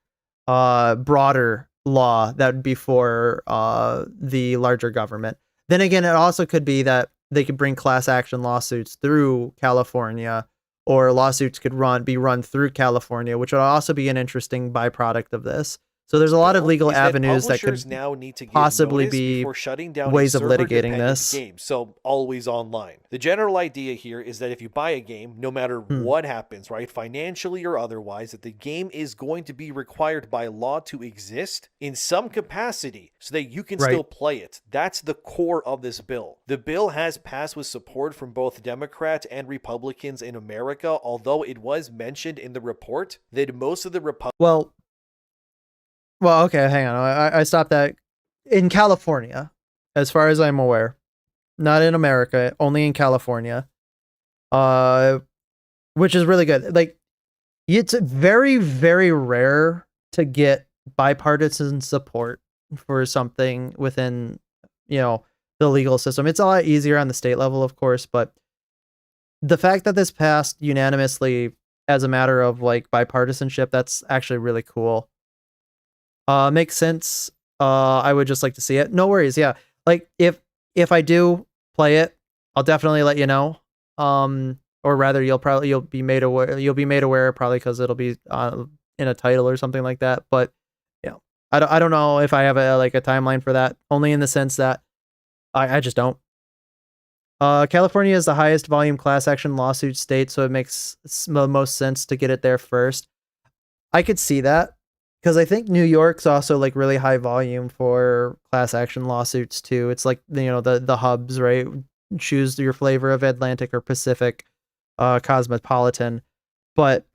broader law that would be for the larger government. Then again, it also could be that they could bring class action lawsuits through California, or lawsuits could be run through California, which would also be an interesting byproduct of this. So there's a lot of legal avenues that could now need to give possibly notice be before shutting down ways a of litigating server-dependent this. game, so always online. The general idea here is that if you buy a game, no matter what happens, right, financially or otherwise, that the game is going to be required by law to exist in some capacity so that you can still play it. That's the core of this bill. The bill has passed with support from both Democrats and Republicans in America, although it was mentioned in the report that most of the Republicans... Well, okay, hang on. I stopped that. In California, as far as I'm aware, not in America, only in California, which is really good. Like, it's very, very rare to get bipartisan support for something within, the legal system. It's a lot easier on the state level, of course, but the fact that this passed unanimously as a matter of, like, bipartisanship, that's actually really cool. Makes sense. I would just like to see it. No worries. Yeah. Like if I do play it, I'll definitely let you know. Or rather you'll be made aware probably because it'll be in a title or something like that. But yeah, I don't know if I have a timeline for that, only in the sense that I just don't. California is the highest volume class action lawsuit state, so it makes the most sense to get it there first. I could see that. Because I think New York's also like really high volume for class action lawsuits too. It's like, the hubs, right? Choose your flavor of Atlantic or Pacific, Cosmopolitan. But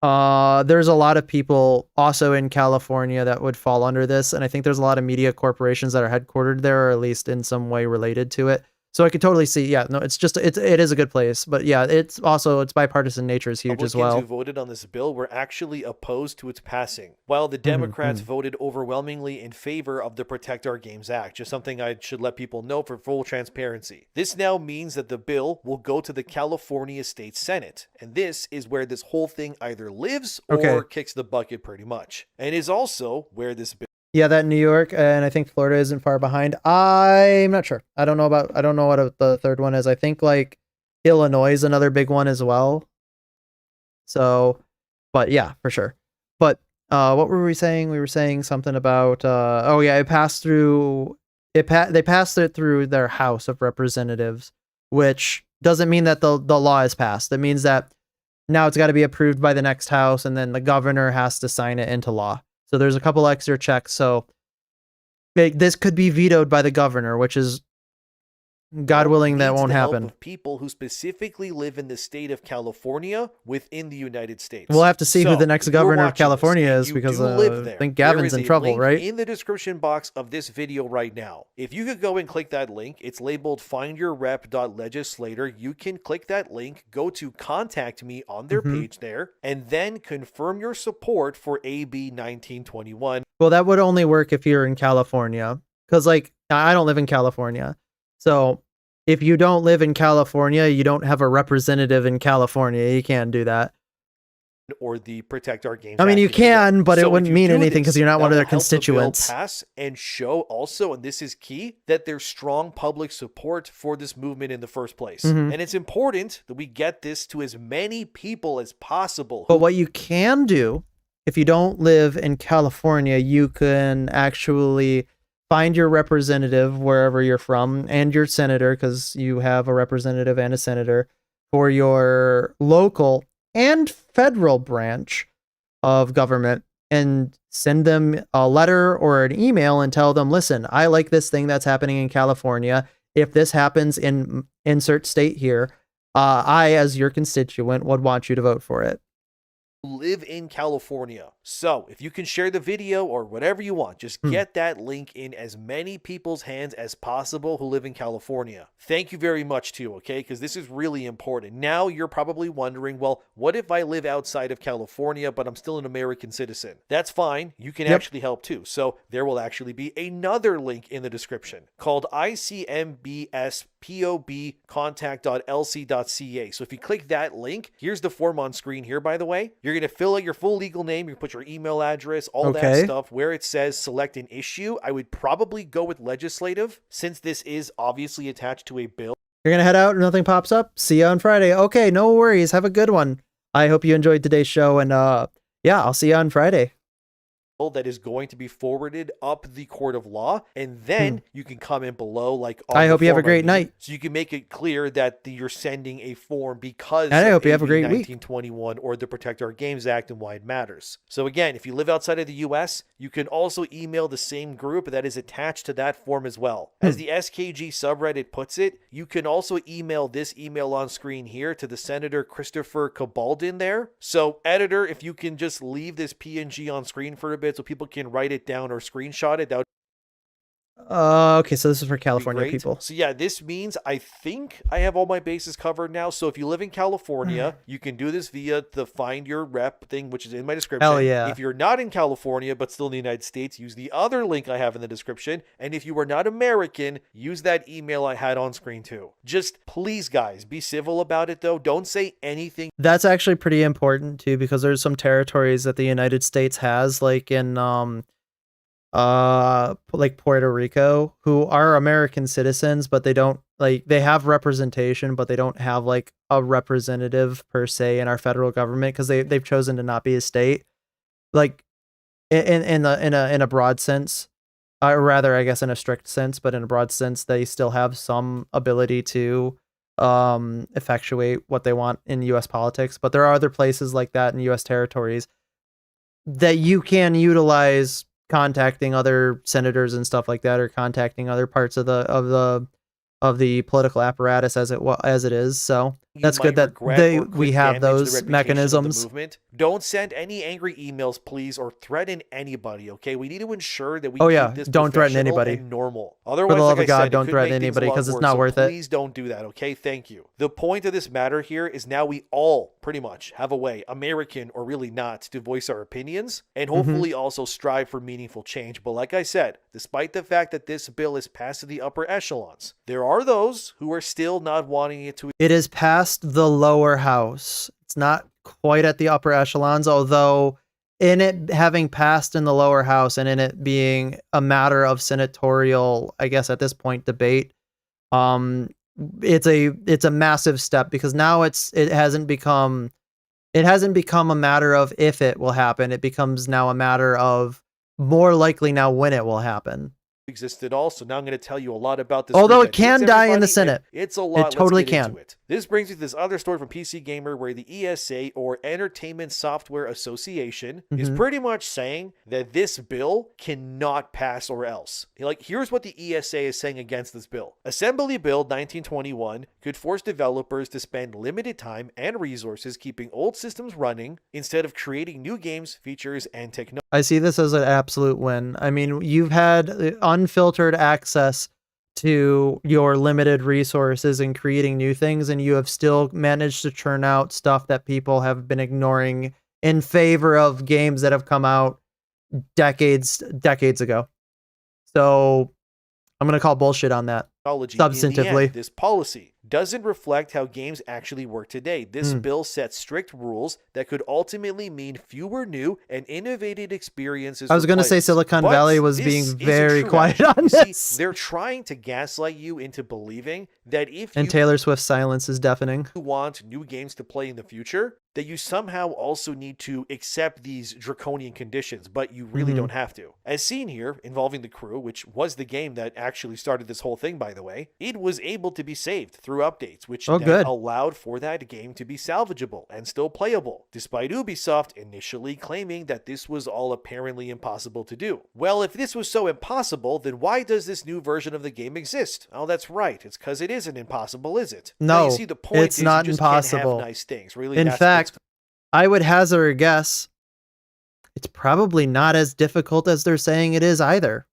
there's a lot of people also in California that would fall under this. And I think there's a lot of media corporations that are headquartered there, or at least in some way related to it. So I could totally see, it is a good place, but yeah, it's bipartisan nature is huge as well. Republicans who voted on this bill were actually opposed to its passing, while the Democrats voted overwhelmingly in favor of the Protect Our Games Act, just something I should let people know for full transparency. This now means that the bill will go to the California State Senate, and this is where this whole thing either lives or kicks the bucket pretty much, and is also where this bill... Yeah, that New York, and I think Florida isn't far behind. I'm not sure. I don't know what the third one is. I think like Illinois is another big one as well. So, but yeah, for sure. But what were we saying? We were saying something about it passed through. They passed it through their House of Representatives, which doesn't mean that the law is passed. It means that now it's got to be approved by the next House, and then the governor has to sign it into law. So there's a couple extra checks. So this could be vetoed by the governor, which is, God willing, that won't happen. Of people who specifically live in the state of California within the United States. We'll have to see who the next governor of California is, because I think Gavin's in trouble, right? In the description box of this video right now. If you could go and click that link, it's labeled findyourrep.legislator. You can click that link, go to contact me on their page there, and then confirm your support for AB 1921. Well, that would only work if you're in California, because I don't live in California. So if you don't live in California, you don't have a representative in California. You can't do that. Or the Protect Our Games. I mean, you can, but so it wouldn't mean anything because you're not one of their constituents. The bill pass and show also, and this is key, that there's strong public support for this movement in the first place. And it's important that we get this to as many people as possible. But what you can do, if you don't live in California, you can actually find your representative wherever you're from, and your senator, because you have a representative and a senator for your local and federal branch of government, and send them a letter or an email and tell them, listen, I like this thing that's happening in California. If this happens in insert state here, I, as your constituent, would want you to vote for it. live in California. So if you can share the video or whatever you want, just get that link in as many people's hands as possible who live in California. Thank you very much too, okay? Because this is really important. Now you're probably wondering, well, what if I live outside of California, but I'm still an American citizen? That's fine. You can actually help too. So there will actually be another link in the description called icmbspobcontact.lc.ca. So if you click that link, here's the form on screen here, by the way. You're going to fill out your full legal name. You put your email address, all that stuff. Where it says select an issue, I would probably go with legislative, since this is obviously attached to a bill. You're going to head out, nothing pops up. See you on Friday. Okay, no worries. Have a good one. I hope you enjoyed today's show, and yeah, I'll see you on Friday. That is going to be forwarded up the court of law, and then you can comment below like I hope you have a great night. So you can make it clear that you're sending a form because and I hope you have a great week. 1921 or the Protect Our Games Act and why it matters. So again, if you live outside of the US, you can also email the same group that is attached to that form as well. As the SKG subreddit puts it, you can also email this email on screen here to the Senator Christopher Cabaldin there. So editor, if you can just leave this PNG on screen for a bit so people can write it down or screenshot it. That would okay, so this is for California people. So yeah, this means I think I have all my bases covered now. So if you live in California, you can do this via the Find Your Rep thing, which is in my description. Hell yeah. If you're not in California, but still in the United States, use the other link I have in the description. And if you are not American, use that email I had on screen too. Just please, guys, be civil about it though. Don't say anything. That's actually pretty important too, because there's some territories that the United States has, like in like Puerto Rico, who are American citizens, but they don't, like, they have representation, but they don't have like a representative per se in our federal government because they've chosen to not be a state, like in a broad sense, or rather I guess in a strict sense, but in a broad sense they still have some ability to effectuate what they want in US politics. But there are other places like that in US territories that you can utilize contacting other senators and stuff like that, or contacting other parts of the political apparatus as it is. So that's good that we have those mechanisms. Don't send any angry emails, please, or threaten anybody. Okay, we need to ensure that we keep this don't threaten anybody. And normal. Otherwise, for the love like of God, I said, don't threaten anybody because it's not worth it. Please don't do that. Okay, thank you. The point of this matter here is now we all pretty much have a way, American or really not, to voice our opinions and hopefully also strive for meaningful change. But like I said, despite the fact that this bill is passed to the upper echelons, there are those who are still not wanting it to. It is past the lower house. It's not quite at the upper echelons, although in it having passed in the lower house and in it being a matter of senatorial, I guess at this point, debate, it's a massive step, because now it hasn't become a matter of if it will happen. It becomes now a matter of more likely now when it will happen. Existed also. Now I'm going to tell you a lot about this. Although it can die in the Senate. It's a lot. It totally Let's get can. into it. This brings me to this other story from PC Gamer, where the ESA, or Entertainment Software Association, is pretty much saying that this bill cannot pass or else. Like, here's what the ESA is saying against this bill. Assembly Bill 1921 could force developers to spend limited time and resources keeping old systems running instead of creating new games, features, and technology. I see this as an absolute win. I mean, you've had unfiltered access to your limited resources and creating new things, and you have still managed to churn out stuff that people have been ignoring in favor of games that have come out decades ago. So I'm going to call bullshit on that. Substantively. This policy doesn't reflect how games actually work today. This bill sets strict rules that could ultimately mean fewer new and innovative experiences. I was going to say Silicon Valley was being very quiet on this. See, they're trying to gaslight you into believing that if and Taylor Swift's silence is deafening. You want new games to play in the future, that you somehow also need to accept these draconian conditions, but you really don't have to. As seen here, involving The Crew, which was the game that actually started this whole thing, by the way, it was able to be saved through updates, which then allowed for that game to be salvageable and still playable, despite Ubisoft initially claiming that this was all apparently impossible to do. Well, if this was so impossible, then why does this new version of the game exist? Oh, that's right. It's because it isn't impossible, is it? No, now, you see, the point it's not you just impossible. Can't have nice things. Really, in fact, I would hazard a guess. It's probably not as difficult as they're saying it is either.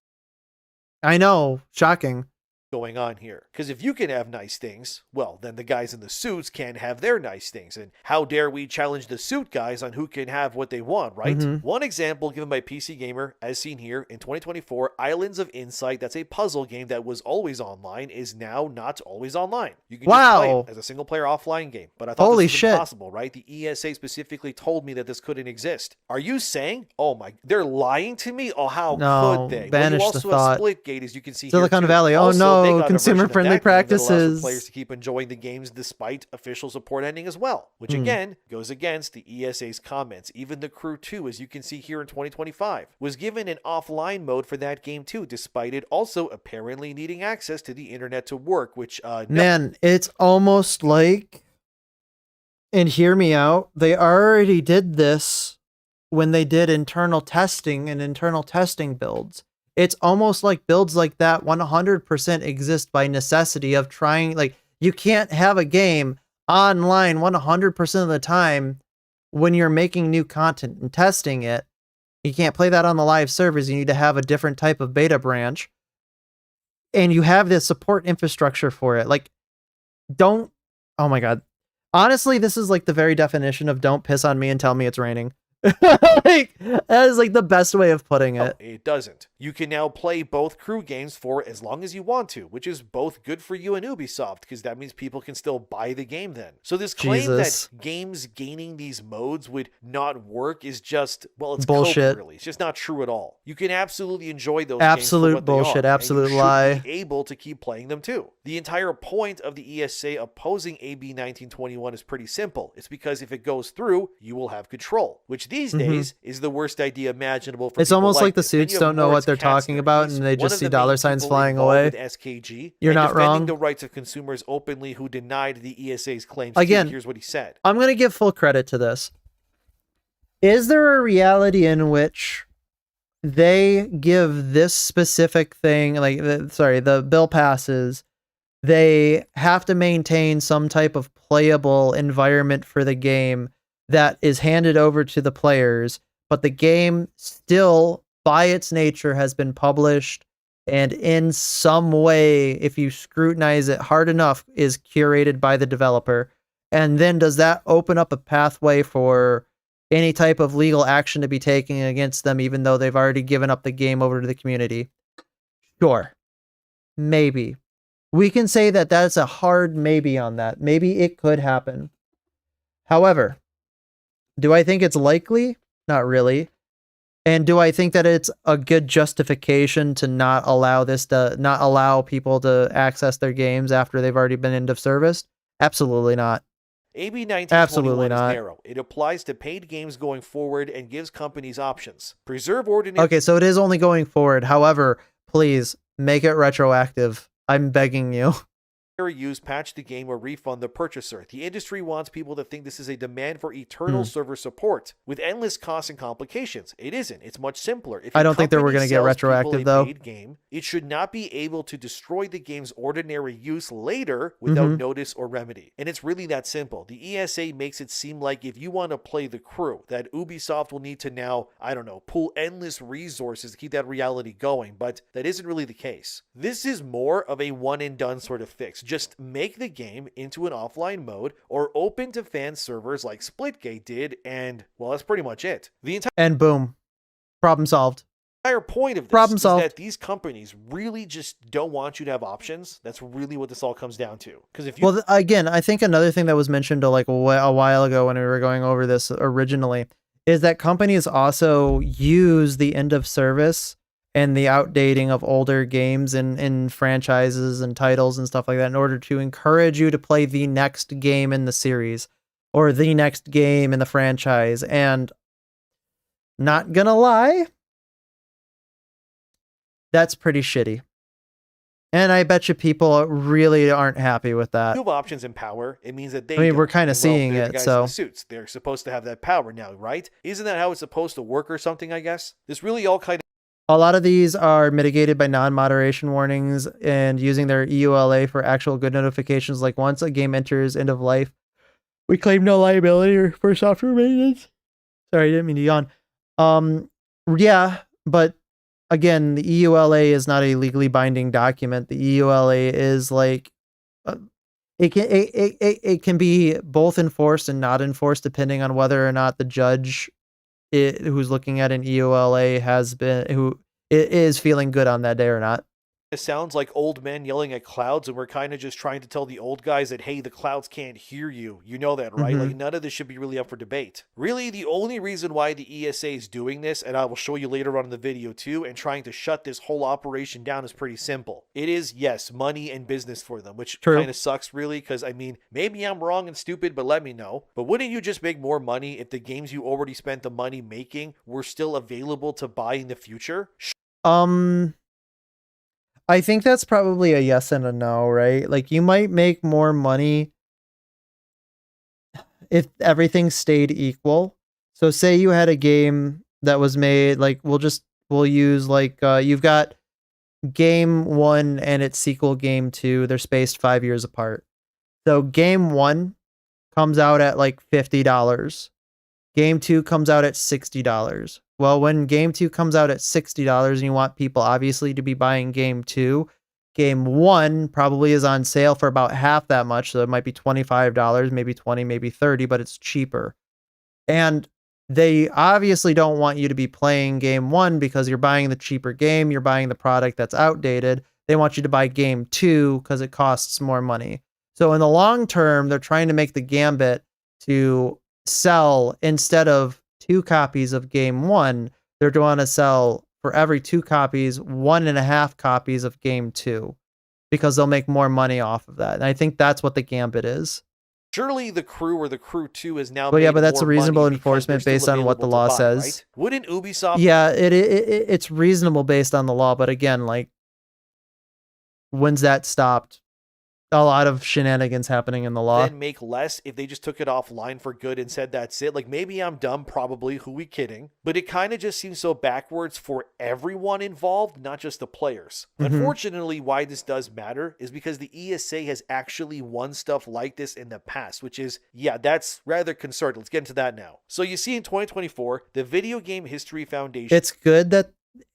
I know, shocking. Going on here. Because if you can have nice things, well, then the guys in the suits can have their nice things. And how dare we challenge the suit guys on who can have what they want, right? One example given by PC Gamer, as seen here, in 2024, Islands of Insight, that's a puzzle game that was always online, is now not always online. You can just play it as a single-player offline game. But I thought this was impossible, right? The ESA specifically told me that this couldn't exist. Are you saying, oh my, they're lying to me? Oh, how could they? Banish well, you also the thought. have Splitgate, as you can see Silicon here, Valley, also, oh they no, got a consumer-friendly version of that game that allows practices. for players to keep enjoying the games despite official support ending as well, which again goes against the ESA's comments. Even The Crew 2, as you can see here in 2025, was given an offline mode for that game too, despite it also apparently needing access to the internet to work, which Man, it's almost like, and hear me out, they already did this when they did internal testing and internal testing builds. It's almost like builds like that 100% exist by necessity of trying, like, you can't have a game online 100% of the time when you're making new content and testing it. You can't play that on the live servers. You need to have a different type of beta branch. And you have this support infrastructure for it. Like, don't, oh my God. Honestly, this is like the very definition of don't piss on me and tell me it's raining. Like, that is like the best way of putting it. No, it doesn't. You can now play both Crew games for as long as you want to, which is both good for you and Ubisoft, because that means people can still buy the game then. So this claim that games gaining these modes would not work is just, well, it's bullshit. Cope, really. It's just not true at all. You can absolutely enjoy those absolute games for what bullshit, they are, absolute and you lie. should be able to keep playing them too. The entire point of the ESA opposing AB 1921 is pretty simple. It's because if it goes through, you will have control, which these days is the worst idea imaginable for it's almost like the suits don't know what they're talking about and they just see dollar signs flying away. SKG, You're not wrong. The rights of consumers openly who denied the ESA's claims. Again, here's what he said. I'm going to give full credit to this. Is there a reality in which they give this specific thing, like, the bill passes, they have to maintain some type of playable environment for the game that is handed over to the players, but the game still, by its nature, has been published and in some way, if you scrutinize it hard enough, is curated by the developer? And then does that open up a pathway for any type of legal action to be taken against them, even though they've already given up the game over to the community? Sure. Maybe. We can say that that's a hard maybe on that. Maybe it could happen. However, do I think it's likely? Not really. And do I think that it's a good justification to not allow people to access their games after they've already been end of service? Absolutely not. AB 1921 is narrow. It applies to paid games going forward and gives companies options. Preserve ordinary... Okay, so it is only going forward. However, please make it retroactive. I'm begging you. Use, patch the game, or refund the purchaser. The industry wants people to think this is a demand for eternal server support with endless costs and complications. It isn't. It's much simpler. If I don't think that we're going to get retroactive, though. Game, it should not be able to destroy the game's ordinary use later without notice or remedy. And it's really that simple. The ESA makes it seem like if you want to play The Crew, that Ubisoft will need to now, I don't know, pool endless resources to keep that reality going, but that isn't really the case. This is more of a one and done sort of fix. Just make the game into an offline mode or open to fan servers like Splitgate did, and, well, that's pretty much it. And boom. Problem solved. The entire point of this is that these companies really just don't want you to have options. That's really what this all comes down to. Because if you... Well, again, I think another thing that was mentioned like a while ago when we were going over this originally is that companies also use the end of service and the outdating of older games and franchises and titles and stuff like that in order to encourage you to play the next game in the series or the next game in the franchise. And not gonna lie, that's pretty shitty. And I bet you people really aren't happy with that. You have options and power. It means that they... I mean, we're kind of seeing it, so... Suits. They're supposed to have that power now, right? Isn't that how it's supposed to work or something, I guess? This really all kind of... A lot of these are mitigated by non-moderation warnings and using their EULA for actual good notifications. Like once a game enters end of life, We claim no liability for software maintenance. Sorry, I didn't mean to yawn. Yeah, but again, the EULA is not a legally binding document. The EULA is like it can be both enforced and not enforced depending on whether or not the judge who's looking at an EULA is feeling good on that day or not. It sounds like old men yelling at clouds, and we're kind of just trying to tell the old guys that, hey, the clouds can't hear you. You know that, right? Like, none of this should be really up for debate. Really, the only reason why the ESA is doing this, and I will show you later on in the video too, and trying to shut this whole operation down is pretty simple. It is, yes, money and business for them, which kind of sucks, really, because, I mean, maybe I'm wrong and stupid, but let me know. But wouldn't you just make more money if the games you already spent the money making were still available to buy in the future? I think that's probably a yes and a no, right? Like, you might make more money if everything stayed equal. So say you had a game that was made, like, we'll use, like, you've got game 1 and its sequel game 2. They're spaced 5 years apart. So game 1 comes out at like $50. Game 2 comes out at $60. Well, when game 2 comes out at $60 and you want people obviously to be buying game 2, game 1 probably is on sale for about half that much. So it might be $25, maybe $20, maybe $30, but it's cheaper. And they obviously don't want you to be playing game 1 because you're buying the cheaper game, you're buying the product that's outdated. They want you to buy game 2 because it costs more money. So in the long term, they're trying to make the gambit to sell, instead of 2 copies of game 1, they're going to sell for every 2 copies, 1.5 copies of game 2, because they'll make more money off of that. And I think that's what the gambit is. Surely the Crew or the Crew 2 is now. Well, yeah, but that's a reasonable enforcement based on what the law says. Right? Wouldn't Ubisoft? Yeah, it's reasonable based on the law, but again, like, when's that stopped? A lot of shenanigans happening in the law. Then make less if they just took it offline for good and said that's it. Like, maybe I'm dumb, probably, who we kidding? But it kind of just seems so backwards for everyone involved, not just the players. Unfortunately, why this does matter is because the ESA has actually won stuff like this in the past, which is, yeah, that's rather concerning. Let's get into that now. So you see in 2024, the Video Game History Foundation. It's good that,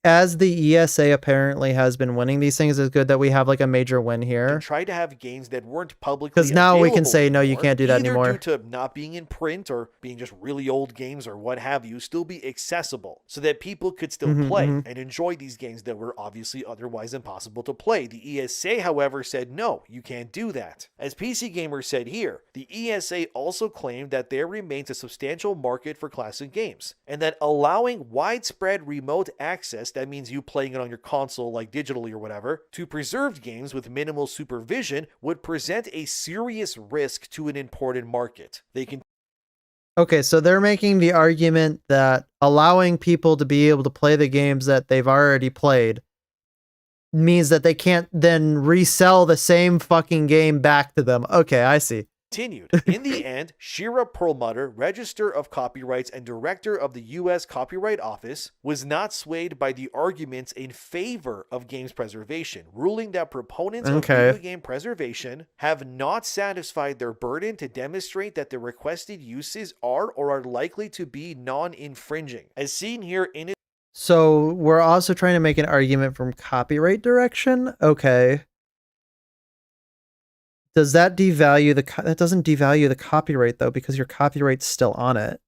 as the ESA apparently has been winning these things, it's good that we have like a major win here. Try to have games that weren't publicly because now we can say, no, you can't do that anymore. Due to not being in print or being just really old games or what have you, still be accessible so that people could still play and enjoy these games that were obviously otherwise impossible to play. The ESA, however, said, no, you can't do that. As PC Gamer said here, the ESA also claimed that there remains a substantial market for classic games and that allowing widespread remote access, that means you playing it on your console like digitally or whatever, to preserved games with minimal supervision would present a serious risk to an important market. They can. Okay, so they're making the argument that allowing people to be able to play the games that they've already played means that they can't then resell the same fucking game back to them. Okay, I see. Continued. In the end, Shira Perlmutter, Register of Copyrights and Director of the U.S. Copyright Office, was not swayed by the arguments in favor of games preservation, ruling that proponents of video game preservation have not satisfied their burden to demonstrate that the requested uses are or are likely to be non-infringing. As seen here in it. So we're also trying to make an argument from copyright direction? Okay. Does that devalue that doesn't devalue the copyright though, because your copyright's still on it.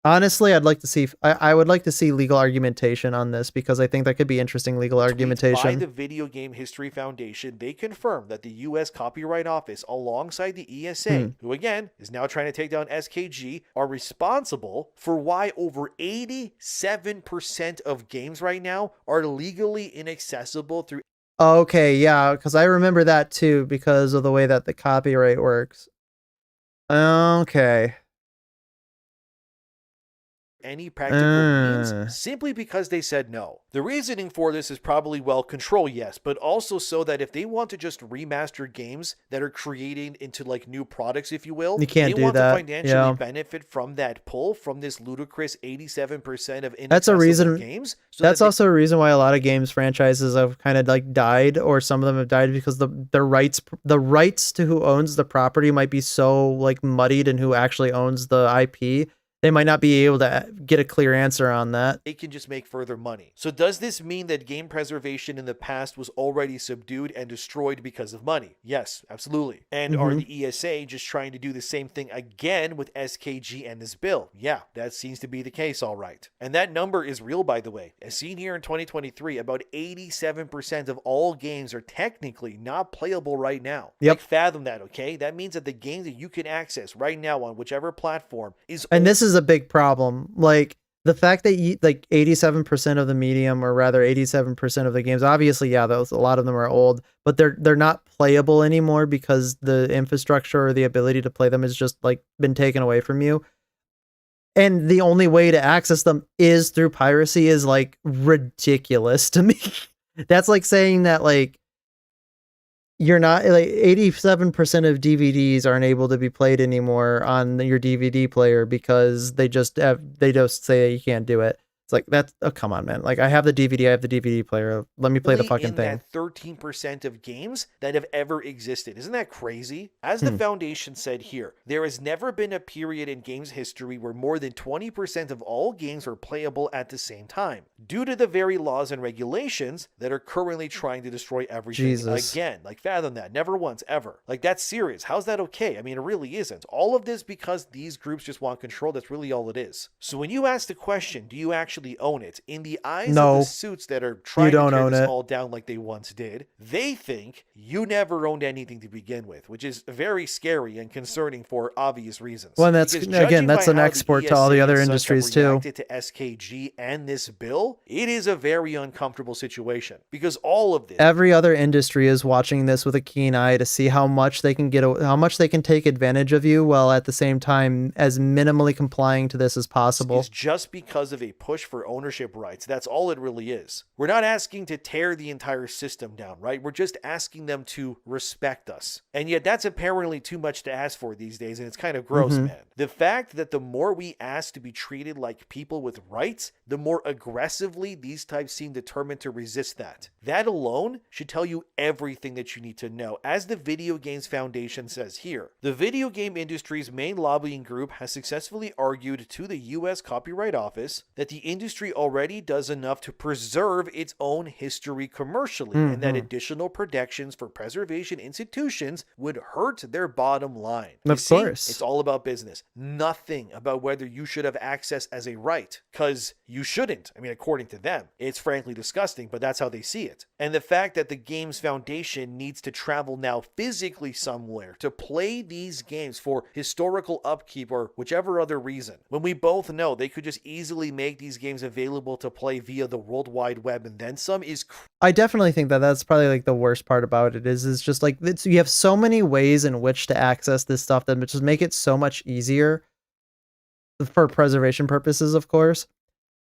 Honestly, I'd like to see, I would like to see legal argumentation on this because I think that could be interesting legal argumentation. By the Video Game History Foundation, they confirm that the U.S. Copyright Office, alongside the ESA, who again is now trying to take down SKG, are responsible for why over 87% of games right now are legally inaccessible through. Okay, yeah, because I remember that too because of the way that the copyright works. Okay. any practical means simply because they said no. The reasoning for this is probably, well, control, yes, but also so that if they want to just remaster games that are created into like new products, if you will, you can't they do want that. to financially benefit from that pull from this ludicrous 87% of that's a reason games. So that's also a reason why a lot of games franchises have kind of like died, or some of them have died because the rights to who owns the property might be so like muddied and who actually owns the IP. They might not be able to get a clear answer on that. They can just make further money. So does this mean that game preservation in the past was already subdued and destroyed because of money? Yes, absolutely. And are the ESA just trying to do the same thing again with SKG and this bill? Yeah, that seems to be the case, all right. And that number is real, by the way. As seen here in 2023, about 87% of all games are technically not playable right now. Yep. Like, fathom that, okay? That means that the games that you can access right now on whichever platform is... And this is a big problem. Like the fact that you, like 87% of the medium, or rather 87% of the games, obviously, yeah, those, a lot of them are old, but they're not playable anymore because the infrastructure or the ability to play them has just like been taken away from you. And the only way to access them is through piracy is like ridiculous to me. That's like saying that like you're not like 87% of DVDs aren't able to be played anymore on your DVD player because they just say you can't do it. It's like, that's, oh, come on, man. Like, I have the DVD player. Let me play the fucking thing. That 13% of games that have ever existed. Isn't that crazy? As the Foundation said here, there has never been a period in games history where more than 20% of all games are playable at the same time, due to the very laws and regulations that are currently trying to destroy everything. Jesus. Again. Like, fathom that. Never once, ever. Like, that's serious. How's that okay? I mean, it really isn't. All of this because these groups just want control. That's really all it is. So when you ask the question, do you actually own it? In the eyes of the suits that are trying to tear this all down like they once did, they think you never owned anything to begin with, which is very scary and concerning for obvious reasons. Well, and that's, again, that's an export to all the other industries too. To SKG and this bill, it is a very uncomfortable situation because all of this, every other industry is watching this with a keen eye to see how much they can how much they can take advantage of you, while at the same time as minimally complying to this as possible. Is just because of a push for ownership rights. That's all it really is. We're not asking to tear the entire system down, right? We're just asking them to respect us. And yet that's apparently too much to ask for these days, and it's kind of gross, man. The fact that the more we ask to be treated like people with rights, the more aggressively these types seem determined to resist that. That alone should tell you everything that you need to know. As the Video Games Foundation says here, the video game industry's main lobbying group has successfully argued to the US Copyright Office that the industry already does enough to preserve its own history commercially, and that additional protections for preservation institutions would hurt their bottom line. Of course. It's all about business. Nothing about whether you should have access as a right, because you shouldn't. I mean, according to them, it's frankly disgusting, but that's how they see it. And the fact that the Games Foundation needs to travel now physically somewhere to play these games for historical upkeep or whichever other reason, when we both know they could just easily make these games available to play via the World Wide Web and then some, is I definitely think that that's probably like the worst part about it is just like you have so many ways in which to access this stuff that just make it so much easier for preservation purposes, of course,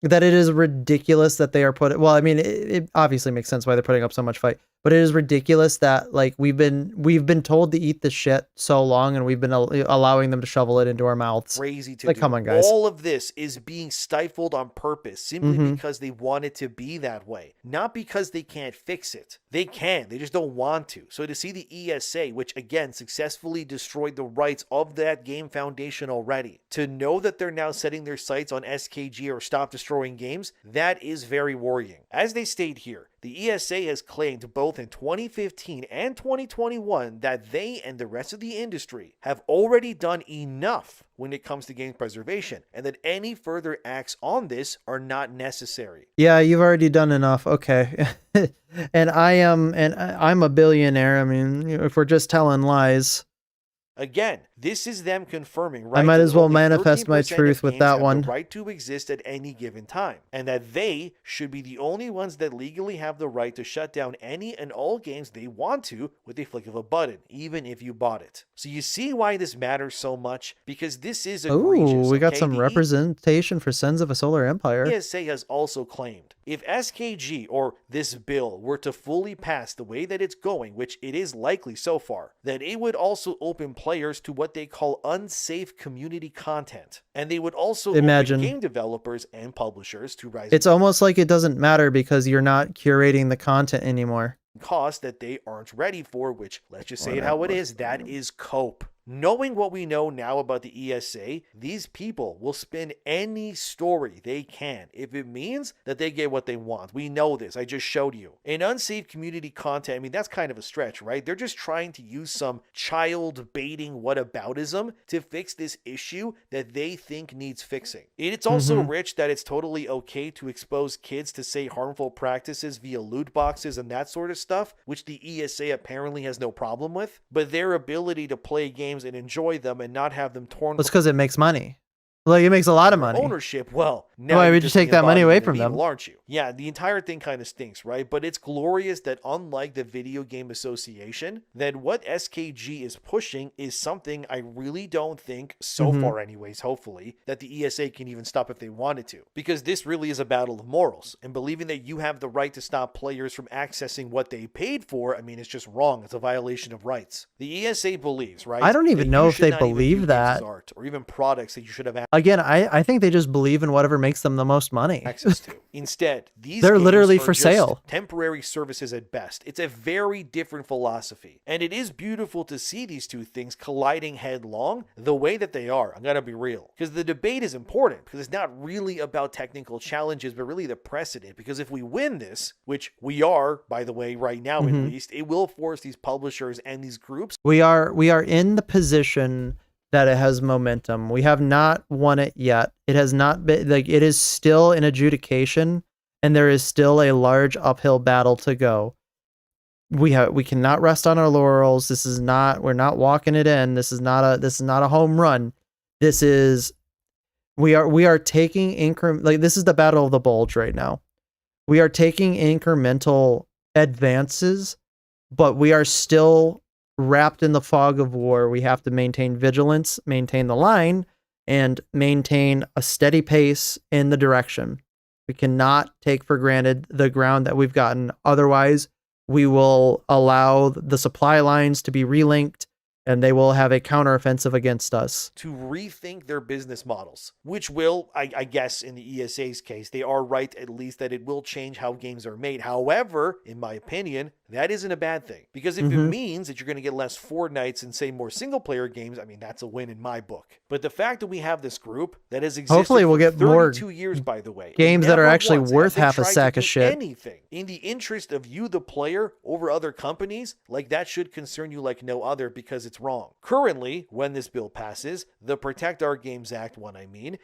that it is ridiculous that they are putting, well, I mean, it obviously makes sense why they're putting up so much fight, but it is ridiculous that like we've been told to eat the shit so long, and we've been allowing them to shovel it into our mouths. Crazy to like, do. Come on, guys. All of this is being stifled on purpose simply because they want it to be that way, not because they can't fix it. They can, they just don't want to. So to see the ESA, which again successfully destroyed the rights of that Game Foundation already, to know that they're now setting their sights on SKG or Stop Destroying Games, that is very worrying. As they state here, the ESA has claimed both in 2015 and 2021 that they and the rest of the industry have already done enough when it comes to game preservation, and that any further acts on this are not necessary. Yeah, you've already done enough. Okay. and I'm a billionaire. I mean, if we're just telling lies. Again, This is them confirming, right? I might that as well only manifest my 13% of truth with games that have one. the right to exist at any given time, and that they should be the only ones that legally have the right to shut down any and all games they want to with a flick of a button, even if you bought it. So you see why this matters so much? Because this is egregious. Ooh, we got okay? some The representation for Sons of a Solar Empire. ESA has also claimed if SKG or this bill were to fully pass the way that it's going, which it is likely so far, then it would also open players to what they call unsafe community content. And they would also Imagine. open game developers and publishers to rise It's almost like it doesn't matter because you're not curating the content anymore. costs that they aren't ready for, which, let's just say it how it is, that is cope. Knowing what we know now about the ESA, these people will spin any story they can if it means that they get what they want. We know this. I just showed you. In unsafe community content, I mean, that's kind of a stretch, right? They're just trying to use some child baiting whataboutism to fix this issue that they think needs fixing. It's also rich that it's totally okay to expose kids to, say, harmful practices via loot boxes and that sort of stuff, which the ESA apparently has no problem with. But their ability to play games and enjoy them and not have them torn It's because it makes money. Like, it makes a lot of money. ownership, well, now Why you're would you just take the that money away embodiment of from them? evil, aren't you? Yeah, the entire thing kind of stinks, right? But it's glorious that unlike the Video Game Association, that what SKG is pushing is something I really don't think, so far anyways, hopefully, that the ESA can even stop if they wanted to. Because this really is a battle of morals, and believing that you have the right to stop players from accessing what they paid for, I mean, it's just wrong. It's a violation of rights. The ESA believes, right? I don't even that know you if should they not even believe view games that. as art, or even products that you should have Again, I think they just believe in whatever makes them the most money. access to. Instead, these They're games literally are for just sale. temporary services at best. It's a very different philosophy. And it is beautiful to see these two things colliding headlong the way that they are. I'm going to be real. Because the debate is important, because it's not really about technical challenges, but really the precedent. Because if we win this, which we are, by the way, right now at least, it will force these publishers and these groups. We are in the position that it has momentum. We have not won it yet. It has not been, like, it is still in adjudication, and there is still a large uphill battle to go. We cannot rest on our laurels. We're not walking it in. This is not a home run. This is we are taking this is the battle of the bulge right now. We are taking incremental advances, but we are still wrapped in the fog of war. We have to maintain vigilance, maintain the line, and maintain a steady pace in the direction. We cannot take for granted the ground that we've gotten. Otherwise, we will allow the supply lines to be relinked, and they will have a counteroffensive against us. To rethink their business models, which will, I guess in the ESA's case, they are right at least that it will change how games are made. However, in my opinion, that isn't a bad thing. Because if it means that you're going to get less Fortnites and, say, more single-player games, I mean, that's a win in my book. But the fact that we have this group that has existed Hopefully we'll for get 32 more years, by the way, games that are never actually once worth have they half a tried to sack of do shit. anything in the interest of you, the player, over other companies, like that should concern you like no other, because it's wrong. Currently, when this bill passes, the Protect Our Games Act one,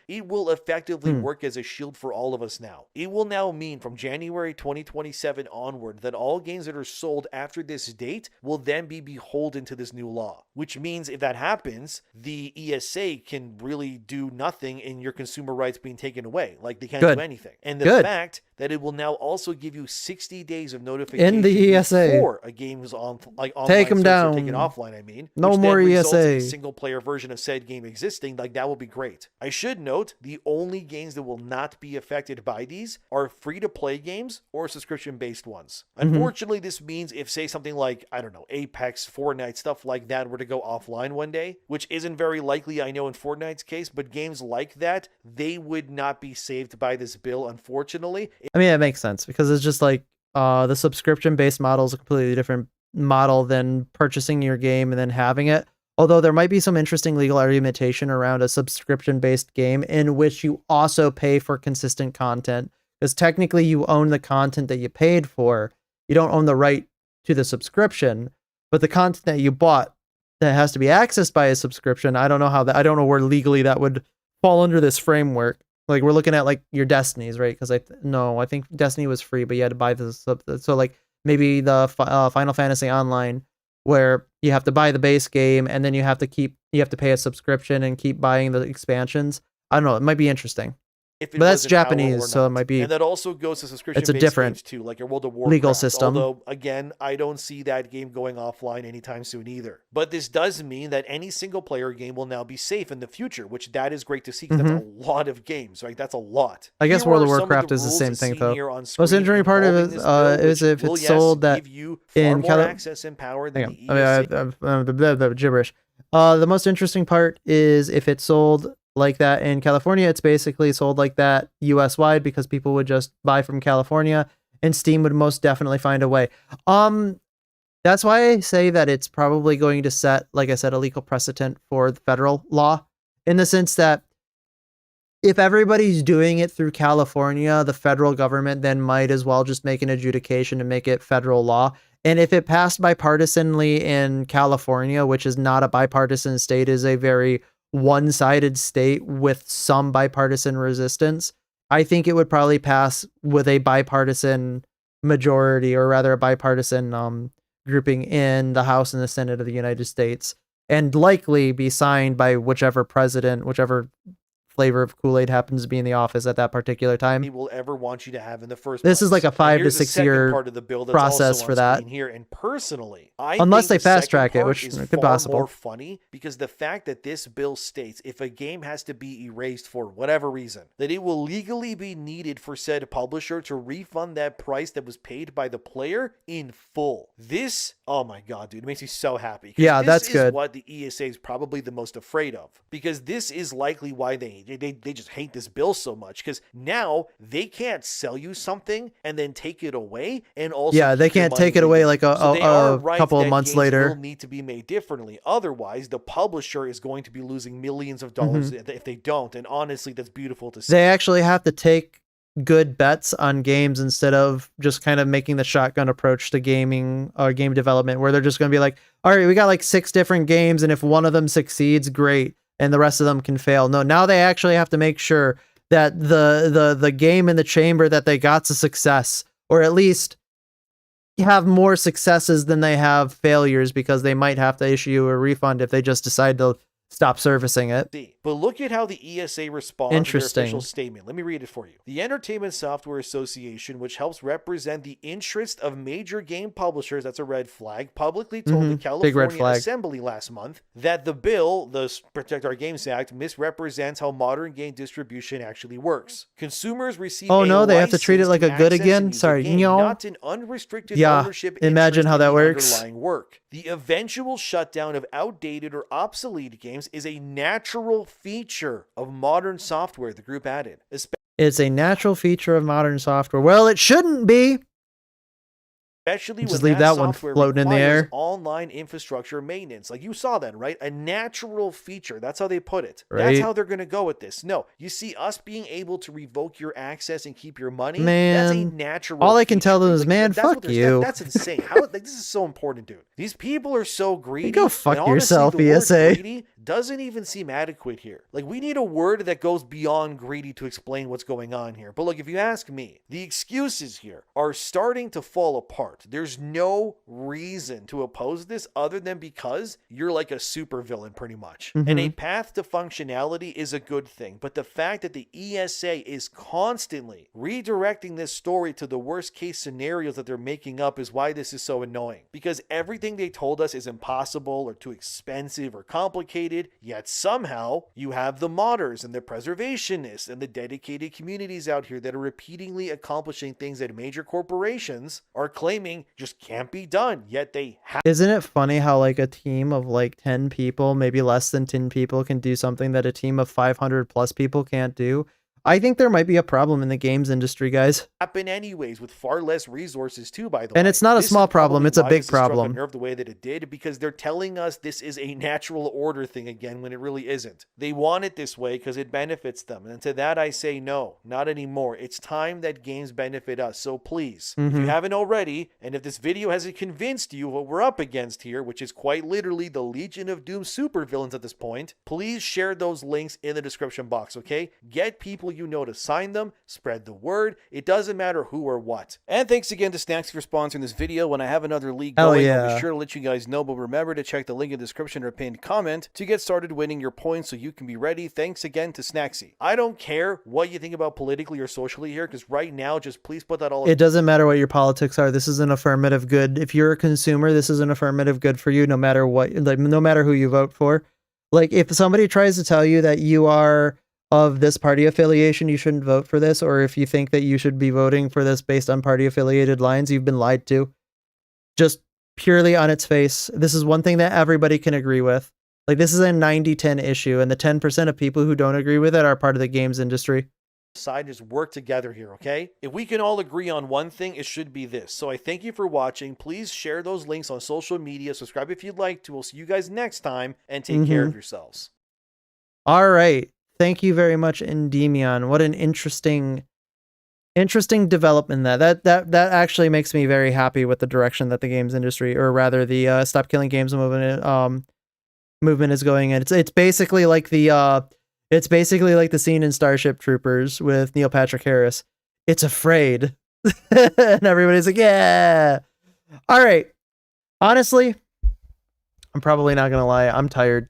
it will effectively work as a shield for all of us now. It will now mean from January 2027 onward that all games that are sold after this date will then be beholden to this new law, which means if that happens, the ESA can really do nothing in your consumer rights being taken away. Like, they can't do anything. And the fact that it will now also give you 60 days of notification in the ESA before a game is on, like, online, take them down, taken offline. No more ESA. Single player version of said game existing, like, that will be great. I should note the only games that will not be affected by these are free to play games or subscription based ones. Unfortunately, this means if, say, something like, I don't know, Apex, Fortnite, stuff like that were to go offline one day, which isn't very likely, I know, in Fortnite's case, but games like that, they would not be saved by this bill, unfortunately. I mean, it makes sense because it's just like the subscription based model is a completely different model than purchasing your game and then having it. Although there might be some interesting legal argumentation around a subscription-based game in which you also pay for consistent content, because technically you own the content that you paid for. You don't own the right to the subscription, but the content that you bought that has to be accessed by a subscription, I don't know where legally that would fall under this framework. Like, we're looking at like your Destinies, right? Because I think Destiny was free, but you had to buy the so like maybe the Final Fantasy Online, where you have to buy the base game and then you have to keep you have to pay a subscription and keep buying the expansions. I don't know. It might be interesting. If it But that's was an hour or Japanese, so it not. might be. And that also goes to subscription. It's a different games too, like your World of Warcraft. legal system. Although, again, I don't see that game going offline anytime soon either. But this does mean that any single player game will now be safe in the future, which that is great to see. 'Cause that's a lot of games, right? That's a lot. I guess Here World of are some Warcraft the is the rules same as thing seen though. here on Most screen interesting part of involving it this bill, is which if will, it's yes, sold that give you far in more access and power than the the gibberish. The most interesting part is if it's sold like that in California, it's basically sold like that US wide because people would just buy from California and Steam would most definitely find a way. That's why I say that it's probably going to set, like I said, a legal precedent for the federal law in the sense that if everybody's doing it through California, the federal government then might as well just make an adjudication and make it federal law. And if it passed bipartisanly in California, which is not a bipartisan state, is a very one-sided state with some bipartisan resistance, I think it would probably pass with a bipartisan majority, or rather a bipartisan grouping in the House and the Senate of the United States, and likely be signed by whichever president, whichever flavor of Kool-Aid happens to be in the office at that particular time. he will ever want you to have in the first This place. is like a And 5 to here's the 6 second year part of the bill that's process also for on that. screen here. And personally, I Unless think they the fast track second it, part which is could be far possible. more funny, because the fact that this bill states if a game has to be erased for whatever reason, that it will legally be needed for said publisher to refund that price that was paid by the player in full. This, oh my god, dude, it makes me so happy. 'Cause Yeah, this that's is good. what the ESA is probably the most afraid of, because this is likely why they just hate this bill so much, because now they can't sell you something and then take it away and also Yeah, they keep your can't money take it away like So they are right couple of that months games later. will need to be made differently. Otherwise, the publisher is going to be losing millions of dollars if they don't. And honestly, that's beautiful to see. They actually have to take good bets on games instead of just kind of making the shotgun approach to gaming or game development, where they're just going to be like, all right, we got like 6 different games, and if one of them succeeds, great, and the rest of them can fail. No, now they actually have to make sure that the game in the chamber that they got's a success, or at least have more successes than they have failures, because they might have to issue you a refund if they just decide to stop servicing it. But look at how the ESA responds to their Interesting. official statement. Let me read it for you. The Entertainment Software Association, which helps represent the interest of major game publishers, that's a red flag, publicly told the Big red California flag. Assembly last month that the bill, the Protect Our Games Act, misrepresents how modern game distribution actually works. Consumers receive Oh a no, they have to treat it license like to a good access again? and use a Sorry, game, no. not an unrestricted Yeah, ownership imagine interest how in that the works. underlying work. The eventual shutdown of outdated or obsolete games is a natural feature of modern software, the group added. It's a natural feature of modern software. Well, it shouldn't be. Especially Just when leave that one software floating in the requires air. online infrastructure maintenance. Like you saw that, right? A natural feature. That's how they put it. Right. That's how they're going to go with this. No, you see, us being able to revoke your access and keep your money, that's a Man, natural all I can feature. tell them is, Like, man, that's what fuck they're- you. That's insane. How, like, this is so important, dude. These people are so greedy. go fuck and honestly, yourself, the word ESA. greedy doesn't even seem adequate here. Like, we need a word that goes beyond greedy to explain what's going on here. But look, if you ask me, the excuses here are starting to fall apart. There's no reason to oppose this other than because you're like a supervillain, pretty much. And a path to functionality is a good thing. But the fact that the ESA is constantly redirecting this story to the worst case scenarios that they're making up is why this is so annoying. Because everything they told us is impossible or too expensive or complicated, yet somehow you have the modders and the preservationists and the dedicated communities out here that are repeatedly accomplishing things that major corporations are claiming just can't be done, yet they have. Isn't it funny how like a team of like 10 people, maybe less than 10 people, can do something that a team of 500 plus people can't do? I think there might be a problem in the games industry, guys. Happen anyways with far less resources too, by the way. And it's not a This is small problem, probably it's a why big this has struck problem. a nerve the way that it did, because they're telling us this is a natural order thing again when it really isn't. They want it this way because it benefits them. And to that I say no, not anymore. It's time that games benefit us. So please, if you haven't already, and if this video hasn't convinced you what we're up against here, which is quite literally the Legion of Doom supervillains at this point, please share those links in the description box, okay? Get people people you know to sign them, spread the word. It doesn't matter who or what. And thanks again to Snacksy for sponsoring this video. When I have another league going, I'll be sure to let you guys know, but remember to check the link in the description or pinned comment to get started winning your points so you can be ready. Thanks again to Snacksy. I don't care what you think about politically or socially here, because right now, just please put that all It doesn't matter what your politics are. This is an affirmative good. If you're a consumer, this is an affirmative good for you, no matter what, like no matter who you vote for. Like if somebody tries to tell you that you are of this party affiliation, you shouldn't vote for this, or if you think that you should be voting for this based on party affiliated lines, you've been lied to. Just purely on its face. This is one thing that everybody can agree with. Like this is a 90-10 issue, and the 10% of people who don't agree with it are part of the games industry. Side, just work together here, okay? If we can all agree on one thing, it should be this. So I thank you for watching. Please share those links on social media. Subscribe if you'd like to. We'll see you guys next time, and take care of yourselves. All right. Thank you very much, Endymion. What an interesting development that actually makes me very happy with the direction that the games industry, or rather the Stop Killing Games movement is going in. It's basically like the scene in Starship Troopers with Neil Patrick Harris. It's afraid. And everybody's like, yeah. All right. Honestly, I'm probably not going to lie. I'm tired.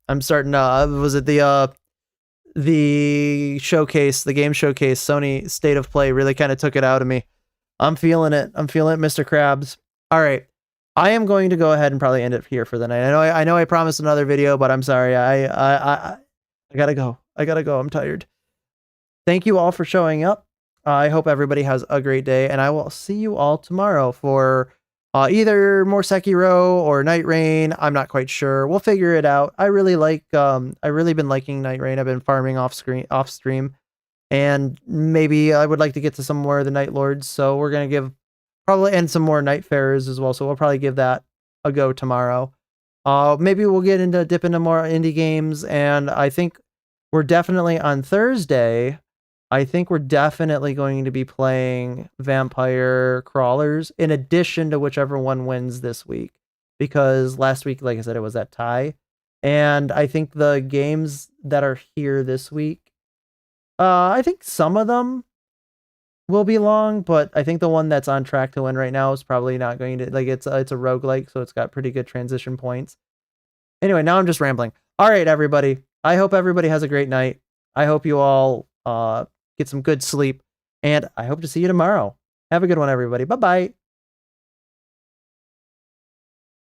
I'm starting was it the showcase, the game showcase, Sony State of Play really kind of took it out of me. I'm feeling it. I'm feeling it, Mr. Krabs. All right. I am going to go ahead and probably end it here for the night. I know I promised another video, but I'm sorry. I gotta go. I'm tired. Thank you all for showing up. I hope everybody has a great day, and I will see you all tomorrow for either more Sekiro or Night Rain. I'm not quite sure. We'll figure it out. I really been liking Night Rain. I've been farming off stream, and maybe I would like to get to some more of the Night Lords. So we're gonna give and some more Nightfarers as well. So we'll probably give that a go tomorrow. Maybe we'll dip into more indie games, and I think we're definitely on Thursday. I think we're definitely going to be playing Vampire Crawlers in addition to whichever one wins this week, because last week, like I said, it was that tie, and I think the games that are here this week, I think some of them will be long, but I think the one that's on track to win right now is probably not going to, like, it's a roguelike, so it's got pretty good transition points. Anyway, now I'm just rambling. All right, everybody. I hope everybody has a great night. I hope you all get some good sleep, and I hope to see you tomorrow. Have a good one, everybody. Bye-bye.